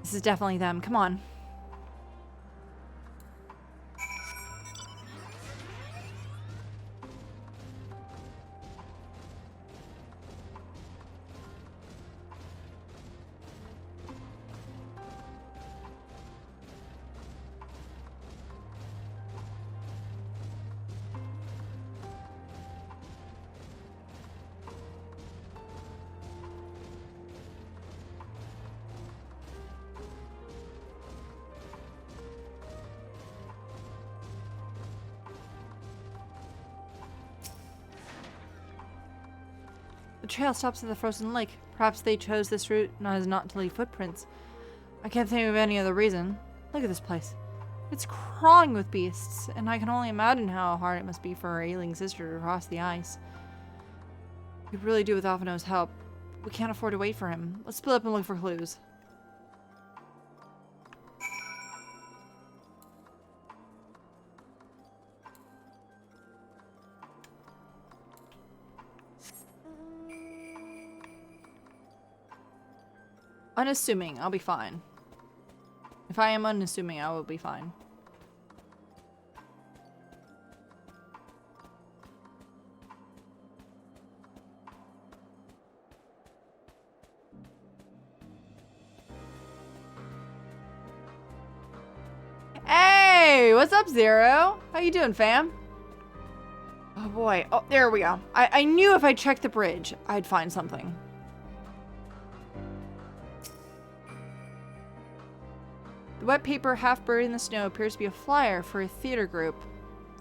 This is definitely them. Come on. The trail stops at the frozen lake. Perhaps they chose this route not to leave footprints. I can't think of any other reason. Look at this place. It's crawling with beasts, and I can only imagine how hard it must be for our ailing sister to cross the ice. We could really do with Alphino's help. We can't afford to wait for him. Let's split up and look for clues. Unassuming, I'll be fine. If I am unassuming, I will be fine. Hey, what's up, Zero? How you doing, fam? Oh boy. Oh, there we go. I knew if I checked the bridge, I'd find something. The wet paper half buried in the snow appears to be a flyer for a theater group,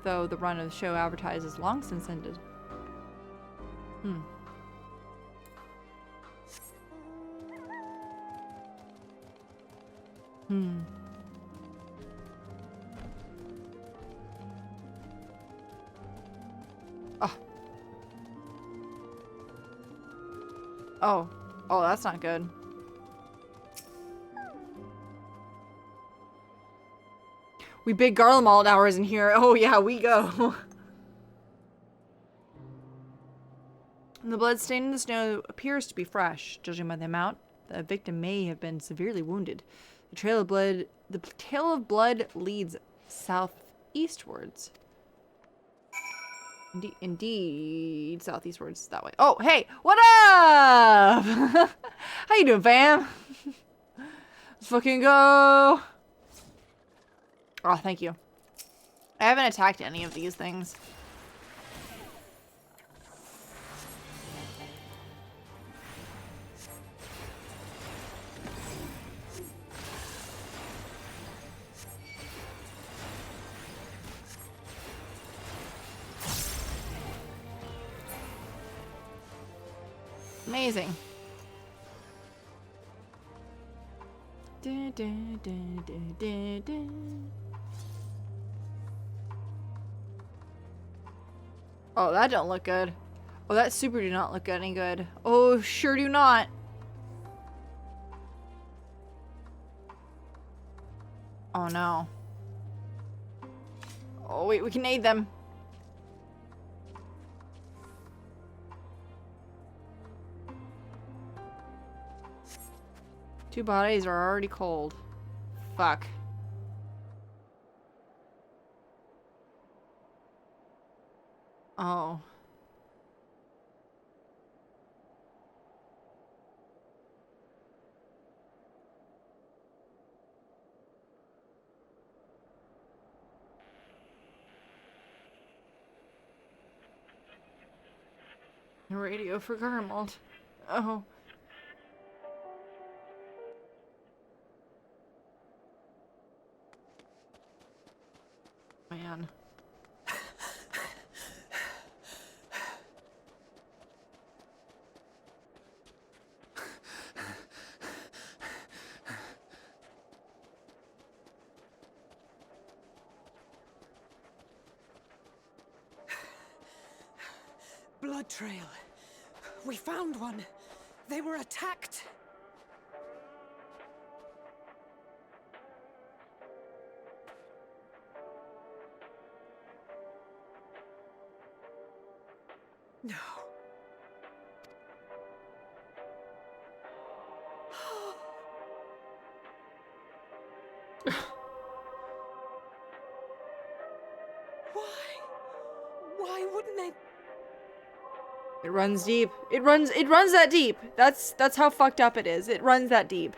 though the run of the show advertised is long since ended. Oh, that's not good. We big Garlemald hours in here. Oh yeah, we go. The blood stain in the snow appears to be fresh, judging by the amount. The victim may have been severely wounded. The trail of blood leads southeastwards. Indeed, southeastwards that way. Oh, hey, what up? How you doing, fam? Let's fucking go. Oh, thank you. I haven't attacked any of these things. Amazing. Oh, that don't look good. Oh, that super do not look any good. Oh, sure do not. Oh no. Oh wait, we can aid them. Two bodies are already cold. Fuck. Oh. Radio for Garlemald. Oh. Man. Blood trail. We found one. They were attacked. No. Why wouldn't they? It runs deep. It runs that deep. That's how fucked up it is. It runs that deep.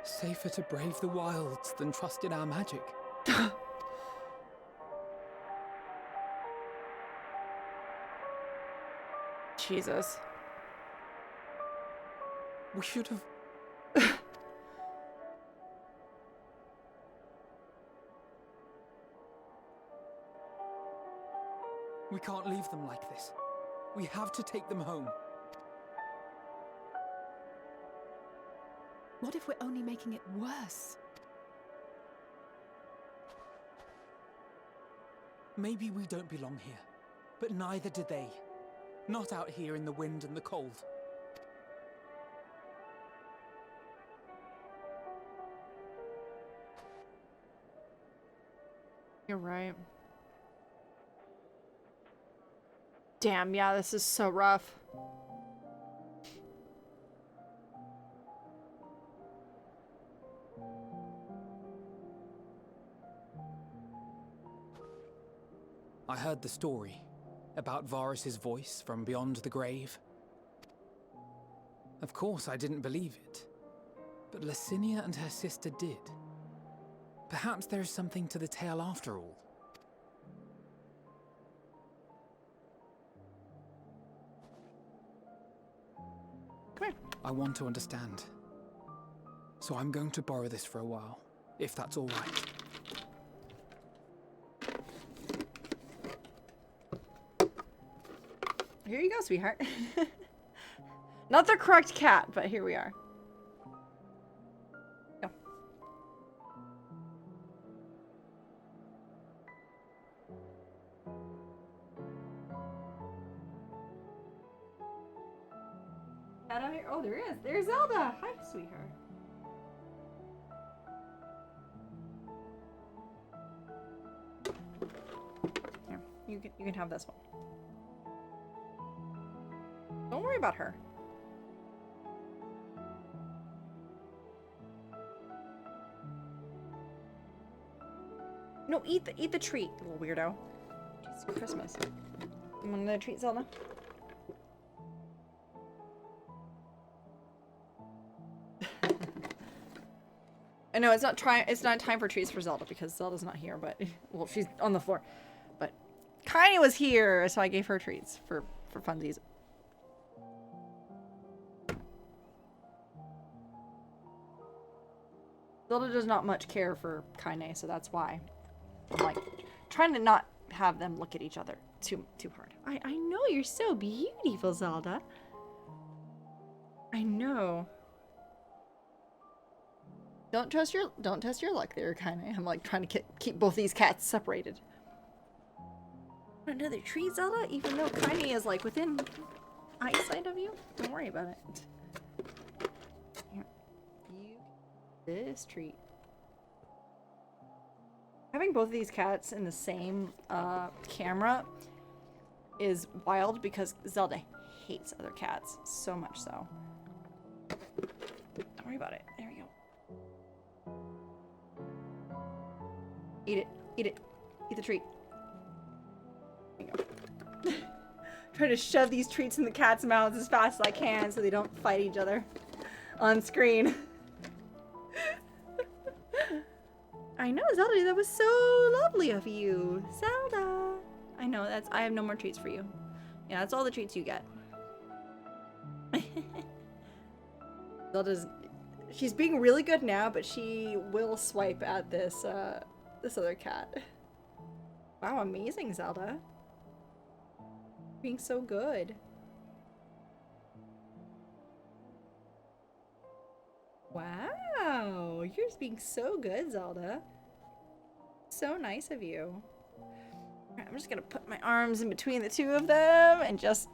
Safer to brave the wilds than trust in our magic. Jesus. We should have... We can't leave them like this. We have to take them home. What if we're only making it worse? Maybe we don't belong here, but neither do they. Not out here in the wind and the cold. You're right. Damn, yeah, this is so rough. I heard the story about Varus's voice from beyond the grave. Of course, I didn't believe it, but Licinia and her sister did. Perhaps there is something to the tale after all. Come here. I want to understand. So I'm going to borrow this for a while, if that's all right. Here you go, sweetheart. Not the correct cat, but here we are. Go. Cat out here? Oh, there is. There's Zelda. Hi, sweetheart. Here, you can have this one. Don't worry about her. No, eat the treat, little weirdo. It's Christmas. You want another treat, Zelda? I know it's not time for treats for Zelda because Zelda's not here, but well, she's on the floor. But Kaine was here, so I gave her treats for funsies. Zelda does not much care for Kaine, so that's why I'm like trying to not have them look at each other too hard. I know you're so beautiful, Zelda. I know. Don't test your luck there, Kaine. I'm like trying to keep both these cats separated. Another treat, Zelda? Even though Kaine is like within eyesight of you? Don't worry about it. Here. This treat. Having both of these cats in the same camera is wild because Zelda hates other cats so much so. Don't worry about it. There we go. Eat it. Eat it. Eat the treat. There you go. Trying to shove these treats in the cat's mouths as fast as I can so they don't fight each other on screen. I know, Zelda, that was so lovely of you. Zelda. I know, I have no more treats for you. Yeah, that's all the treats you get. She's being really good now, but she will swipe at this other cat. Wow, amazing, Zelda. Being so good. Wow, you're just being so good, Zelda. So nice of you. Alright, I'm just gonna put my arms in between the two of them and just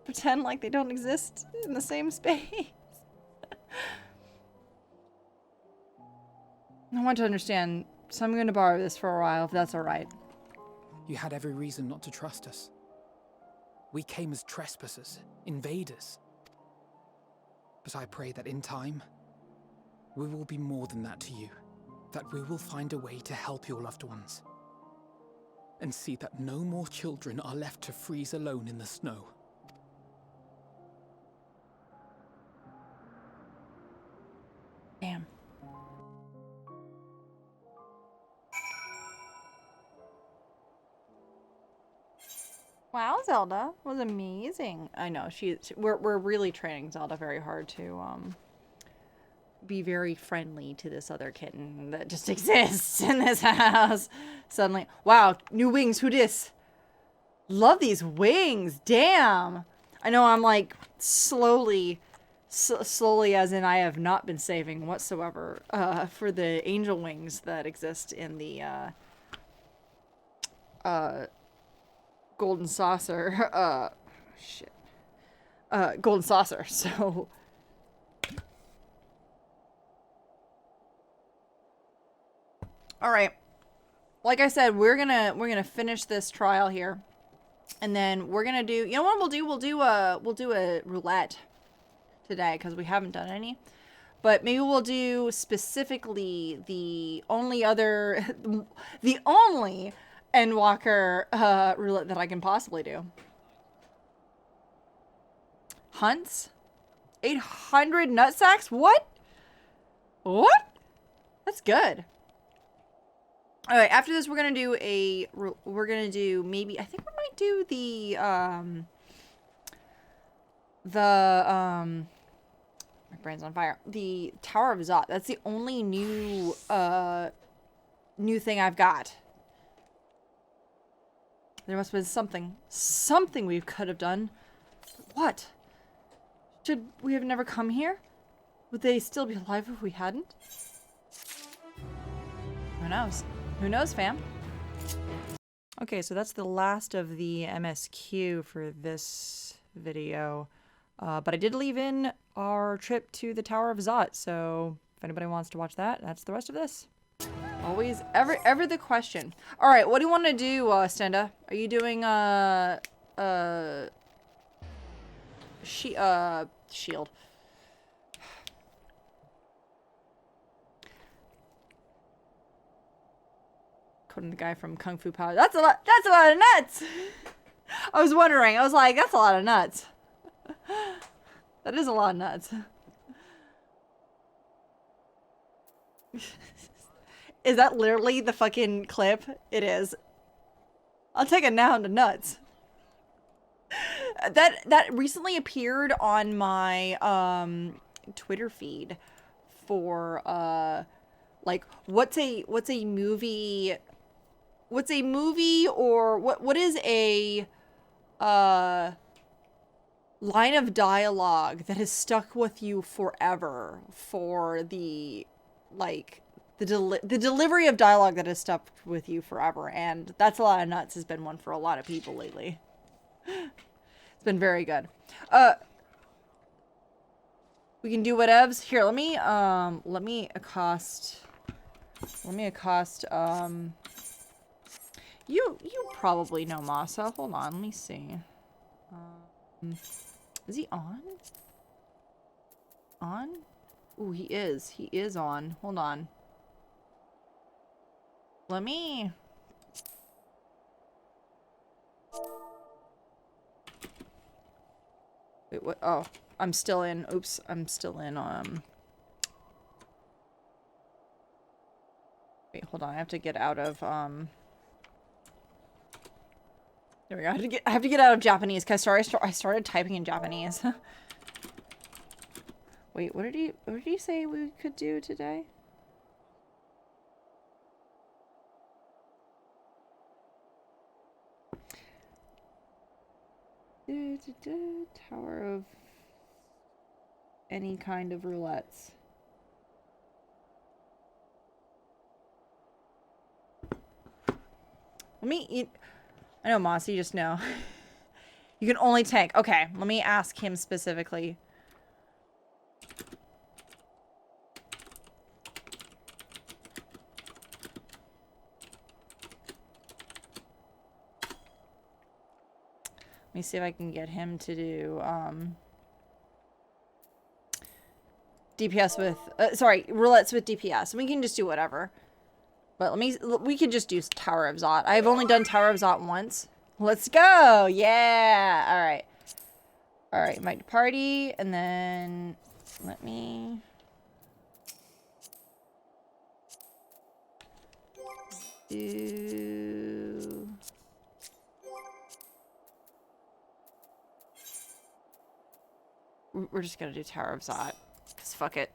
pretend like they don't exist in the same space. I want to understand, so I'm gonna borrow this for a while, if that's alright. You had every reason not to trust us. We came as trespassers, invaders. But I pray that in time, we will be more than that to you. That we will find a way to help your loved ones. And see that no more children are left to freeze alone in the snow. Damn. Wow, Zelda was amazing. I know we're really training Zelda very hard to be very friendly to this other kitten that just exists in this house. Suddenly, wow, new wings. Who dis? Love these wings. Damn. I know I'm like slowly as in I have not been saving whatsoever for the angel wings that exist in the golden saucer. Shit. Golden saucer. So all right. Like I said, we're gonna finish this trial here, and then we're gonna do. You know what we'll do? We'll do a roulette today because we haven't done any. But maybe we'll do specifically the only Endwalker roulette that I can possibly do. Hunts? 800 nutsacks? What? What? That's good. All right, after this, we're gonna do maybe, I think we might do my brain's on fire. The Tower of Zot. That's the only new thing I've got. There must have been something we could have done. What? Should we have never come here? Would they still be alive if we hadn't? Who knows? Who knows, fam? Okay, so that's the last of the MSQ for this video. But I did leave in our trip to the Tower of Zot, so if anybody wants to watch that, that's the rest of this. Always, ever the question. All right, what do you want to do, Stenda? Are you doing shield? Quoting the guy from Kung Fu Power. That's a lot of nuts. I was wondering. I was like, that's a lot of nuts. That is a lot of nuts. Is that literally the fucking clip? It is. I'll take it now to nuts. That recently appeared on my Twitter feed for like what's a movie or what is a line of dialogue that has stuck with you forever for the delivery of dialogue that has stuck with you forever, and That's a Lot of Nuts has been one for a lot of people lately. It's been very good. We can do whatevs. Here, let me accost you probably know Masa. Hold on, let me see. Is he on? On? Ooh, he is. He is on. Hold on. Let me... Wait, what? Oh, I'm still in. Oops, I'm still in, Wait, hold on. I have to get out of, There we go. I have to get out of Japanese because I started typing in Japanese. Wait, what did he say we could do today? Tower of any kind of roulettes. Let me eat. I know, Moss, you just know. You can only tank. Okay, let me ask him specifically. Let me see if I can get him to do, DPS with, sorry, roulettes with DPS. We can just do whatever. But we can just do Tower of Zot. I've only done Tower of Zot once. Let's go! Yeah! Alright. Alright, my party, and then let me... do... We're just gonna do Tower of Zot. Because fuck it.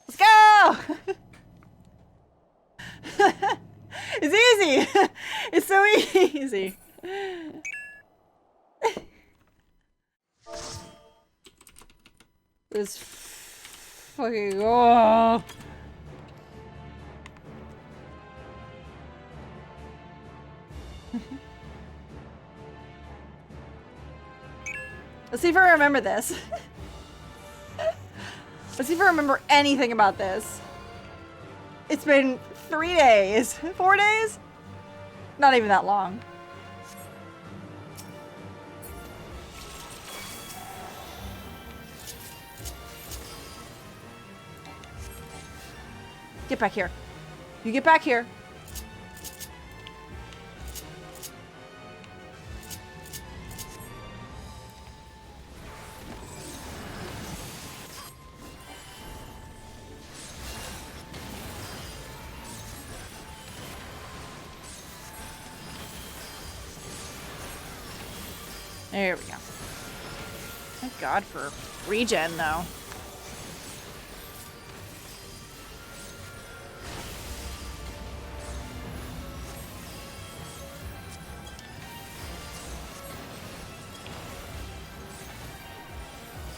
Let's go! It's easy! It's so easy. This fucking... Oh. Let's see if I remember this. Let's see if I remember anything about this. It's been 3 days. 4 days? Not even that long. Get back here. You get back here. There we go. Thank God for regen, though.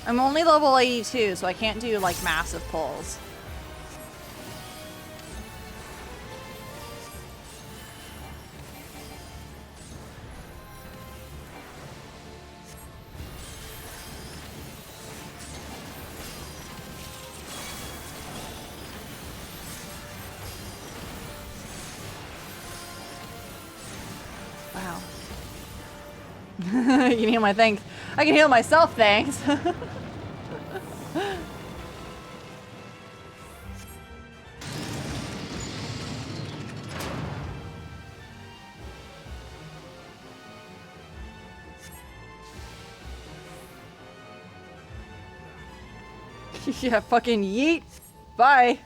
I'm only level 82, so I can't do, like, massive pulls. Wow. You can heal my thanks. I can heal myself, thanks. Yeah, fucking yeet. Bye.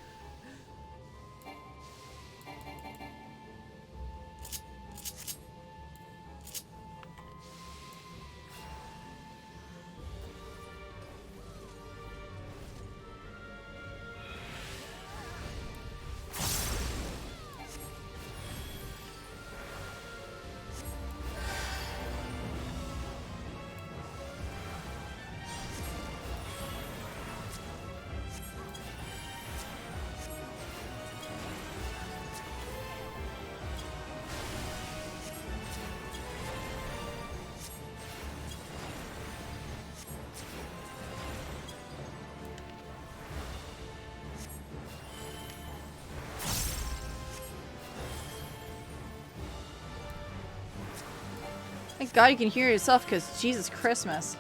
Thank God you can hear yourself, because Jesus Christmas.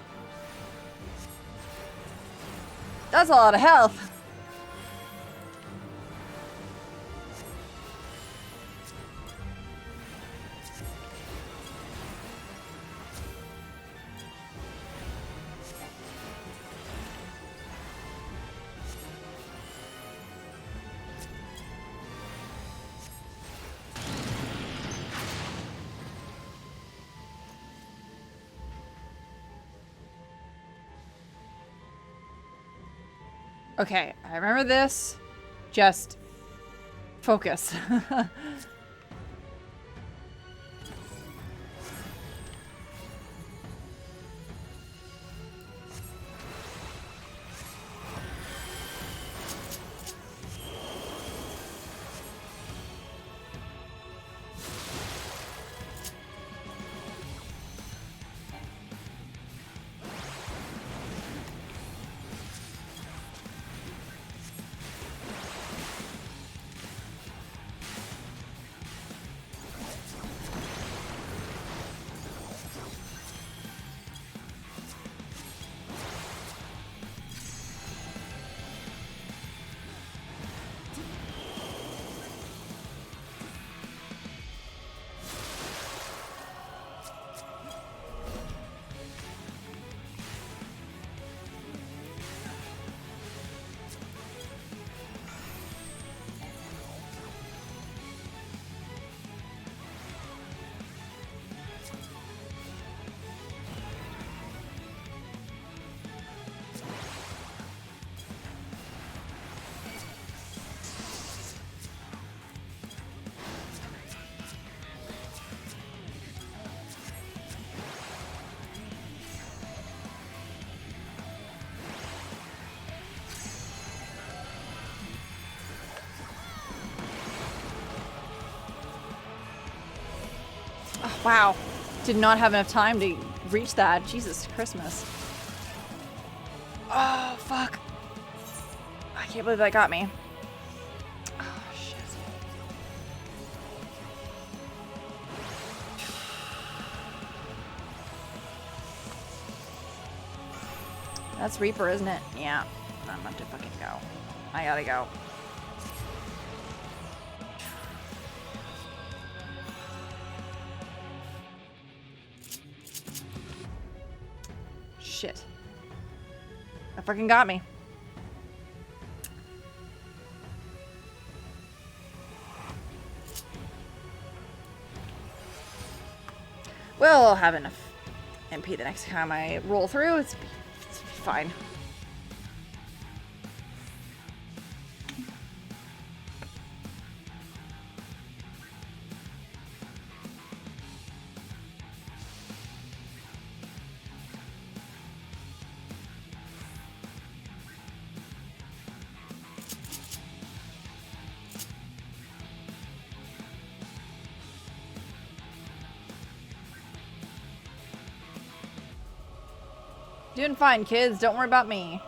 That's a lot of health. Okay, I remember this. Just focus. Wow. Did not have enough time to reach that. Jesus Christmas. Oh, fuck. I can't believe that got me. Oh, shit. That's Reaper, isn't it? Yeah. I'm about to fucking go. I gotta go. Shit. That fucking got me. Well, I'll have enough MP the next time I roll through. It's fine. Doing fine, kids. Don't worry about me.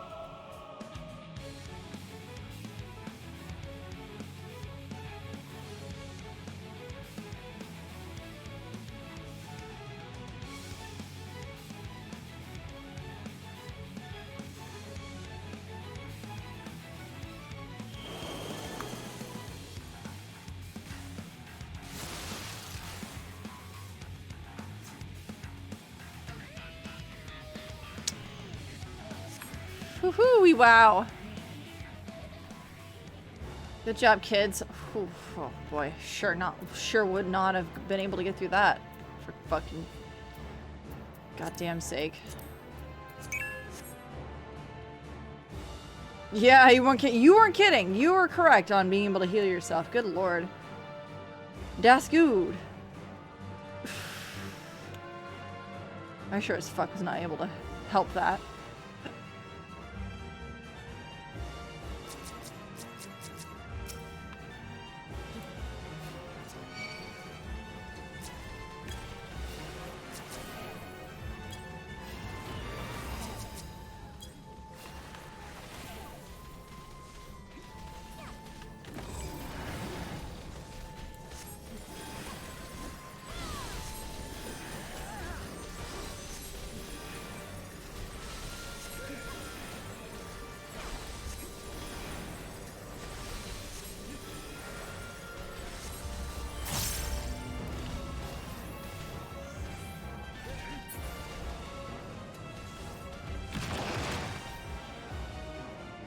Woohoo! Wow. Good job, kids. Ooh, oh boy, sure would not have been able to get through that. For fucking goddamn sake. Yeah, you weren't kidding. You were correct on being able to heal yourself. Good lord. Das gut. I sure as fuck was not able to help that.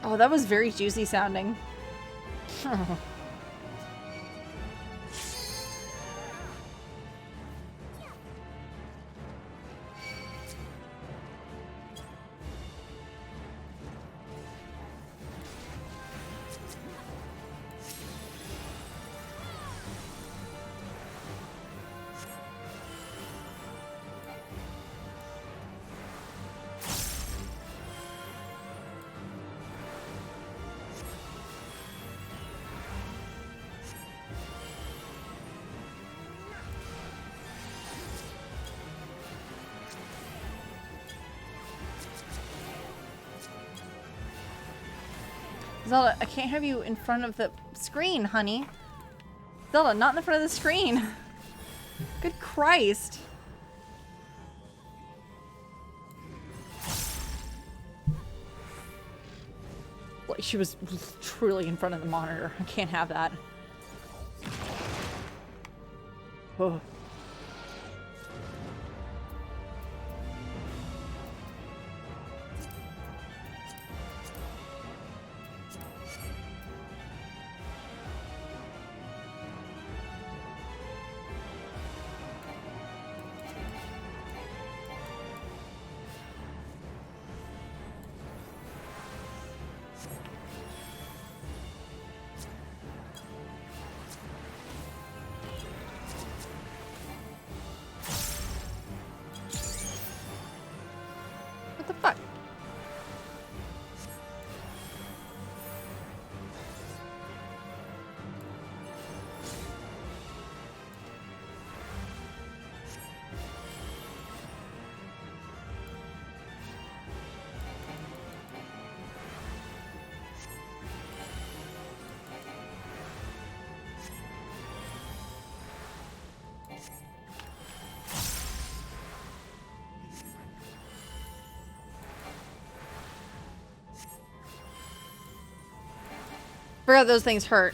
Oh, that was very juicy sounding. Zelda, I can't have you in front of the screen, honey. Zelda, not in the front of the screen. Good Christ. Like, she was truly in front of the monitor. I can't have that. Oh. Forgot those things hurt.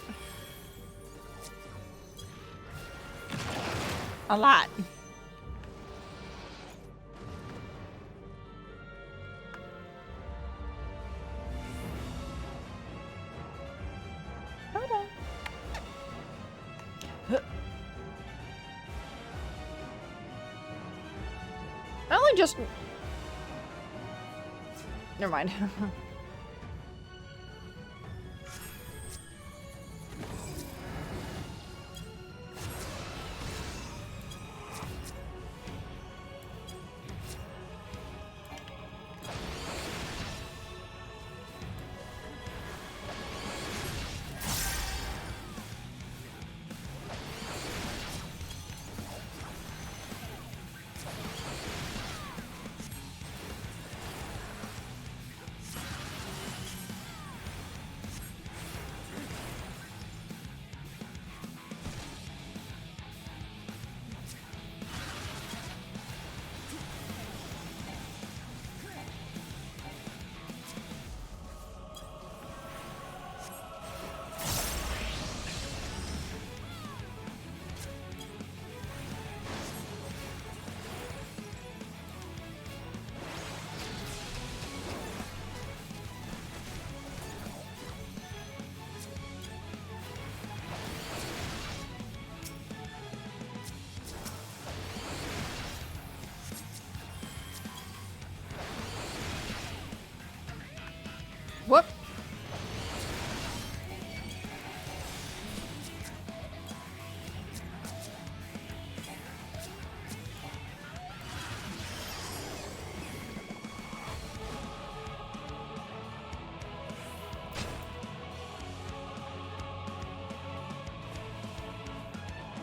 A lot. I only just... Never mind. Whoop.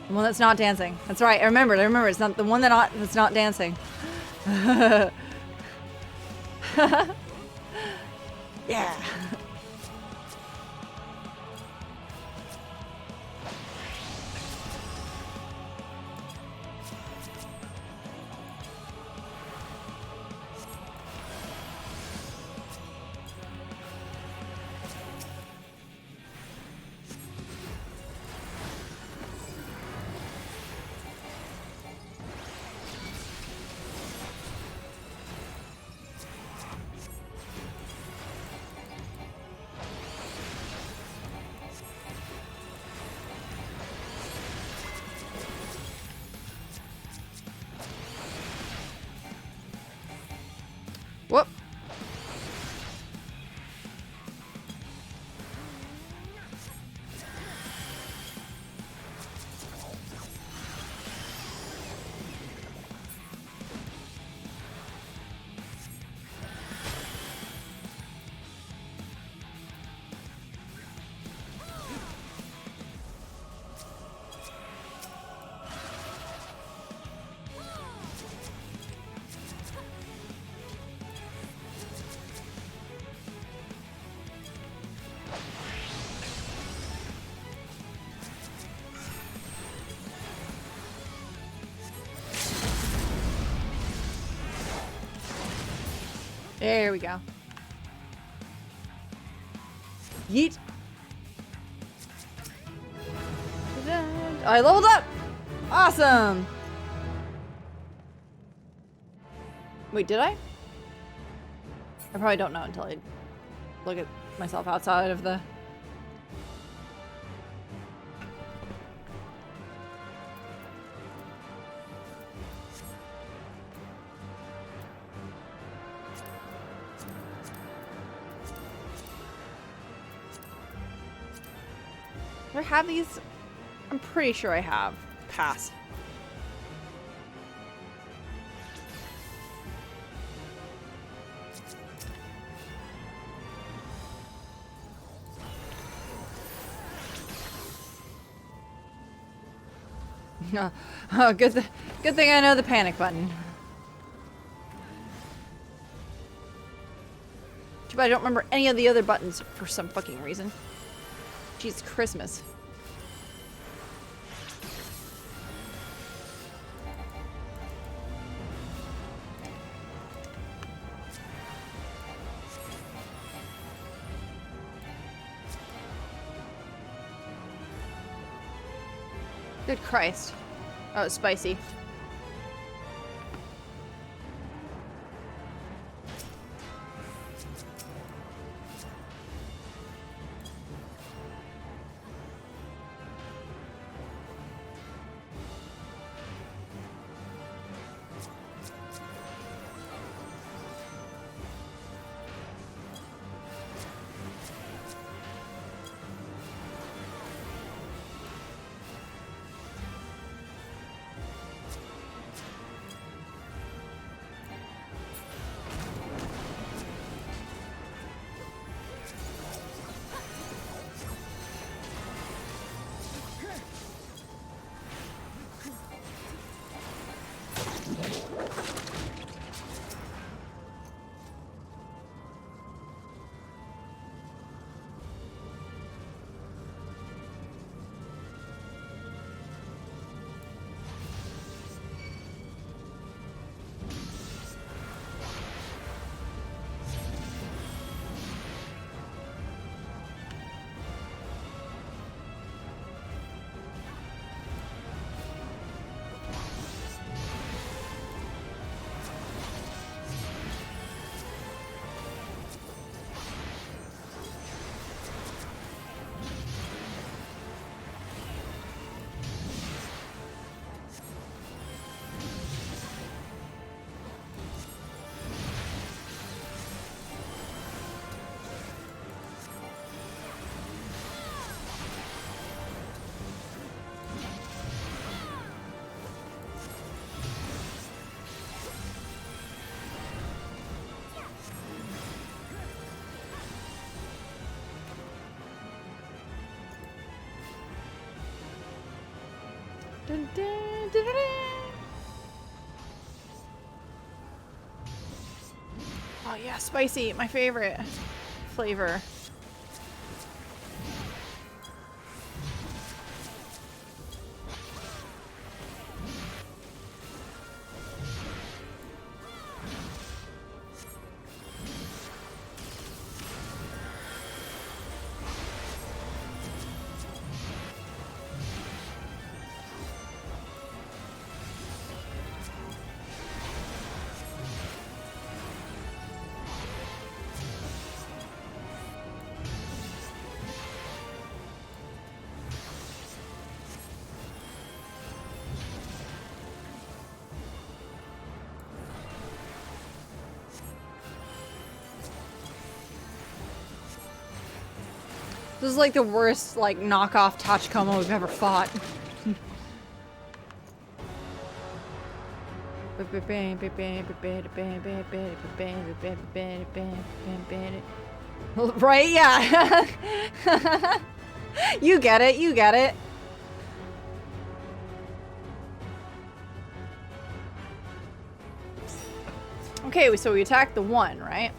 The one that's not dancing. That's right. I remembered. It's not the one that's not dancing. Yeah. Whoop. There we go. Yeet. I leveled up! Awesome! Wait, did I? I probably don't know until I look at myself outside of the... Do I have these? I'm pretty sure I have. Pass. Oh, good thing I know the panic button. Too bad I don't remember any of the other buttons for some fucking reason. Jeez, Christmas. Good Christ. Oh, it's spicy. Dun, dun, dun, dun, dun. Oh yeah, spicy, my favorite flavor. This is like the worst, like, knockoff Tachikoma we've ever fought. Right? Yeah. You get it. You get it. Okay, so we attacked the one, right?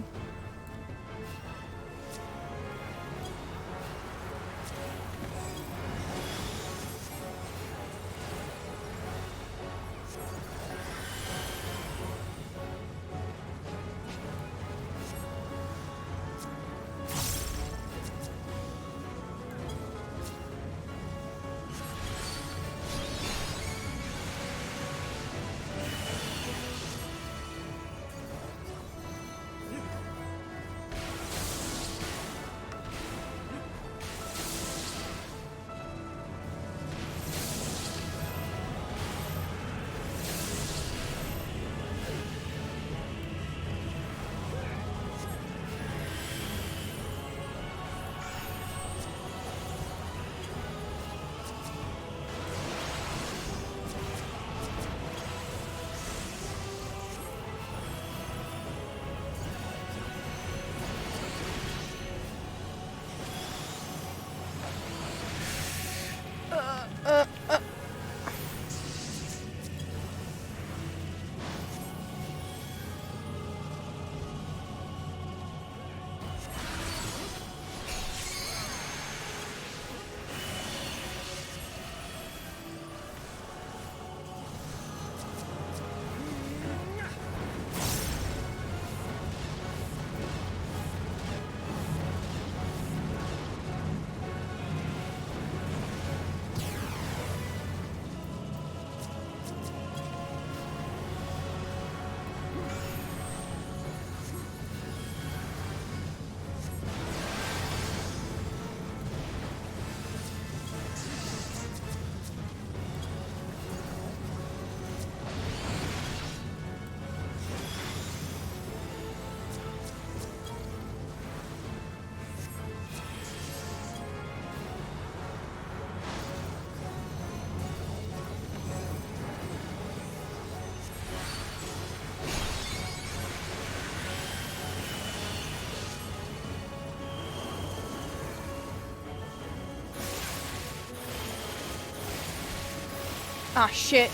Ah, shit.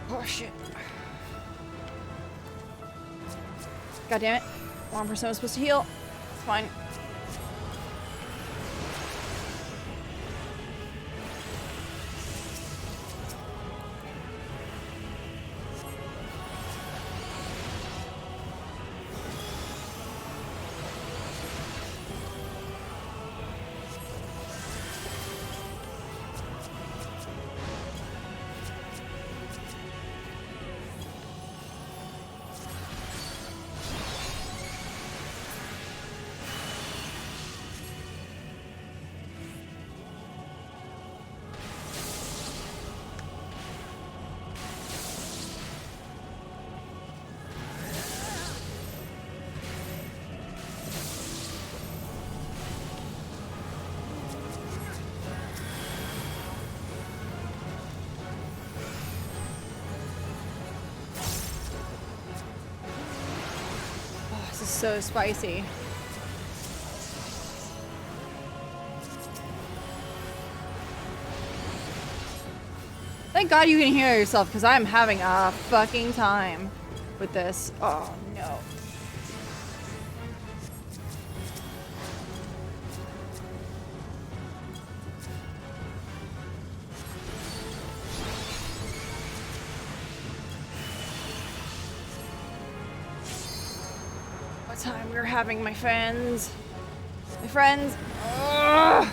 Oh, shit. God damn it. Wrong person was supposed to heal. It's fine. This is so spicy. Thank God you can hear yourself, because I'm having a fucking time with this. Oh no. What time we're having, my friends? My friends. Ugh.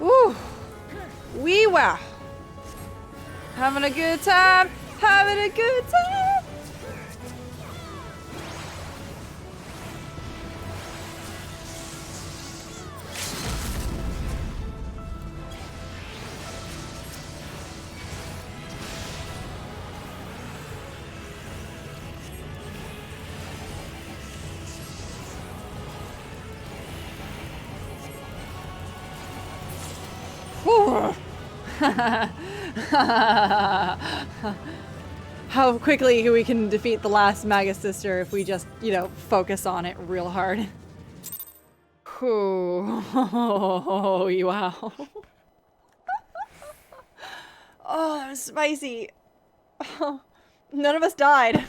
Woo! Wee wow! Having a good time! Having a good time! How quickly we can defeat the last Magus sister if we just, you know, focus on it real hard. Oh, wow. Oh, that was spicy. Oh, none of us died.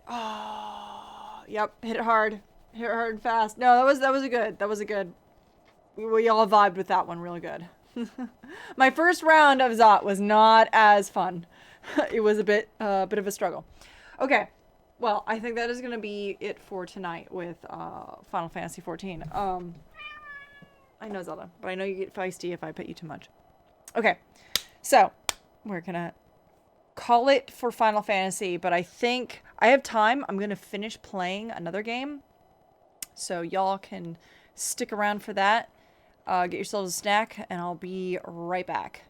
Oh, yep, hit it hard. Hit it hard and fast. No, that was a good. We all vibed with that one real good. My first round of Zot was not as fun. It was a bit of a struggle. Okay, well, I think that is going to be it for tonight with Final Fantasy XIV. I know, Zelda, but I know you get feisty if I pet you too much. Okay, so we're going to call it for Final Fantasy, but I think I have time. I'm going to finish playing another game, so y'all can stick around for that. Get yourselves a snack, and I'll be right back.